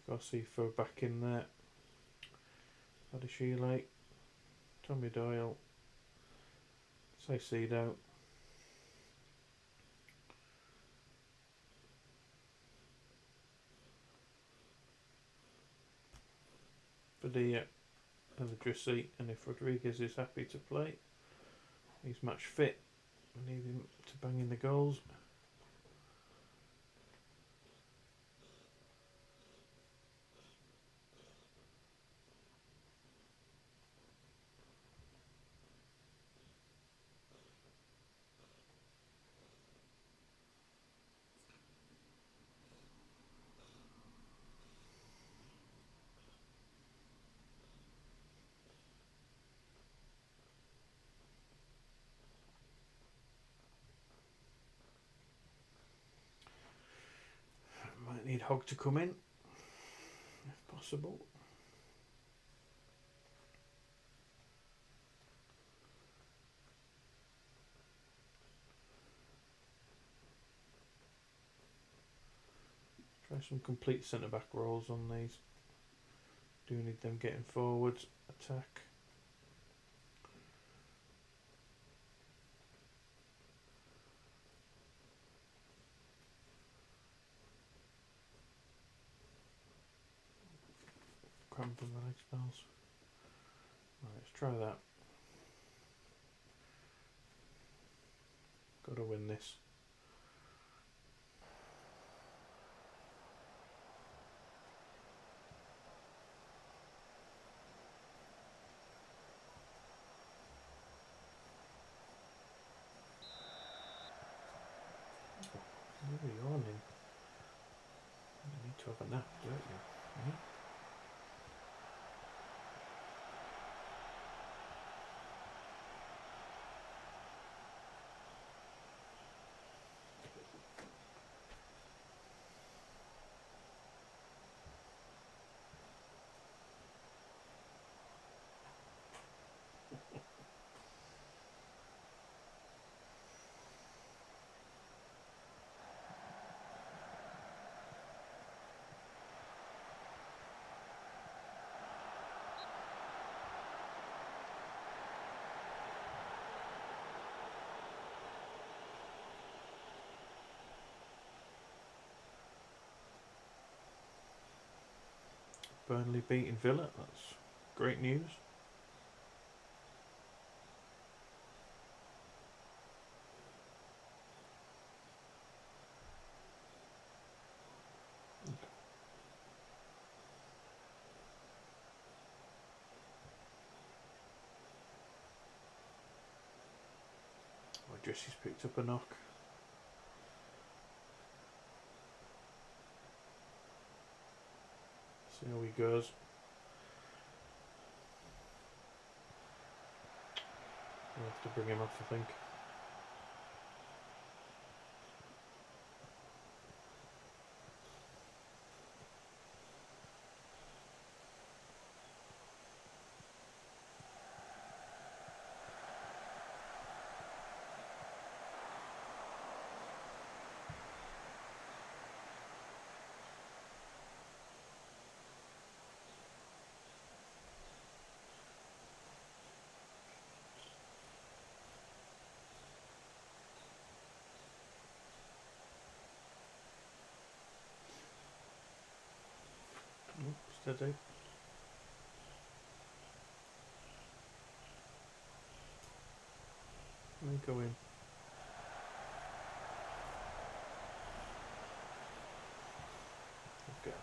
Sifo back in there. Adishile. Tommy Doyle. Saicedo. Badia and the Drissy, and if Rodriguez is happy to play, he's match fit. We need him to bang in the goals. Might need Hogg to come in, if possible. Try some complete centre-back roles on these. Do need them getting forwards. Attack. Cramping the leg spells. Right, let's try that. Got to win this. You're yawning. You need to have a nap, don't you? Mm-hmm. Burnley beating Villa. That's great news. Oh, Jesse's picked up a knock. See how he goes. We'll have to bring him off, I think. Steady. Let me go in. Okay.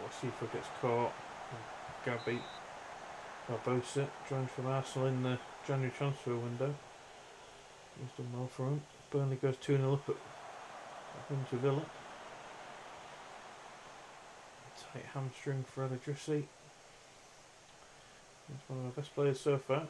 We'll see if it gets caught. Gabby Barbosa joined from Arsenal in the January transfer window. He's done well for him. Burnley goes 2-0 up into Villa. Tight hamstring for El Idrissi. He's one of our best players so far.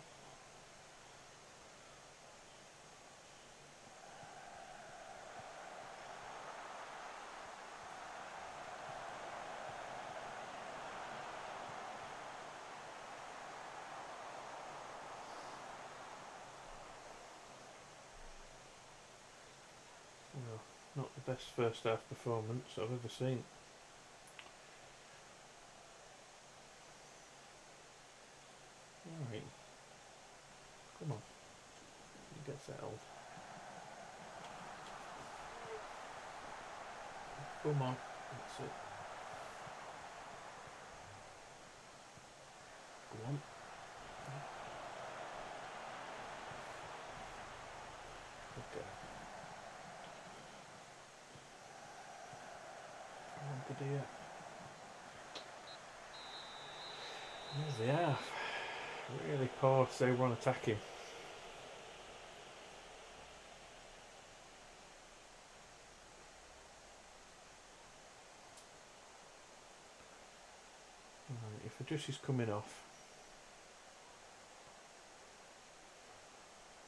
Well, not the best first half performance I've ever seen. Alright. Come on. You get settled. Come on. That's it. Go on. Okay. Good idea. There's the half. Really poor to say we're on attacking. Right, if Adjussi's coming off.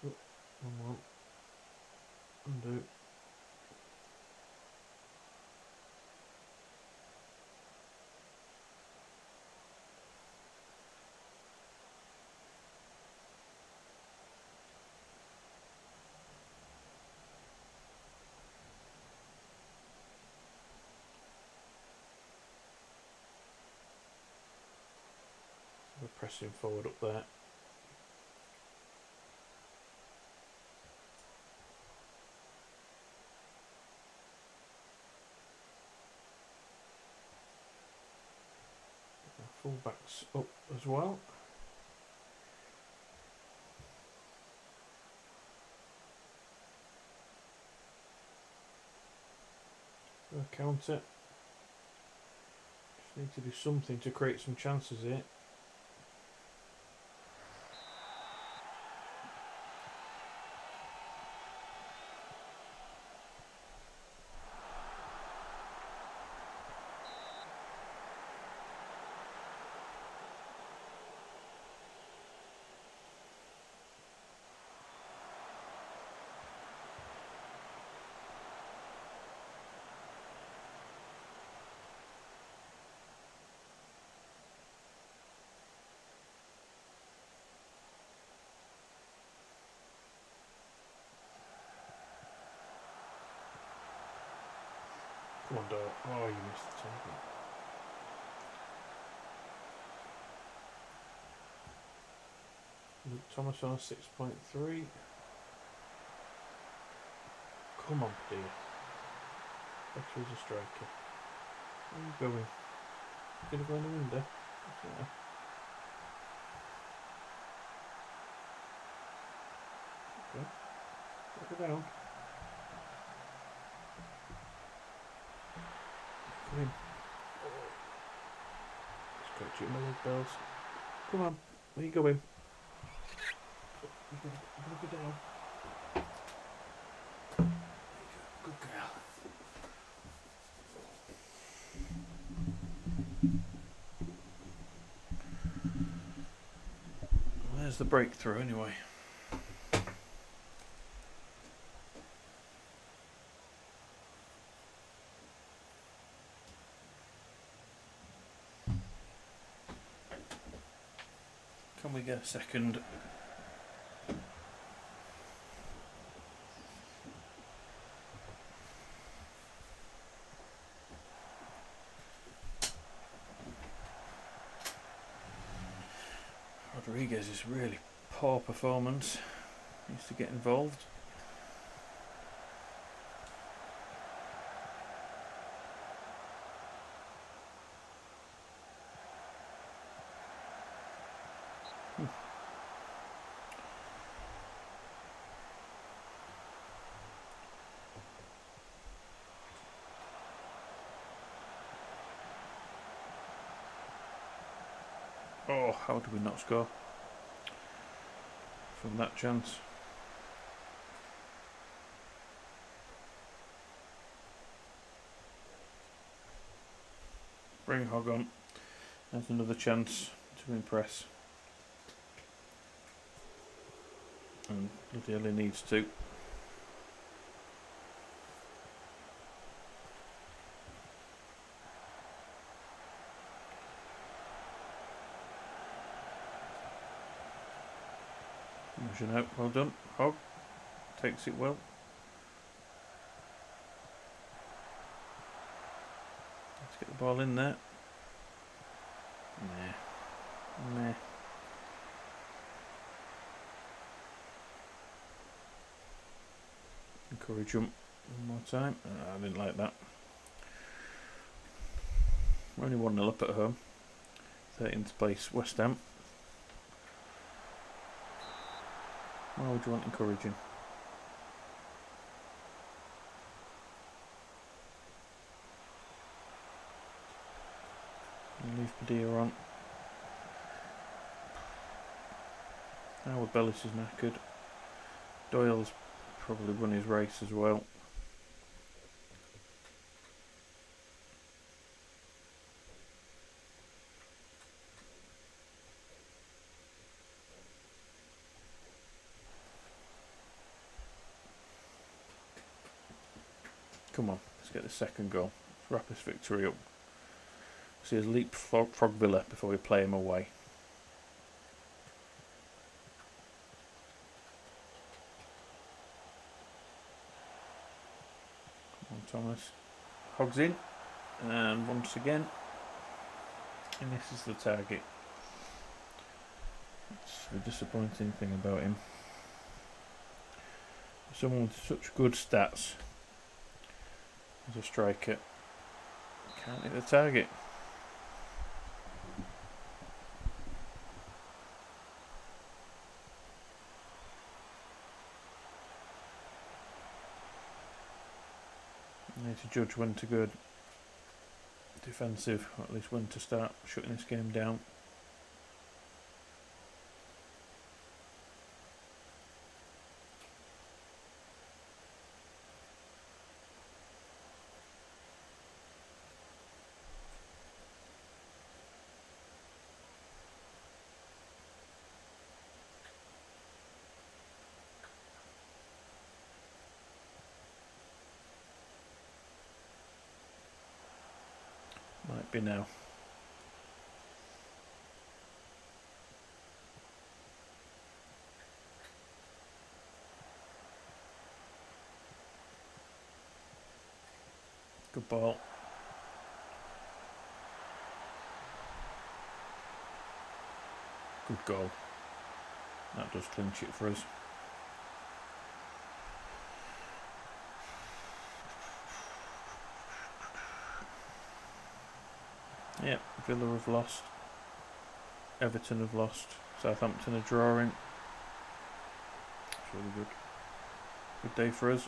Oh, 1-1. Undo. We're pressing forward up there. Fullbacks up as well. a counter. Just need to do something to create some chances here. Come on, Doyle. Oh, you missed the target. Luke Thomas on a 6.3. Come on, dear. Better as a striker. Where are you going? You're going to go in the window? Yeah. Okay. Go down. Come in. Just got you in my leg bells. Come on. Where you going? You're going to go down. There you go. Good girl. Well, there's the breakthrough anyway. Can we get a second? Rodriguez's really poor performance. Needs to get involved. Oh, how did we not score from that chance? Bring Hogg on. There's another chance to impress. And bloody hell he needs to. Motion out, well done. Hogg takes it well. Let's get the ball in there. Nah. Encourage him one more time. I didn't like that. We're only 1-0 up at home. 13th place, West Ham. Why would you want encouraging? Leave Padilla on. Howard Bellis is knackered. Doyle's probably run his race as well. Come on, let's get the second goal. Let's wrap this victory up. See us leapfrog Villa before we play him away. Come on, Thomas. Hogs in. And once again. And this is the target. That's the disappointing thing about him. Someone with such good stats as a striker can't hit the target. I need to judge when to go defensive, or at least when to start shutting this game down. Might be now. Good ball. Good goal. That does clinch it for us. Yep, Villa have lost. Everton have lost. Southampton are drawing. It's really good. Good day for us.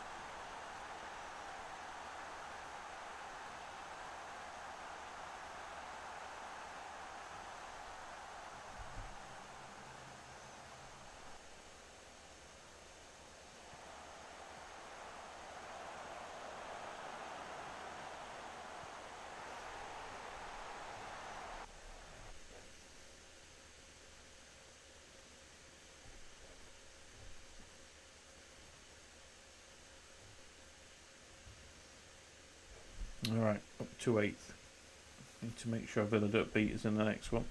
Alright, up to 8th. Need to make sure Villa don't beat us in the next one.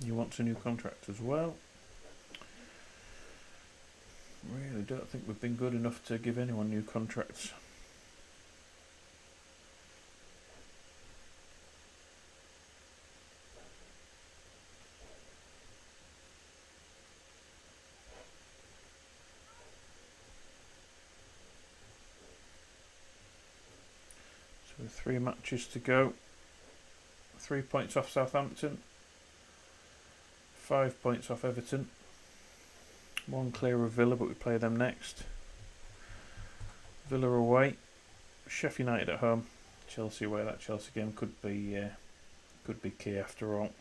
You want a new contract as well. Really don't think we've been good enough to give anyone new contracts. So 3 matches to go. 3 points off Southampton. 5 points off Everton. 1 clear of Villa, but we play them next. Villa away. Sheffield United at home. Chelsea away. That Chelsea game could be key after all.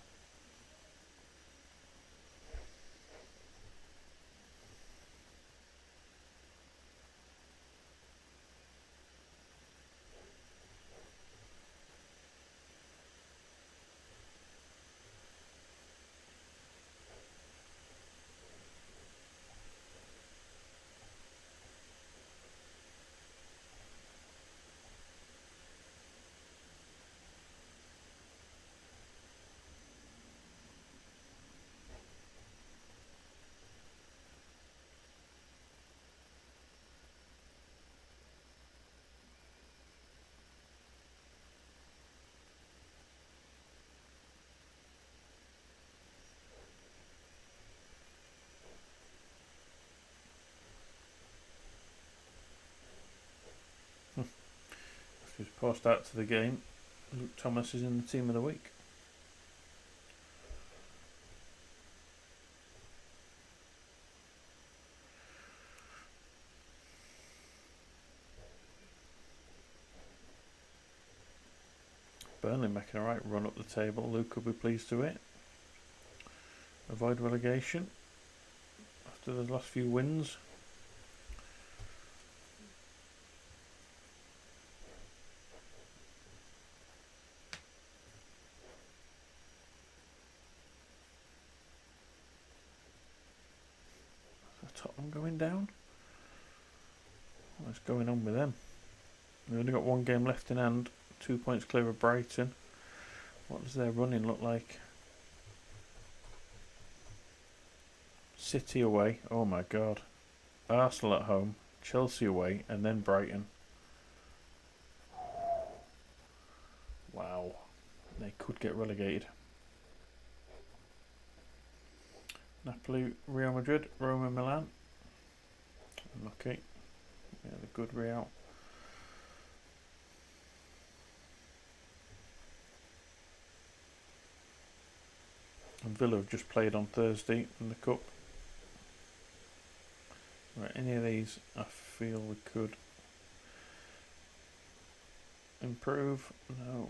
His poor start to the game. Luke Thomas is in the team of the week. Burnley making a right run up the table. Luke will be pleased to it. Avoid relegation after the last few wins. Tottenham going down? What's going on with them? We've only got 1 game left in hand. 2 points clear of Brighton. What does their running look like? City away. Oh my god. Arsenal at home. Chelsea away. And then Brighton. Wow. They could get relegated. Napoli, Real Madrid, Roma, Milan. Unlucky. Yeah, the good Real. And Villa have just played on Thursday in the Cup. Right, any of these I feel we could improve. No.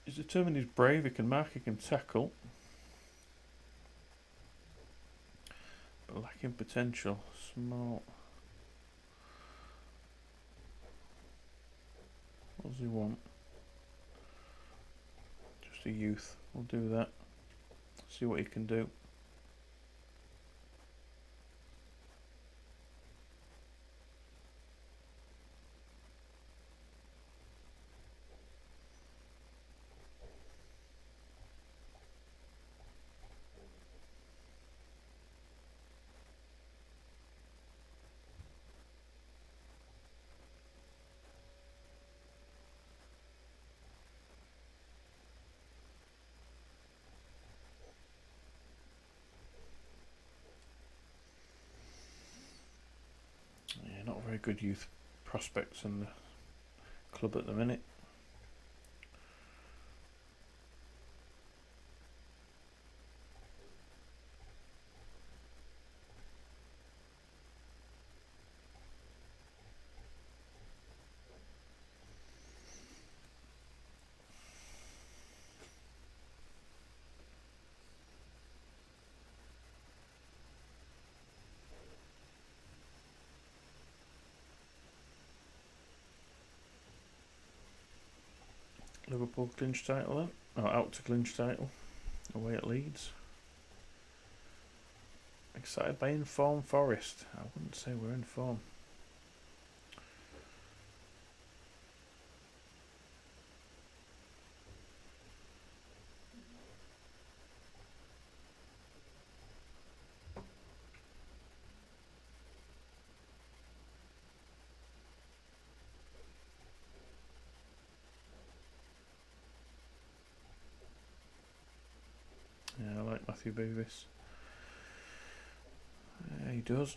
He's determined, he's brave, he can mark, he can tackle. But lacking potential. Smart. What does he want? Just a youth. We'll do that. See what he can do. Yeah, not very good youth prospects in the club at the minute. Liverpool clinch title then. Oh, out to clinch title. Away at Leeds. Excited by informed Forest. I wouldn't say we're in form. Yeah, I like Matthew Beavis. Yeah, he does.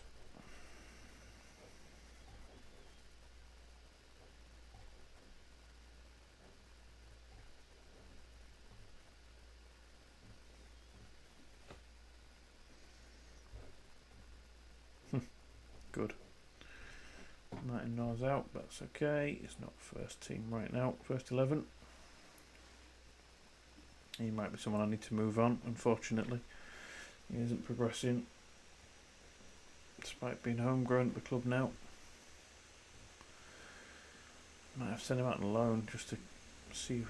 Good. Martin Nor's out, that's okay. He's not first team right now. First 11. He might be someone I need to move on, unfortunately. He isn't progressing, despite being homegrown at the club now. Might have to send him out on loan just to see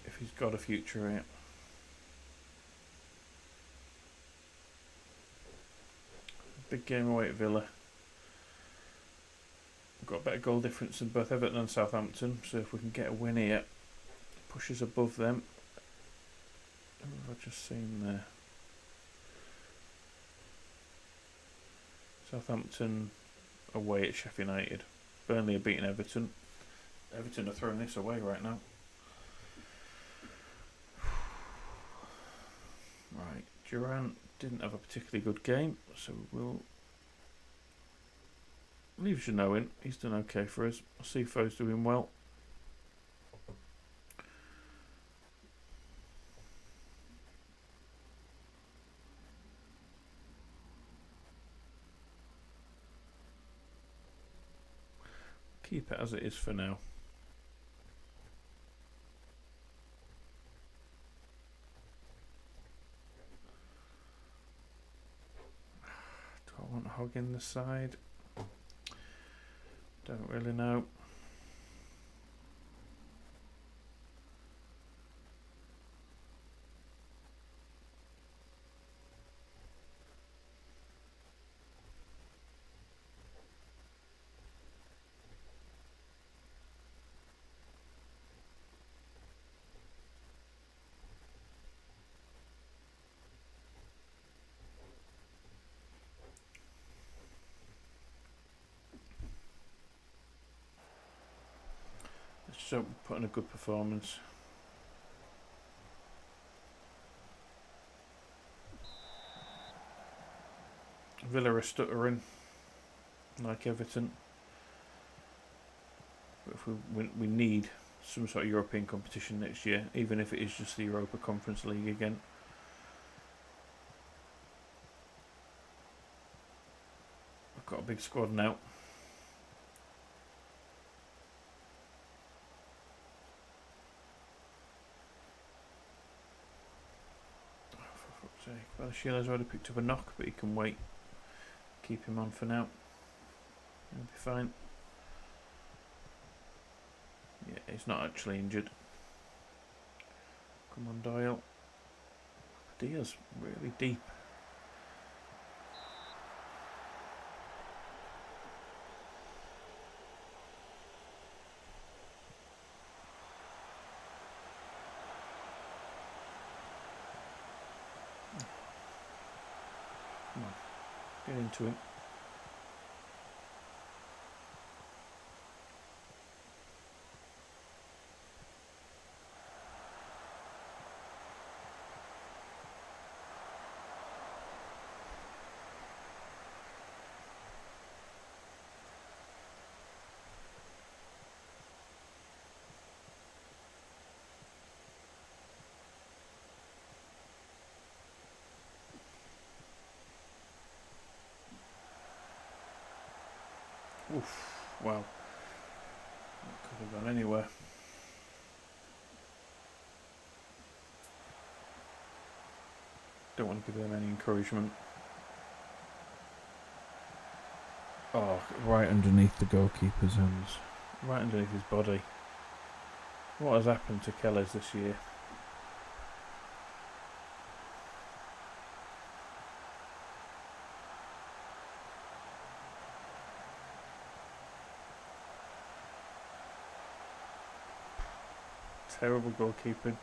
if he's got a future here. Big game away at Villa. We've got a better goal difference than both Everton and Southampton, so if we can get a win here, pushes above them. Who have I just seen there? Southampton away at Sheffield United. Burnley are beating Everton. Everton are throwing this away right now. Right, Durant didn't have a particularly good game, so we'll leave Jeannot in. He's done okay for us. Sifo's doing well. Keep it as it is for now. Do I want Hogg in the side? Don't really know. So put in a good performance. Villa are stuttering, like Everton. If we need some sort of European competition next year, even if it is just the Europa Conference League again. I've got a big squad now. Well, Sheila's already picked up a knock, but he can wait. Keep him on for now. He'll be fine. Yeah, he's not actually injured. Come on, Doyle. Dia's really deep. Come on, get into him. Oof, wow. That could have gone anywhere. Don't want to give them any encouragement. Oh, right underneath the goalkeeper's hands. Right underneath his body. What has happened to Kellers this year? Terrible goalkeeping.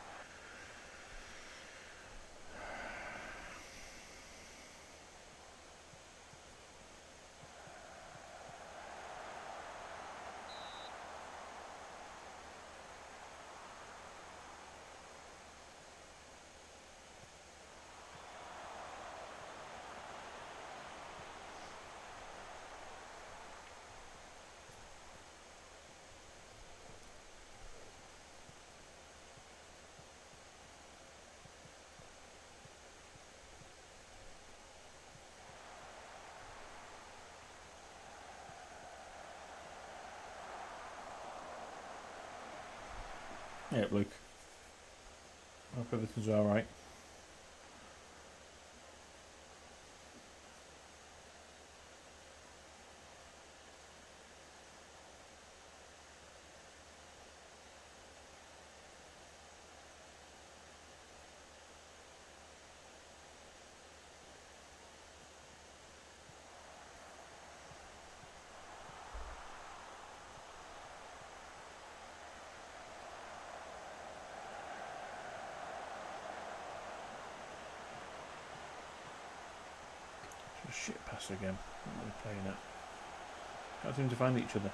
Yeah, Luke. Hope everything's alright. Shit pass again. What are they playing at? Can't seem to find each other.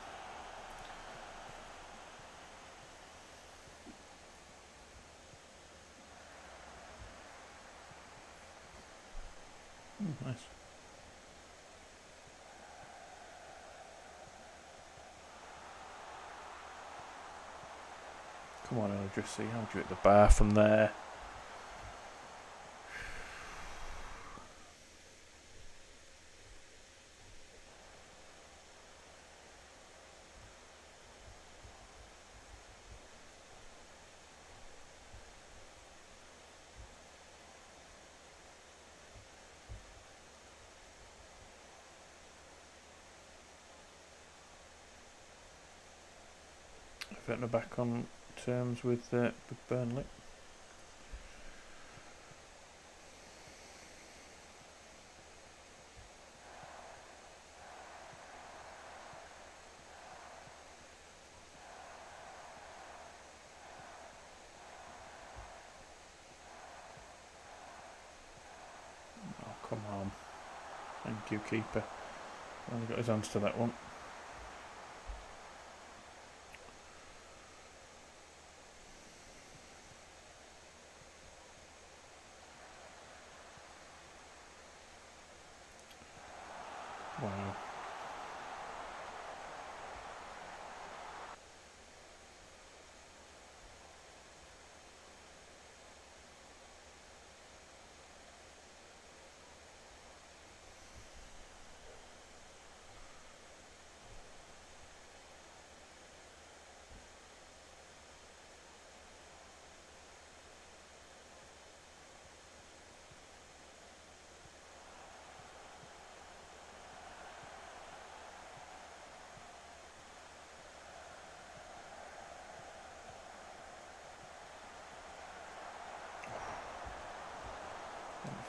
Nice. Come on, Eldrissi. How'd you hit the bar from there? Everton are back on terms with Burnley. Oh, come on. Thank you, keeper. Only got his hands to that one. Wow.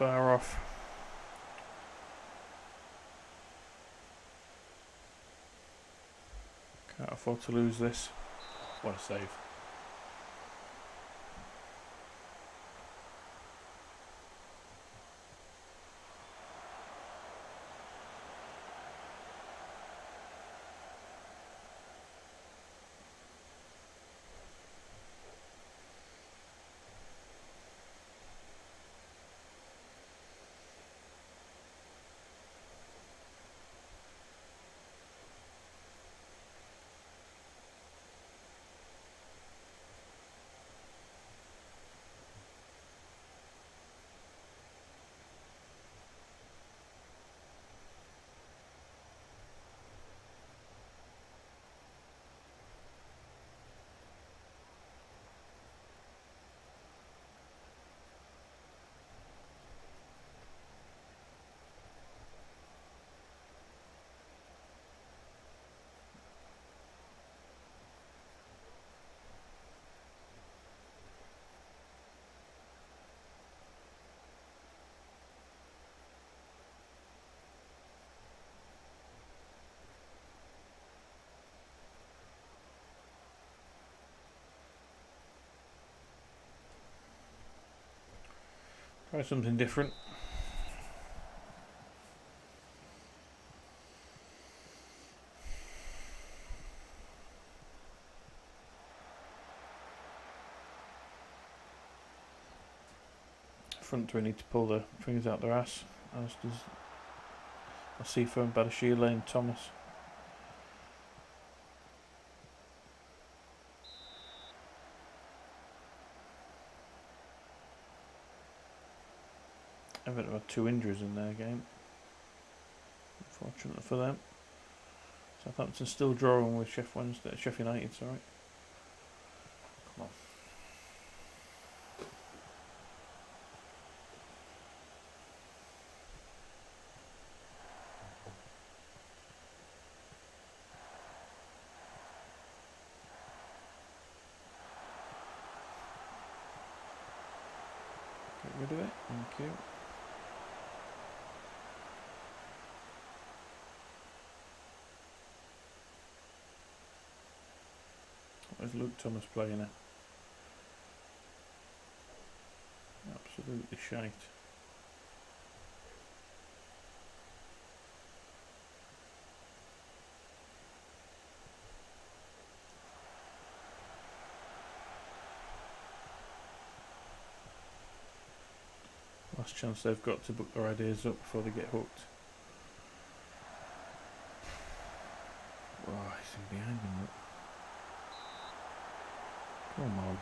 far off. Can't afford to lose this. What a save. Try something different. Front three need to pull the fingers out their ass, as does Asifa, Badashile and Thomas. Everton had 2 injuries in their game, unfortunately for them. Southampton still drawing with Sheffield United, sorry. Come on. Get rid of it, thank you. Where's Luke Thomas playing now? Absolutely shite. Last chance they've got to book their ideas up before they get hooked. Oh, he's in behind him. Look. Come on.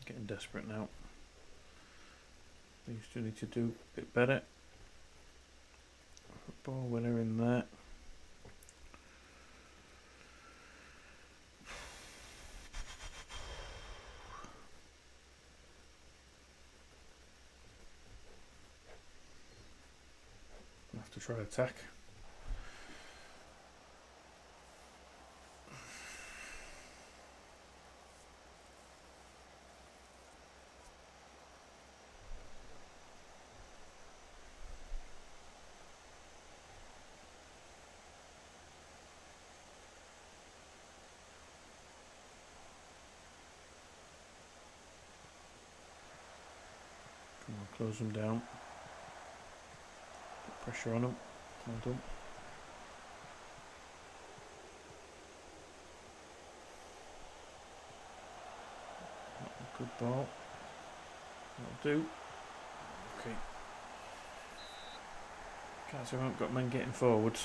Getting desperate now. These two need to do a bit better. Ball winner in there. Have to try attack. Close them down. Put pressure on them. Well done. Good ball. That'll do. Okay. Can't say I haven't got men getting forwards.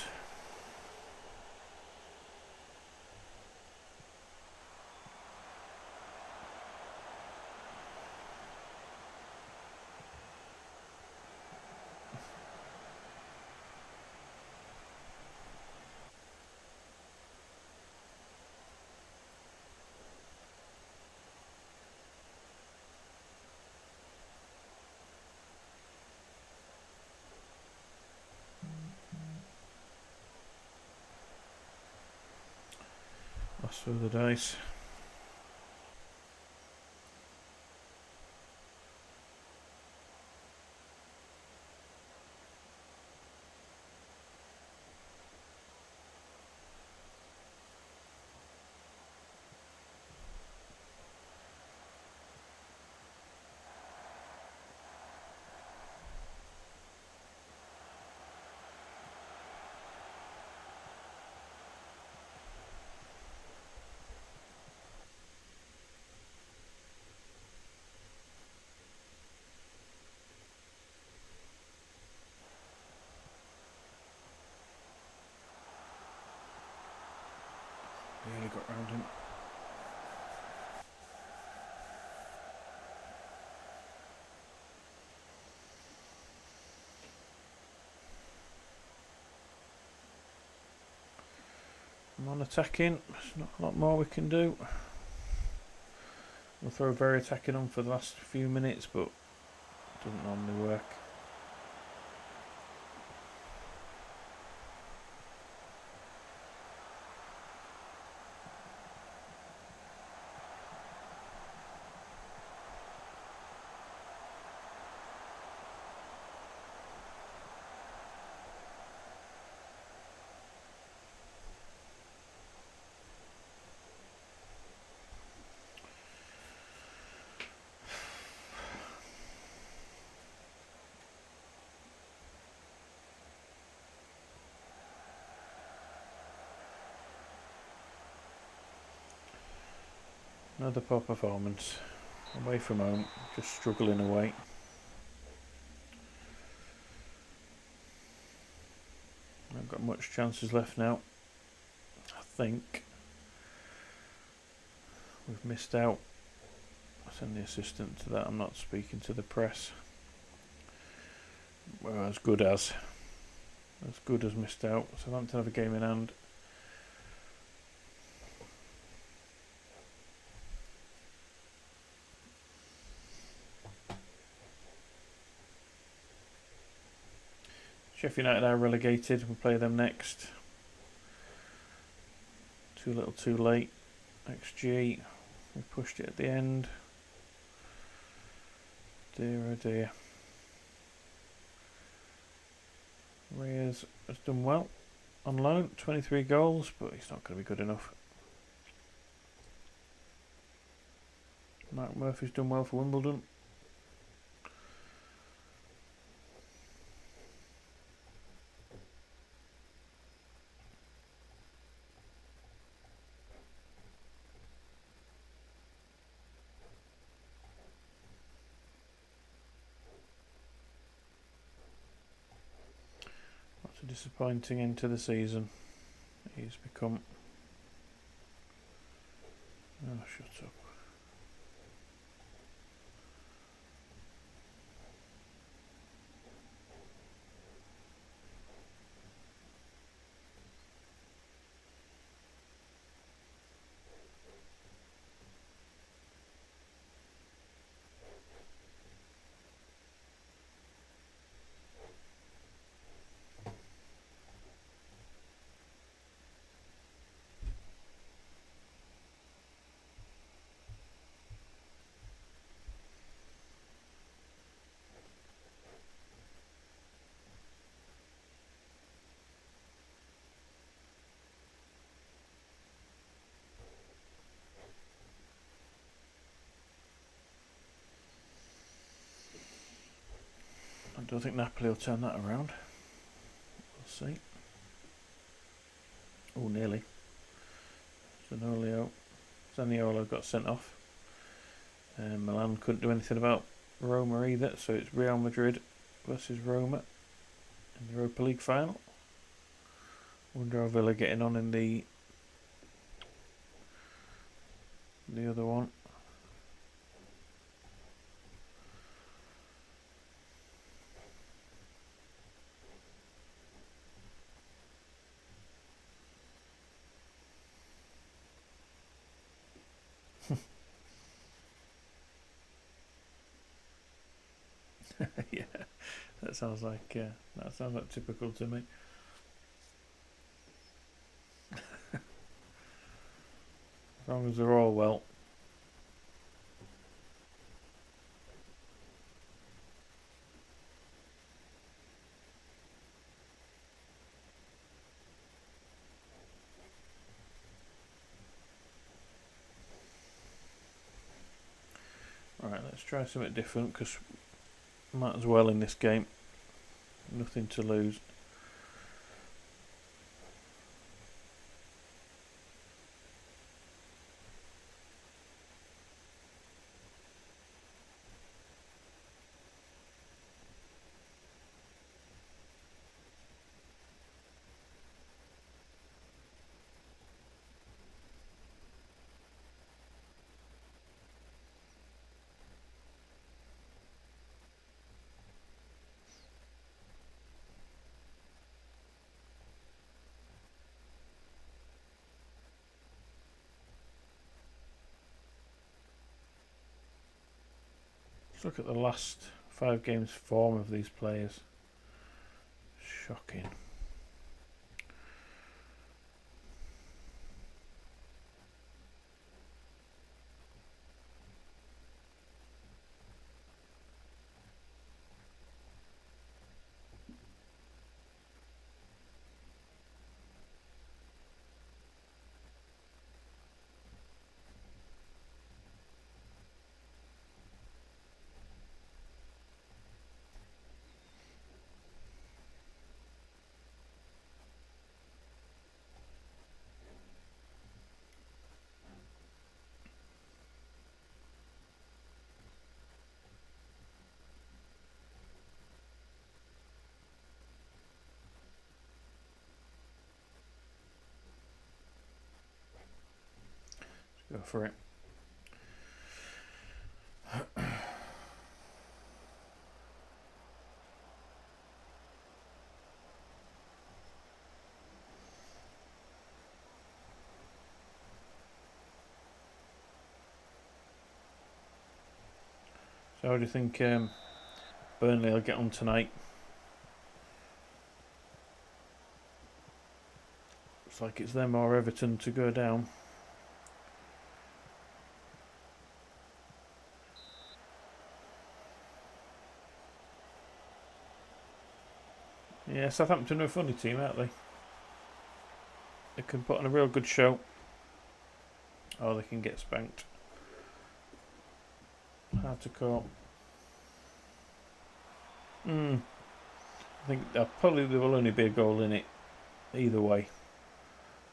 Last throw the dice. Nearly got round him. I'm on attacking. There's not a lot more we can do. We'll throw very attacking on for the last few minutes, but it doesn't normally work. Another poor performance. Away from home, just struggling away. Not got much chances left now. I think we've missed out. I'll send the assistant to that. I'm not speaking to the press. Well, as good as missed out. Southampton have a game in hand. Sheffield United are relegated. We'll play them next. Too little, too late. XG. We pushed it at the end. Dear oh dear. Reyes has done well on loan. 23 goals, but he's not going to be good enough. Mark Murphy's done well for Wimbledon. A disappointing end to the season. He's become. Oh, shut up. don't think Napoli will turn that around. We'll see. Oh, nearly. Zaniolo got sent off. Milan couldn't do anything about Roma either, so it's Real Madrid versus Roma in the Europa League final. Wonder how Villa getting on in the other one. Yeah, that sounds like typical to me. As long as they're all well. Right, let's try something different because might as well in this game. Nothing to lose. Let's look at the last 5 games form of these players. Shocking. Go for it. So how do you think Burnley will get on tonight? Looks like it's them or Everton to go down. Yeah, Southampton are a funny team, aren't they? They can put on a real good show, or they can get spanked. Hard to call. I think probably there will only be a goal in it either way.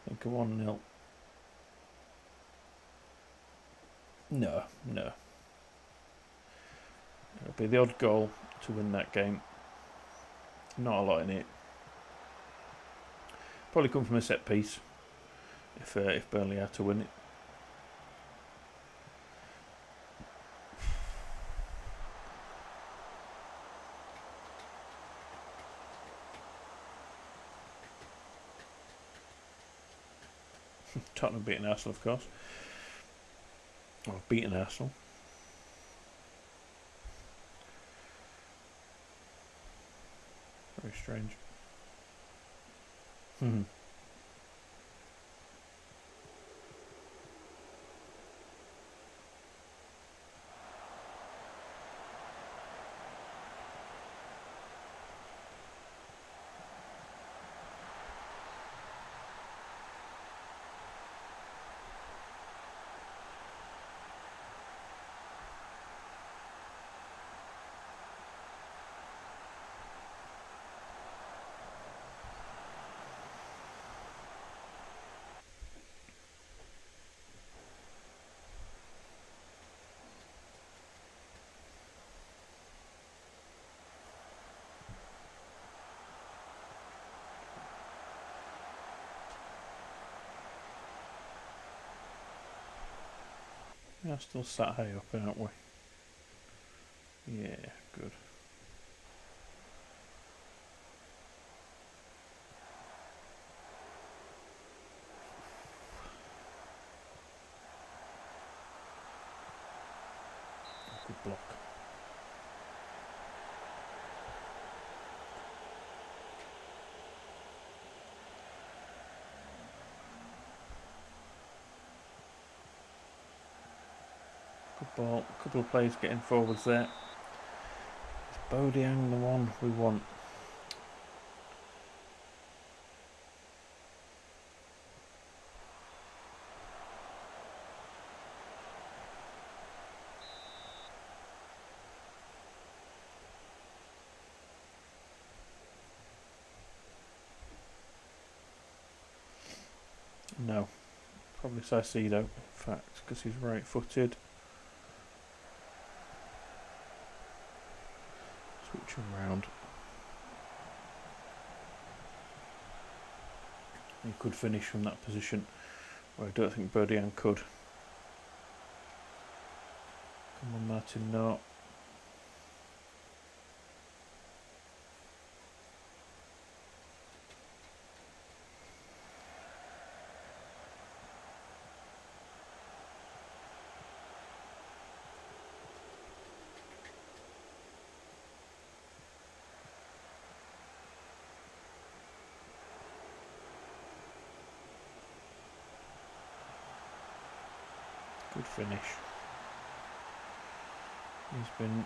I think a 1-0. No. It'll be the odd goal to win that game. Not a lot in it. Probably come from a set piece if Burnley are to win it. Tottenham beating Arsenal, of course. Or beaten Arsenal. Very strange. We are still sat high up, aren't we? Yeah, good. Good block. Good ball. A couple of players getting forwards there. Is Bodiang the one we want? No. Probably Saicedo, in fact, because he's right-footed. Switch him round. He could finish from that position, where I don't think Bodiang could. Come on, Martin, no. Good finish. He's been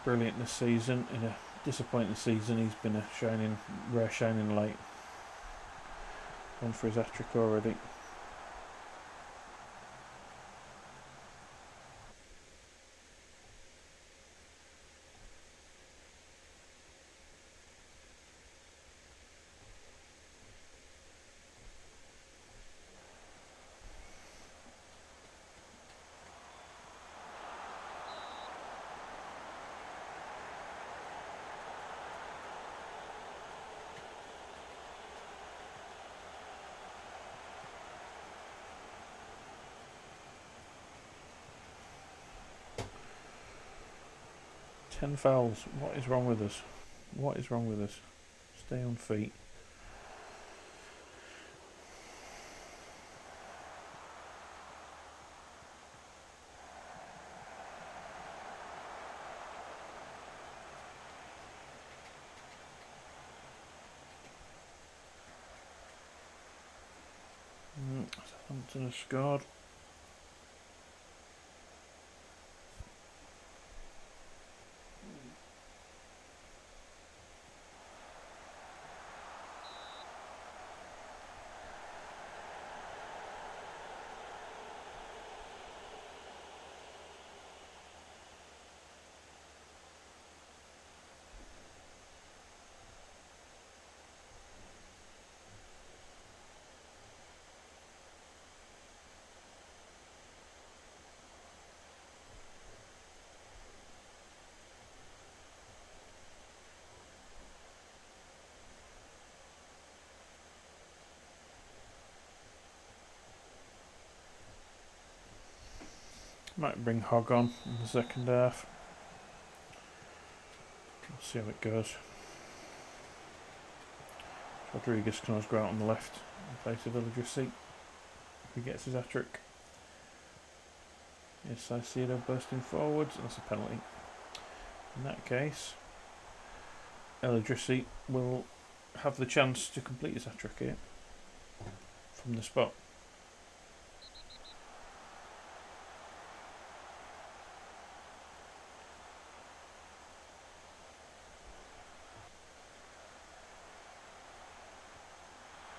brilliant this season. In a disappointing season, he's been a rare shining light. One for his hat-trick already. Ten fouls. What is wrong with us? What is wrong with us? Stay on feet. Southampton has scored. Might bring Hogg on in the second half. We'll see how it goes. Rodriguez can always go out on the left in place of Illudrassi if he gets his hat-trick. Yes, Saicedo bursting forwards. That's a penalty. In that case, Illudrassi will have the chance to complete his hat-trick here from the spot.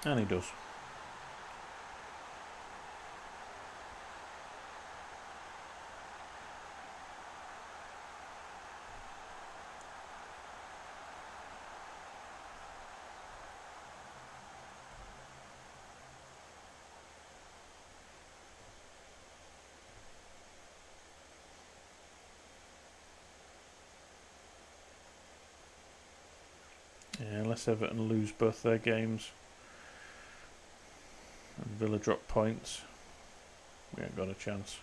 And he does. Yeah, unless Everton lose both their games and Villa drop points, we ain't got a chance.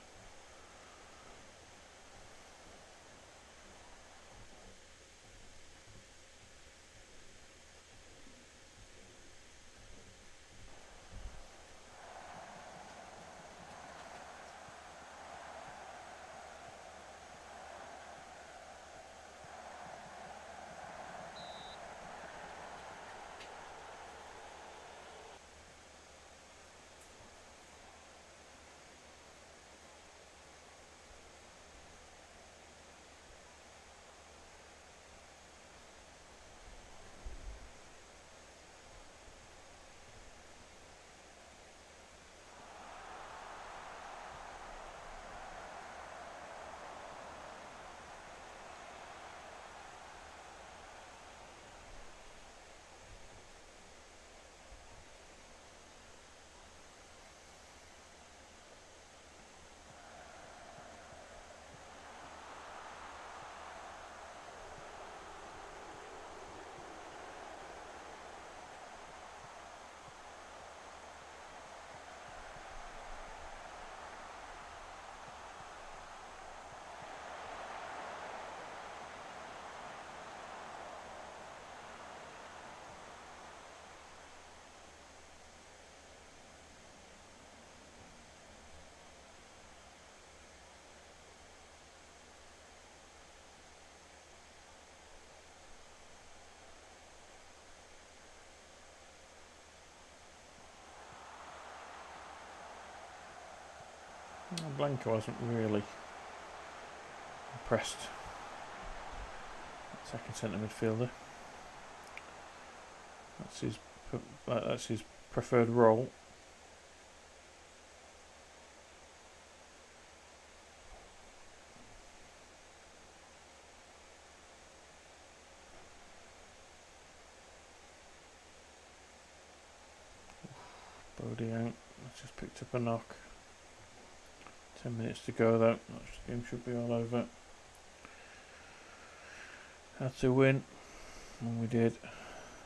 Blanco wasn't really impressed. Second centre midfielder. That's his preferred role. Bodie out. That's just picked up a knock. 10 minutes to go though. The game should be all over. Had to win, and we did.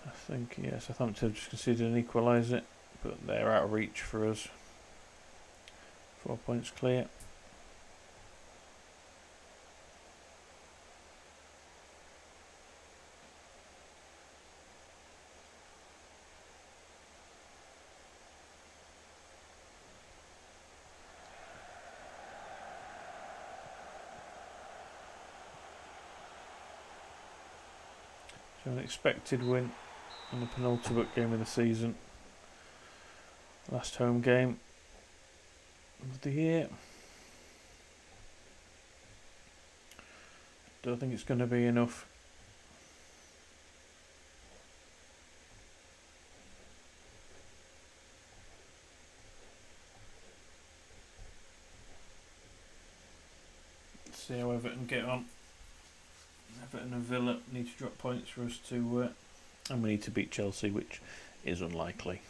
I think, yes, Southampton have just conceded an equaliser, but they're out of reach for us. 4 points clear. So an expected win in the penultimate game of the season. Last home game of the year. Don't think it's going to be enough. Let's see how Everton get on. Everton and Villa need to drop points for us to, and we need to beat Chelsea, which is unlikely.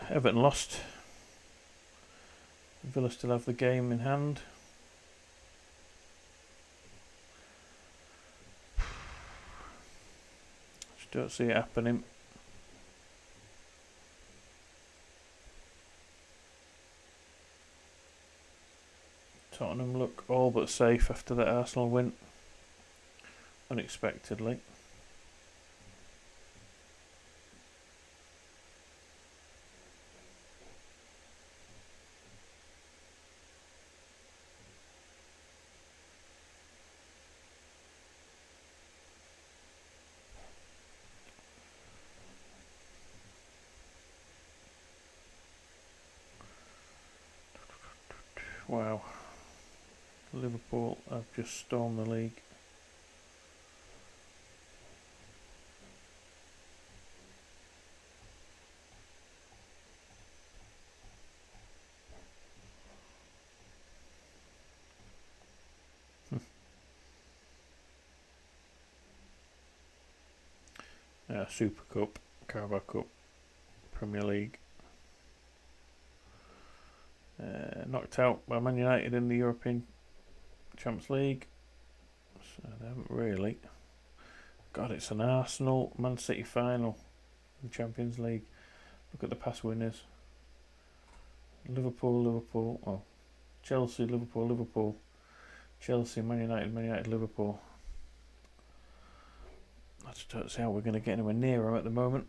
Everton lost. Villa still have the game in hand. Just don't see it happening. Tottenham look all but safe after that Arsenal win, unexpectedly. Wow. Liverpool have just stormed the league. Super Cup, Carabao Cup, Premier League. Knocked out by Man United in the European Champions League. So they haven't really. God, it's an Arsenal Man City final in the Champions League. Look at the past winners. Liverpool. Oh, Chelsea, Liverpool. Chelsea, Man United, Liverpool. I just don't see how we're going to get anywhere near them at the moment.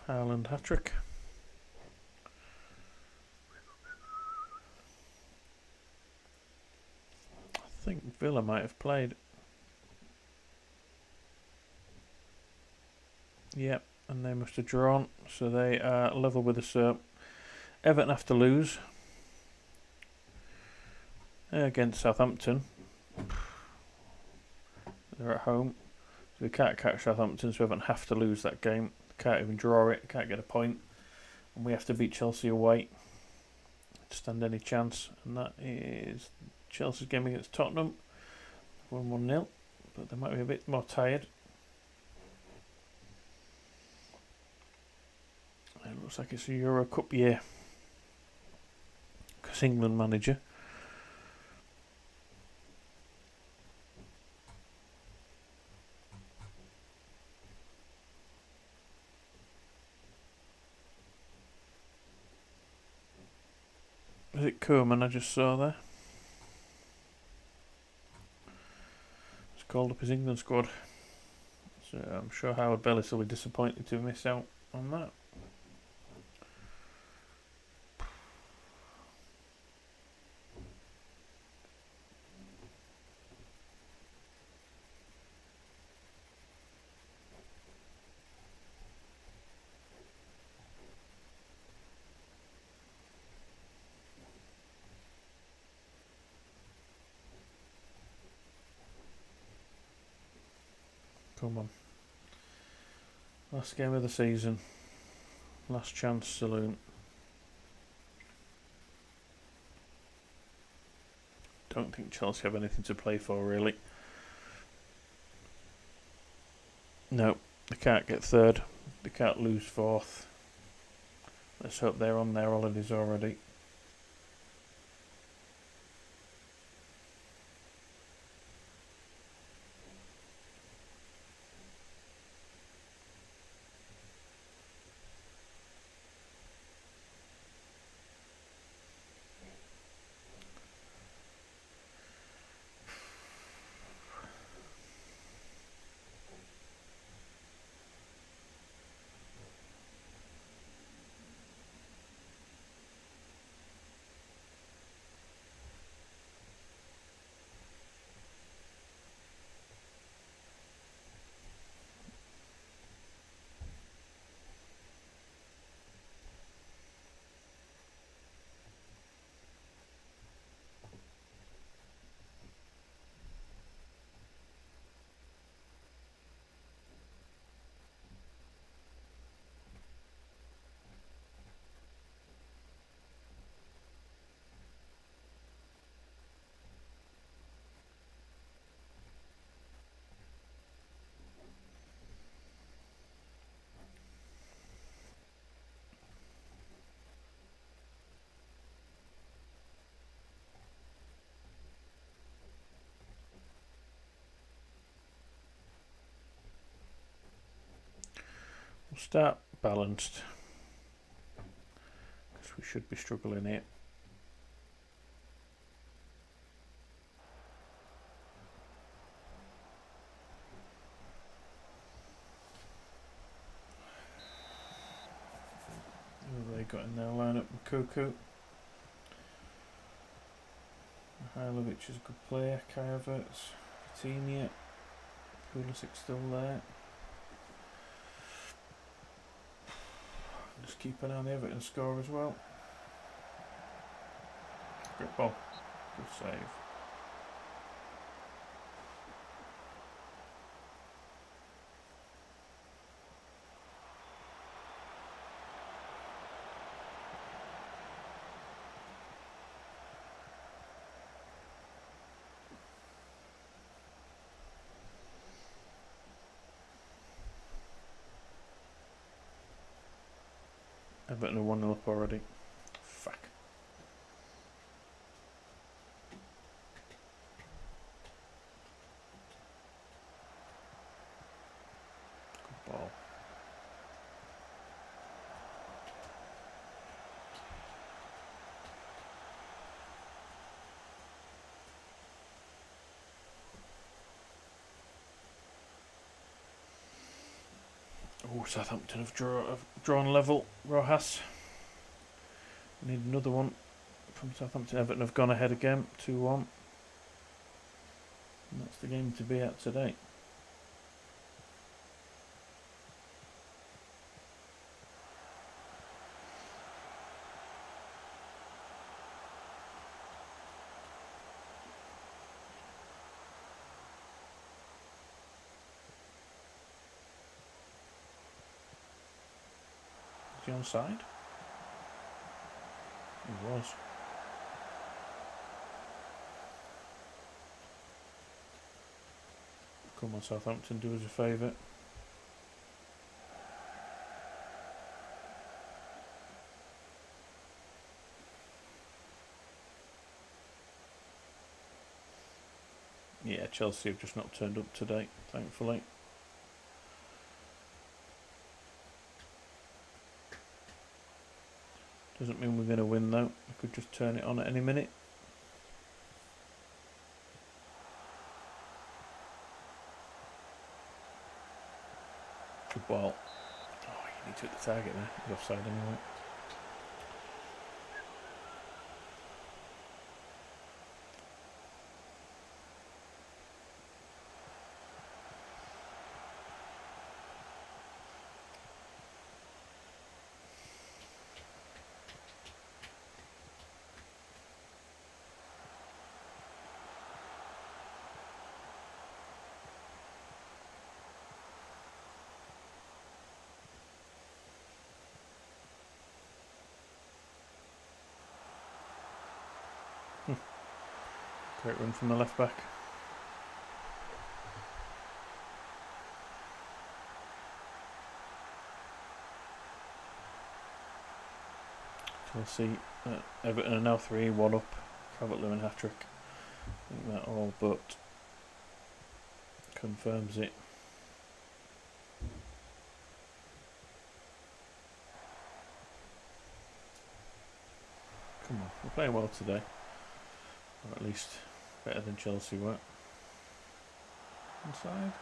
Haaland hat-trick. I think Villa might have played. Yep, and they must have drawn, so they are level with us. Everton have to lose against Southampton. They're at home, so we can't catch Southampton, so Everton have to lose that game. Can't even draw it, can't get a point, and we have to beat Chelsea away to stand any chance, and that is Chelsea's game against Tottenham. 1-1-0, but they might be a bit more tired. It looks like it's a Euro Cup year, because England manager. Is it Koeman I just saw there? It's called up his England squad. So I'm sure Howard Bellis will be disappointed to miss out on that. Come on. Last game of the season. Last chance saloon. Don't think Chelsea have anything to play for, really. No, they can't get third. They can't lose fourth. Let's hope they're on their holidays already. We'll start balanced, because we should be struggling here. Who have they got in their lineup? Kuku. Mihailovic is a good player. Kai Havertz. Coutinho. Pulisic still there. Just keep an eye on the Everton score as well. Good ball. Good save. Everton are 1-0 up already. Fuck. Good ball. Oh, Southampton have drawn level. Rojas. We need another one from Southampton. Everton have gone ahead again, 2-1. And that's the game to be at today. Is he onside? He was. Come on, Southampton, do us a favour. Yeah, Chelsea have just not turned up today, thankfully. Doesn't mean we're going to win though. We could just turn it on at any minute. Good ball. Oh, he took the target there. He's offside anyway. Great run from the left back. Chelsea, Everton are now 3-1 up. Calvert-Lewin hat-trick. I think that all but confirms it. Come on, we're playing well today. Or at least better than Chelsea were. Inside.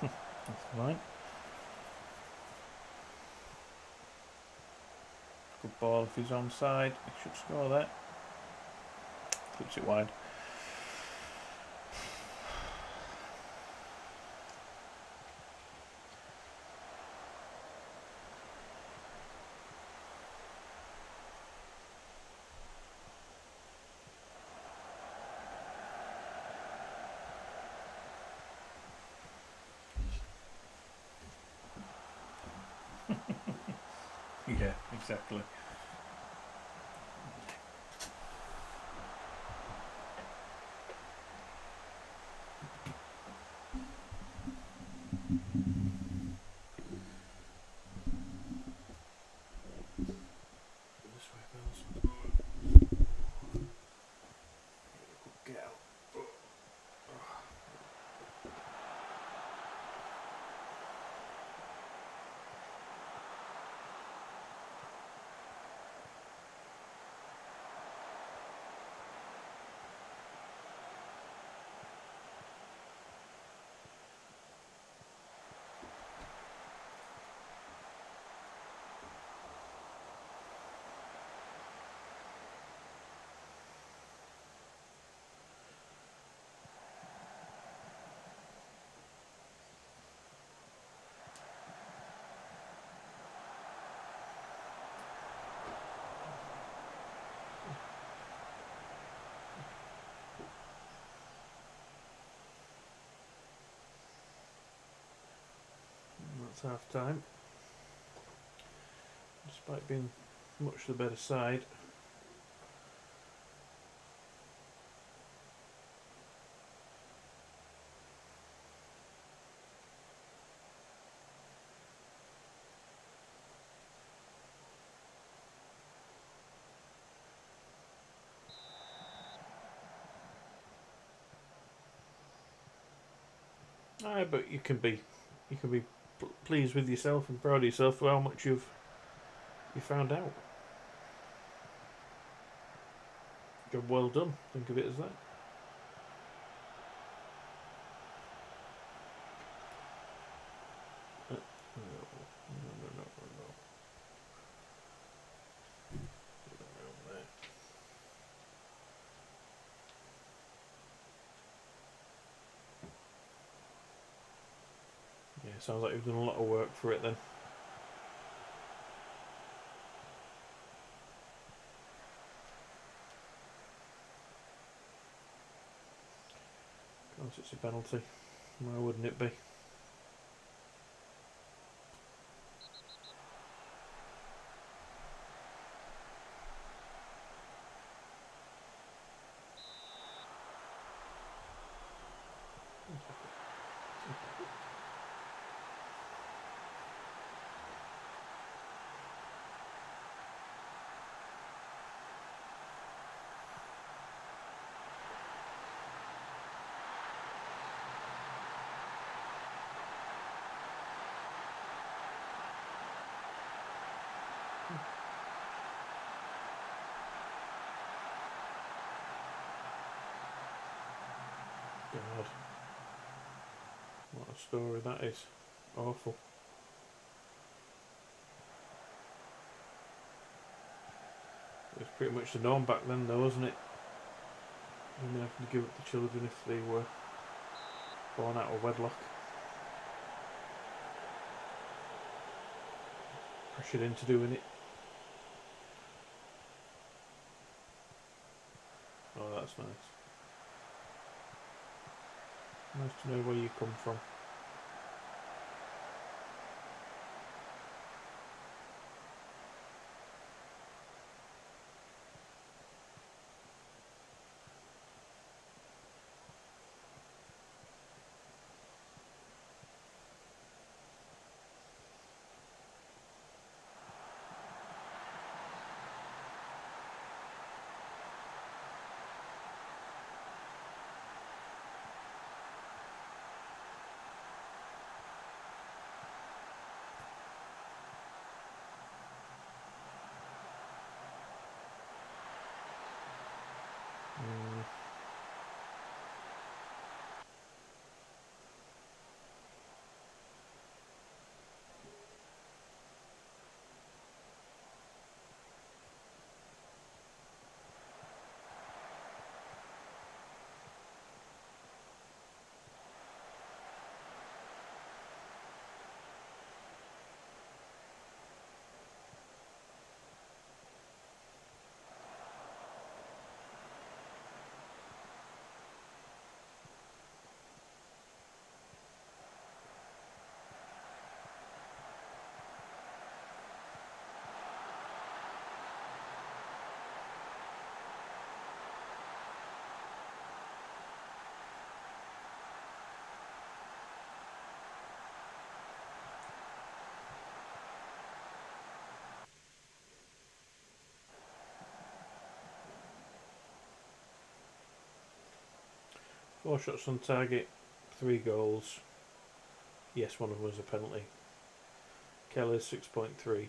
That's fine. Good ball if he's onside. He should score there. Clips it wide. Yeah, exactly. This way, Bills. Get out. That's half time. Despite being much the better side. Aye, but you can be pleased with yourself and proud of yourself for how much you found out. Job well done. Think of it as that. No. Yeah, sounds like you've done a lot of work for it then. Of course it's a penalty. Why wouldn't it be? God, what a story that is. Awful. It was pretty much the norm back then though, wasn't it? Women having to give up the children if they were born out of wedlock. Pressured into doing it. Oh, that's nice. Nice to know where you come from. Four shots on target, 3 goals. Yes, one of them was a penalty. Keller's 6.3.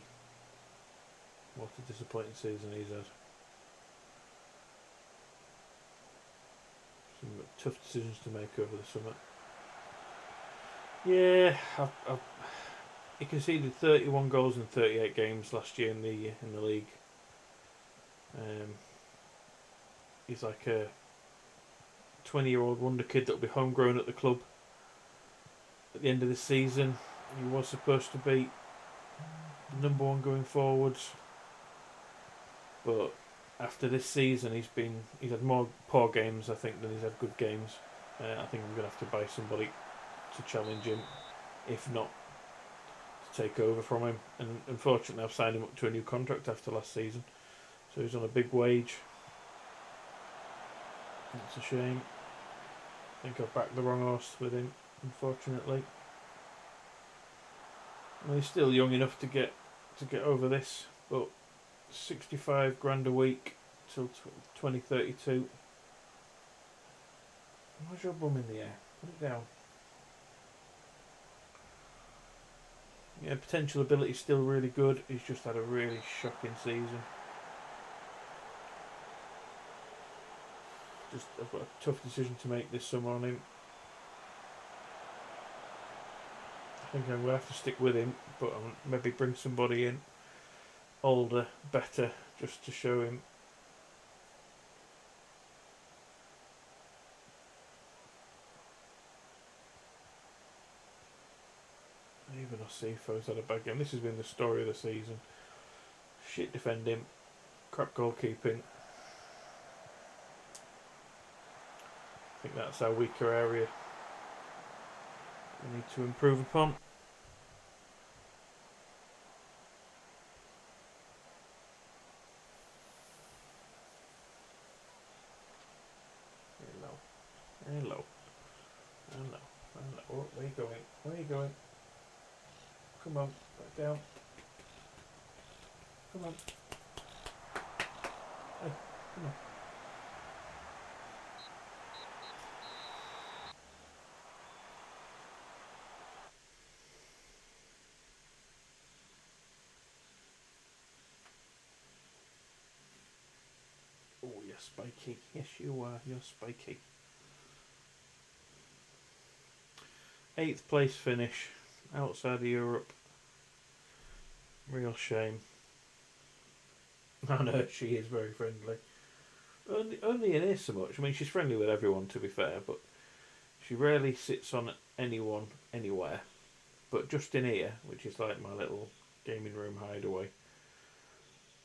What a disappointing season he's had. Some tough decisions to make over the summer. Yeah, he conceded 31 goals in 38 games last year in the league. He's like a 20-year-old wonder kid that'll be homegrown at the club at the end of the season. He was supposed to be the number one going forwards, but after this season he's had more poor games I think than he's had good games. I think I'm going to have to buy somebody to challenge him, if not to take over from him. And unfortunately I've signed him up to a new contract after last season, so he's on a big wage. It's a shame. I think I've backed the wrong horse with him, unfortunately. Well, he's still young enough to get over this, but 65 grand a week till 2032. Where's your bum in the air? Put it down. Yeah, potential ability's still really good. He's just had a really shocking season. I've got a tough decision to make this summer on him. I think I'm going to have to stick with him, but maybe bring somebody in older, better, just to show him. Even Osifo's had a bad game. This has been the story of the season. Shit defending, crap goalkeeping. I think that's our weaker area we need to improve upon. Hello. Oh, where are you going? Where are you going? Come on, back down. Come on. Hey, come on. Oh, you're spiky. Yes, you are. You're spiky. 8th place finish outside of Europe. Real shame. I know she is very friendly. Only in here so much. I mean, she's friendly with everyone, to be fair, but she rarely sits on anyone anywhere. But just in here, which is like my little gaming room hideaway,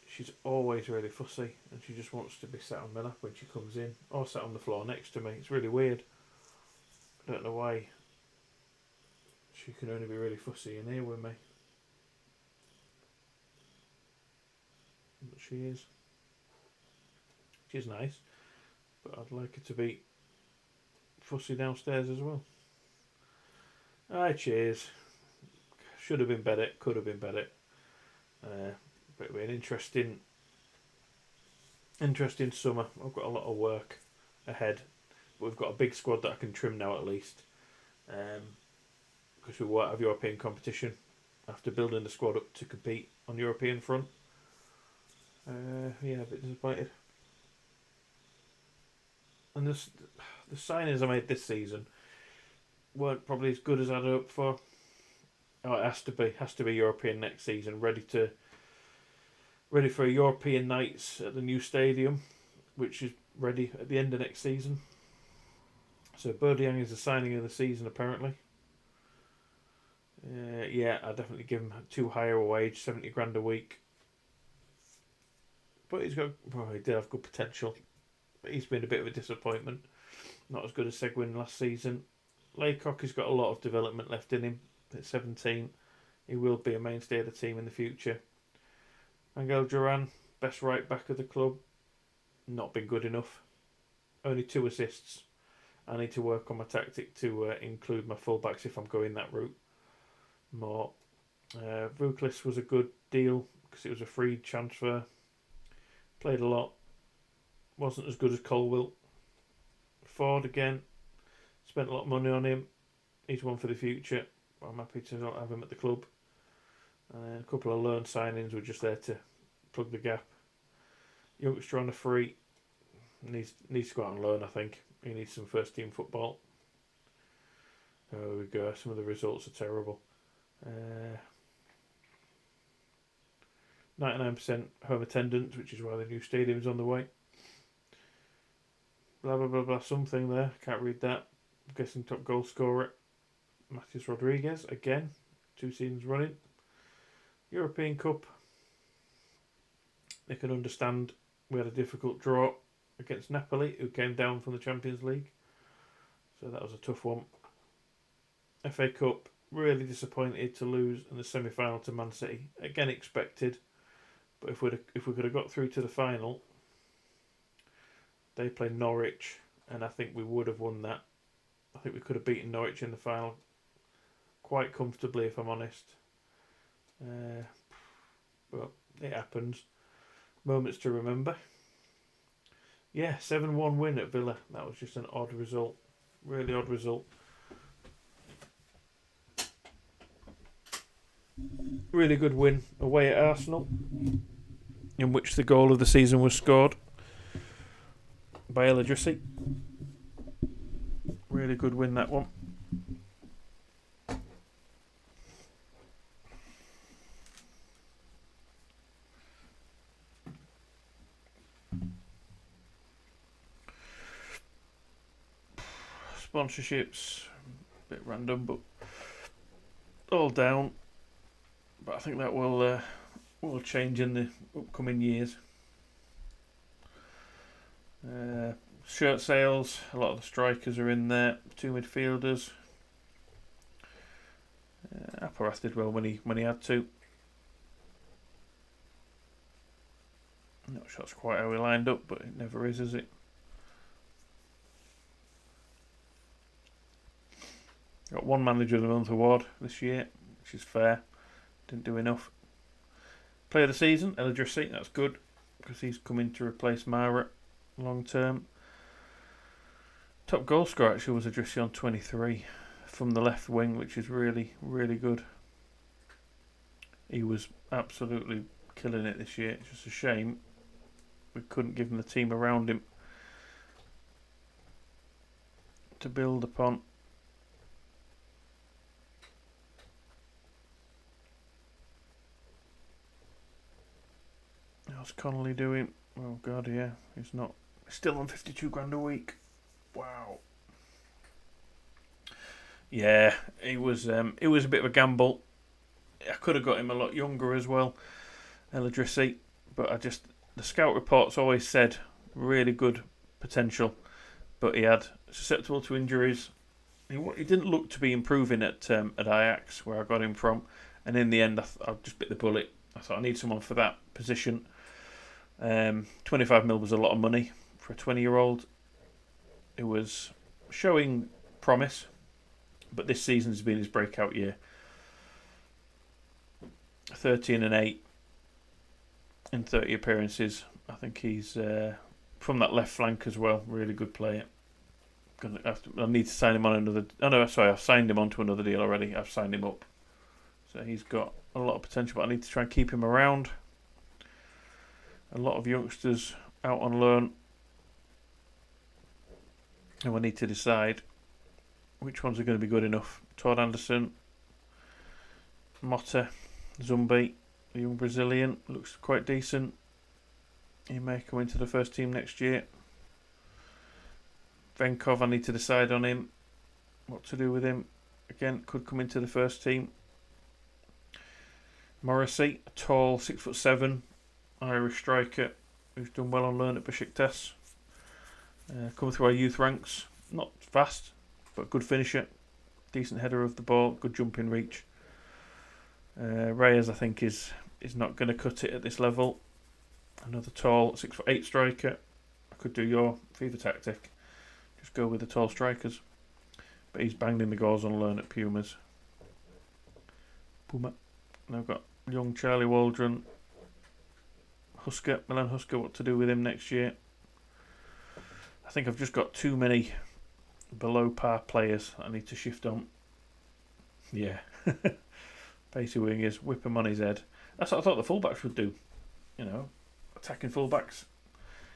she's always really fussy, and she just wants to be sat on my lap when she comes in, or sat on the floor next to me. It's really weird. I don't know why she can only be really fussy in here with me. But she is. She's nice, but I'd like her to be fussy downstairs as well. Aye, cheers. Should have been better, could have been better. But it'll be an interesting summer. I've got a lot of work ahead, but we've got a big squad that I can trim now at least. Because we won't have European competition after building the squad up to compete on European front. Yeah, a bit disappointed. And the signings I made this season weren't probably as good as I'd hoped for. Oh, it has to be European next season, ready for a European nights at the new stadium, which is ready at the end of next season. So Berdiang is the signing of the season apparently. Yeah, I'd definitely give him too high a wage, 70 grand a week. But he did have good potential. But he's been a bit of a disappointment. Not as good as Seguin last season. Laycock has got a lot of development left in him. At 17, he will be a mainstay of the team in the future. Angel Duran, best right back of the club, not been good enough. Only 2 assists. I need to work on my tactic to include my fullbacks if I'm going that route more. Vuklis was a good deal because it was a free transfer. Played a lot. Wasn't as good as Colwill. Ford again. Spent a lot of money on him. He's one for the future. I'm happy to not have him at the club. And a couple of loan signings were just there to plug the gap. Youngster on a free. Needs to go out on loan, I think. He needs some first team football. There we go. Some of the results are terrible. 99% home attendance, which is why the new stadium's on the way. Blah blah blah blah. Something there. Can't read that. I'm guessing top goal scorer. Matheus Rodriguez again. 2 seasons running. European Cup. They can understand we had a difficult draw against Napoli, who came down from the Champions League. So that was a tough one. FA Cup, really disappointed to lose in the semi-final to Man City. Again expected, but if we could have got through to the final, they played Norwich, and I think we would have won that. I think we could have beaten Norwich in the final quite comfortably, if I'm honest. But it happens. Moments to remember. Yeah, 7-1 win at Villa. That was just an odd result. Really odd result. Really good win away at Arsenal, in which the goal of the season was scored by El Adrissi. Really good win, that one. Sponsorships, a bit random, but all down. But I think that will change in the upcoming years. Shirt sales, a lot of the strikers are in there. 2 midfielders. Apparath did well when he had to. Not sure that's quite how he lined up, but it never is it? Got 1 Manager of the Month award this year, which is fair. Didn't do enough. Player of the season, El Adrissi, that's good because he's coming to replace Mara long term. Top goal scorer actually was Adrissi on 23 from the left wing, which is really, really good. He was absolutely killing it this year. It's just a shame we couldn't give him the team around him to build upon. What's Connolly doing? Oh God, yeah, he's not. He's still on 52 grand a week. Wow. Yeah, he was. It was a bit of a gamble. I could have got him a lot younger as well, Eladrisi, but the scout reports always said really good potential, but he had susceptible to injuries. He didn't look to be improving at Ajax, where I got him from, and in the end, I just bit the bullet. I thought I need someone for that position. 25 mil was a lot of money for a 20-year-old. It was showing promise, but this season has been his breakout year. 13 and 8 in 30 appearances. I think he's from that left flank as well. Really good player. I need to sign him on another. Oh no, sorry, I've signed him onto another deal already. I've signed him up, so he's got a lot of potential. But I need to try and keep him around. A lot of youngsters out on loan, and we need to decide which ones are going to be good enough. Todd Anderson, Motta, Zumbi, the young Brazilian, looks quite decent. He may come into the first team next year. Venkov, I need to decide on him. What to do with him. Again, could come into the first team. Morrissey, a tall, 6'7", Irish striker who's done well on loan at Besiktas. Come through our youth ranks. Not fast, but good finisher. Decent header of the ball. Good jumping reach. Reyes, I think, is not going to cut it at this level. Another tall 6'8" striker. I could do your FIFA tactic. Just go with the tall strikers. But he's banged in the goals on loan at Pumas. Puma. Now I've got young Charlie Waldron. Milan Husker, what to do with him next year. I think I've just got too many below par players I need to shift on. Yeah. Pacey wingers, whip him on his head. That's what I thought the fullbacks would do. Attacking fullbacks.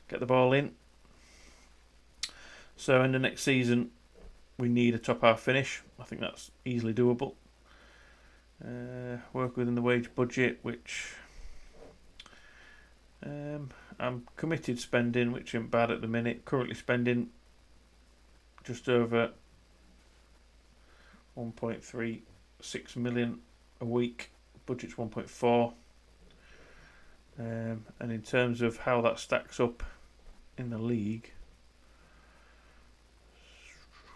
Get the ball in. So in the next season, we need a top half finish. I think that's easily doable. Work within the wage budget, which I'm committed spending, which isn't bad at the minute. Currently spending just over 1.36 million a week. Budget's 1.4. And in terms of how that stacks up in the league,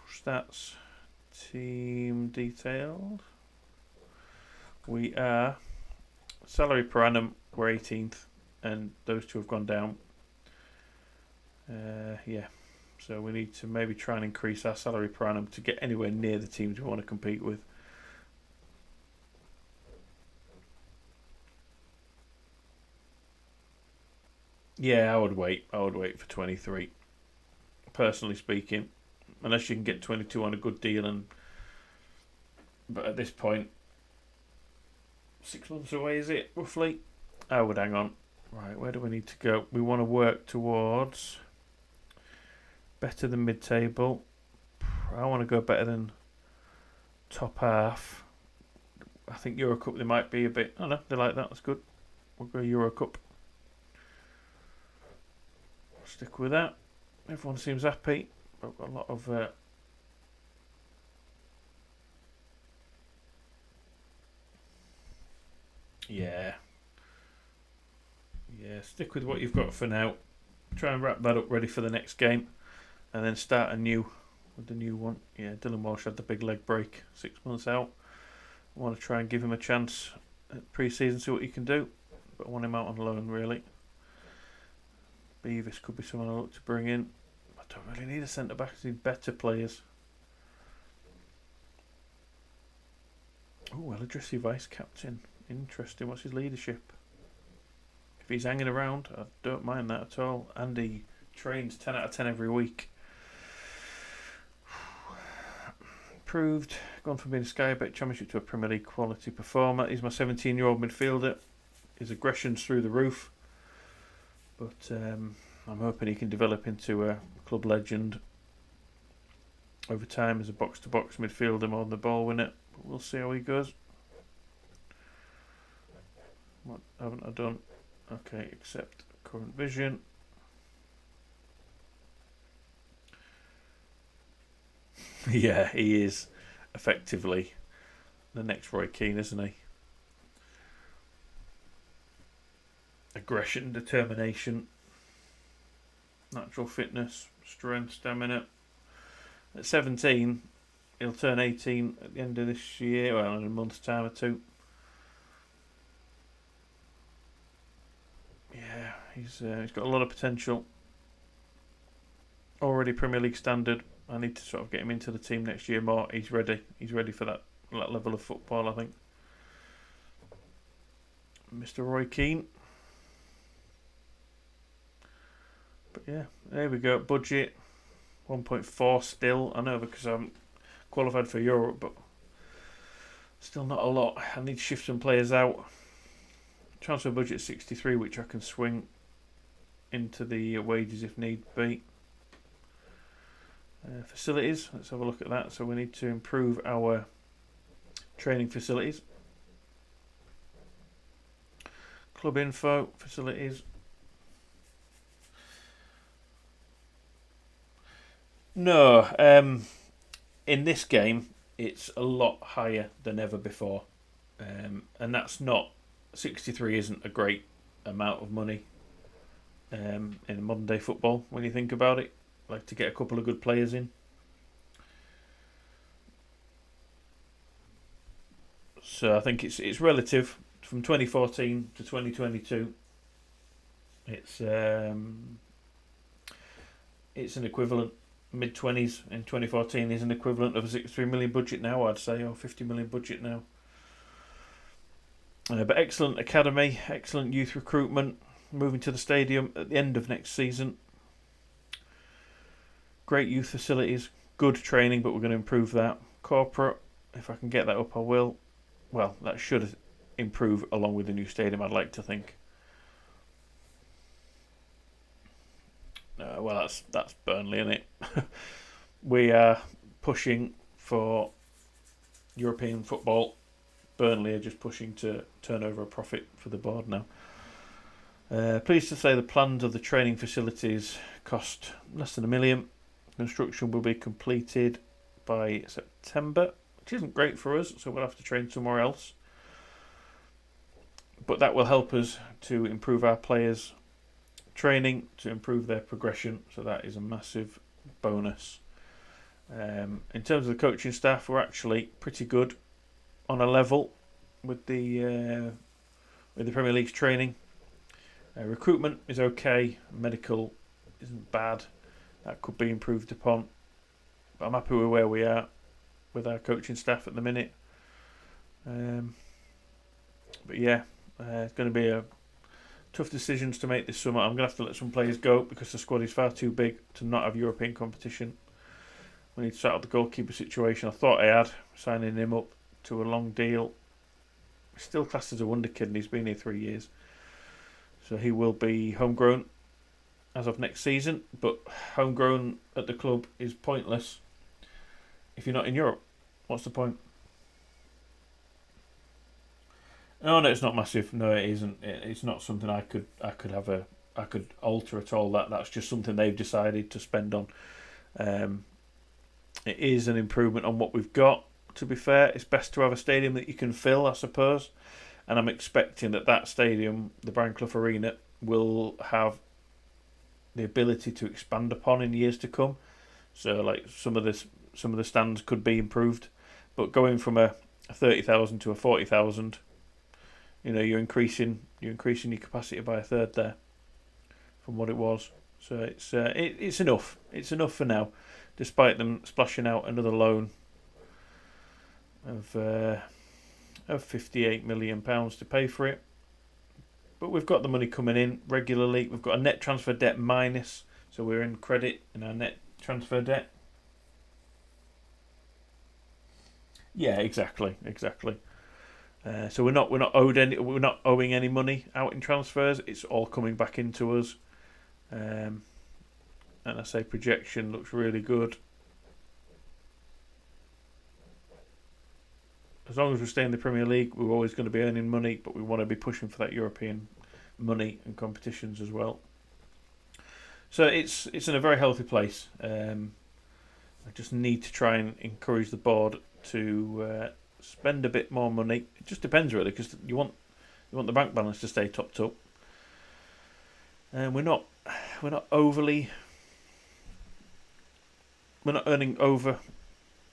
stats, team detailed. We are salary per annum. We're 18th, and those two have gone down. So we need to maybe try and increase our salary per annum to get anywhere near the teams we want to compete with. Yeah, I would wait. For 23. Personally speaking, unless you can get 22 on a good deal, but at this point, 6 months away, is it roughly? I would hang on. Right, where do we need to go? We want to work towards better than mid-table. I want to go better than top half. I think Euro Cup, they might be a bit. Oh no, they like that. That's good. We'll go Euro Cup. Stick with that. Everyone seems happy. I've got a lot of stick with what you've got for now. Try and wrap that up ready for the next game, and then start anew with the new one. Yeah, Dylan Walsh had the big leg break 6 months out. I want to try and give him a chance at pre-season, see what he can do, but I want him out on loan really. Beavis could be someone I look to bring in. I don't really need a centre back. I need better players. Oh, Eladrisi vice captain. Interesting. What's his leadership? If he's hanging around, I don't mind that at all. And he trains 10 out of 10 every week. Improved. Gone from being a Sky Bet Championship to a Premier League quality performer. He's my 17-year-old midfielder. His aggression's through the roof. But I'm hoping he can develop into a club legend over time as a box-to-box midfielder more than the ball winner. But we'll see how he goes. What haven't I done? Okay, accept current vision. Yeah, he is effectively the next Roy Keane, isn't he? Aggression, determination, natural fitness, strength, stamina. At 17, he'll turn 18 at the end of this year, well, in a month's time or two. Yeah, he's got a lot of potential. Already Premier League standard. I need to sort of get him into the team next year more. He's ready. He's ready for that level of football, I think. Mr. Roy Keane. But yeah, there we go. Budget 1.4 still. I know because I'm qualified for Europe, but still not a lot. I need to shift some players out. Transfer budget 63, which I can swing into the wages if need be. Facilities, let's have a look at that. So we need to improve our training facilities. Club info, facilities. No, in this game, it's a lot higher than ever before. And that's not, 63 isn't a great amount of money in modern day football when you think about it. Like to get a couple of good players in. So I think it's relative from 2014 to 2022. It's an equivalent. Mid-20s in 2014 is an equivalent of a 63 million budget now, I'd say, or 50 million budget now. But excellent academy, excellent youth recruitment. Moving to the stadium at the end of next season. Great youth facilities, good training, but we're going to improve that. Corporate, if I can get that up, I will. Well, that should improve along with the new stadium, I'd like to think. Well, that's Burnley, isn't it? We are pushing for European football. Burnley are just pushing to turn over a profit for the board now. Pleased to say the plans of the training facilities cost less than £1 million. Construction will be completed by September, which isn't great for us, so we'll have to train somewhere else. But that will help us to improve our players' training, to improve their progression, so that is a massive bonus. In terms of the coaching staff, we're actually pretty good on a level with the Premier League's training. Recruitment is okay, medical isn't bad. That could be improved upon. But I'm happy with where we are with our coaching staff at the minute. But yeah, it's going to be a tough decisions to make this summer. I'm going to have to let some players go because the squad is far too big to not have European competition. We need to sort out the goalkeeper situation. I thought I had, signing him up to a long deal. He's still classed as a wonder kid and he's been here 3 years. So he will be homegrown as of next season, but homegrown at the club is pointless if you're not in Europe. What's the point? No, it's not massive. No, it isn't. It's not something I could alter at all. That's just something they've decided to spend on. It is an improvement on what we've got. To be fair, it's best to have a stadium that you can fill, I suppose. And I'm expecting that stadium, the Brian Clough Arena, will have the ability to expand upon in years to come. So, like some of the stands could be improved, but going from a 30,000 to a 40,000, you're increasing your capacity by a third there from what it was. So it's enough. It's enough for now, despite them splashing out another loan of £58 million to pay for it. But we've got the money coming in regularly. We've got a net transfer debt minus, so we're in credit in our net transfer debt. Yeah, exactly. So we're not owing any money out in transfers. It's all coming back into us. And I say projection looks really good. As long as we stay in the Premier League, we're always going to be earning money, but we want to be pushing for that European money and competitions as well. So it's in a very healthy place. I just need to try and encourage the board to spend a bit more money. It just depends really, because you want the bank balance to stay topped up, and we're not earning over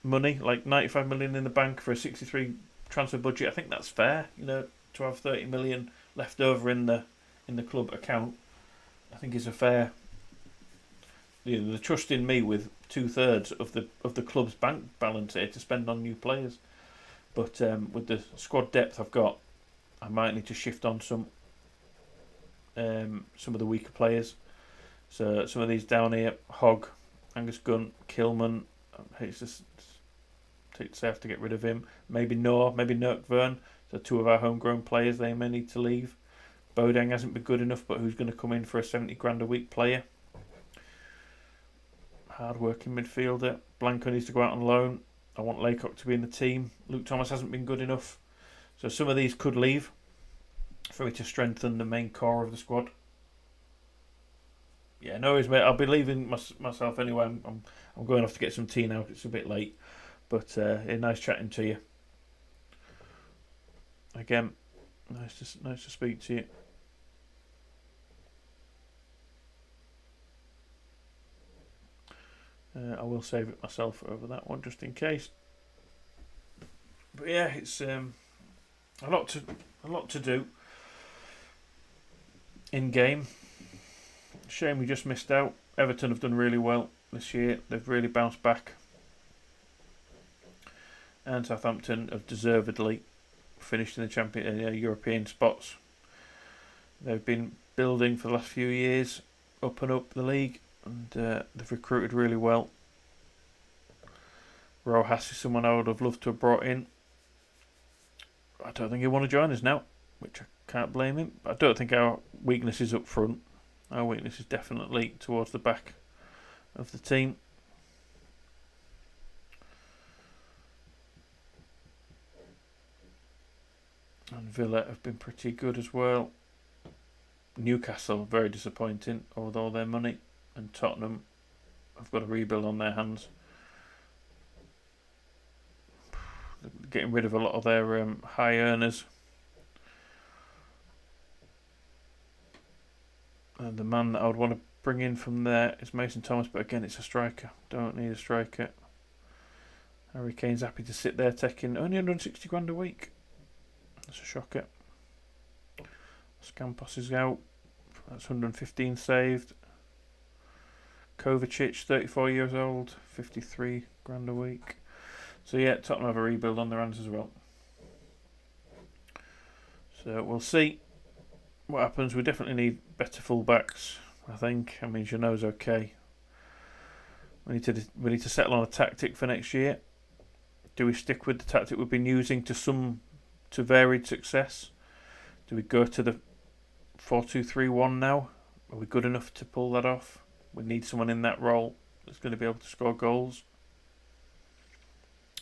money, like 95 million in the bank for a 63 transfer budget. I think that's fair, to have 30 million left over in the club account. I think is a fair. The trust in me with 2/3 of the club's bank balance here to spend on new players, but with the squad depth I've got, I might need to shift on some of the weaker players. So some of these down here: Hogg, Angus Gunn, Kilman. It's just safe to get rid of him. Maybe Noor, maybe Nurkvern. So two of our homegrown players, they may need to leave. Bodeng hasn't been good enough, but who's going to come in for a 70 grand a week player? Hard-working midfielder. Blanco needs to go out on loan. I want Laycock to be in the team. Luke Thomas hasn't been good enough. So some of these could leave for me to strengthen the main core of the squad. Yeah, no worries, mate. I'll be leaving myself anyway. I'm going off to get some tea now. It's a bit late. But nice chatting to you. Again, nice to speak to you. I will save it myself over that one just in case. But yeah, it's a lot to do in game. Shame we just missed out. Everton have done really well this year. They've really bounced back, and Southampton have deservedly finished in the European spots. They've been building for the last few years, up and up the league. And they've recruited really well. Rojas is someone I would have loved to have brought in. I don't think he'll want to join us now, which I can't blame him. I don't think our weakness is up front. Our weakness is definitely towards the back of the team. And Villa have been pretty good as well. Newcastle, very disappointing with all their money. And Tottenham have got a rebuild on their hands. Getting rid of a lot of their high earners. And the man that I would want to bring in from there is Mason Thomas, but again, it's a striker. Don't need a striker. Harry Kane's happy to sit there taking only 160 grand a week. That's a shocker. Scampos is out. That's 115 saved. Kovacic, 34 years old, 53 grand a week. So yeah, Tottenham have a rebuild on their hands as well. So we'll see what happens. We definitely need better fullbacks, I think. I mean, Jeannot's okay. We need to settle on a tactic for next year. Do we stick with the tactic we've been using to varied success? Do we go to the 4-2-3-1 now? Are we good enough to pull that off? We need someone in that role that's going to be able to score goals.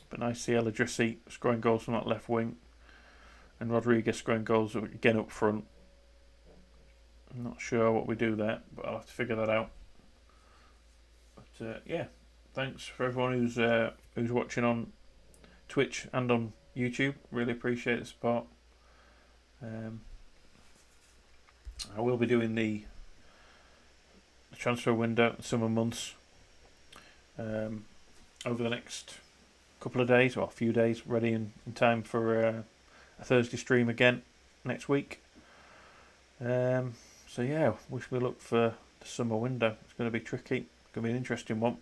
But nice to see El Idrissi scoring goals from that left wing, and Rodriguez scoring goals again up front. I'm not sure what we do there, but I'll have to figure that out. But yeah, thanks for everyone who's watching on Twitch and on YouTube. Really appreciate the support. I will be doing the transfer window, summer months, over the next couple of days, or a few days, ready in time for a Thursday stream again next week. So yeah, wish me luck for the summer window. It's going to be tricky. It's going to be an interesting one.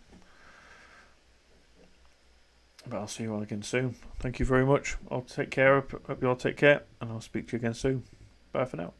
But I'll see you all again soon. Thank you very much. I'll take care. Hope you all take care, and I'll speak to you again soon. Bye for now.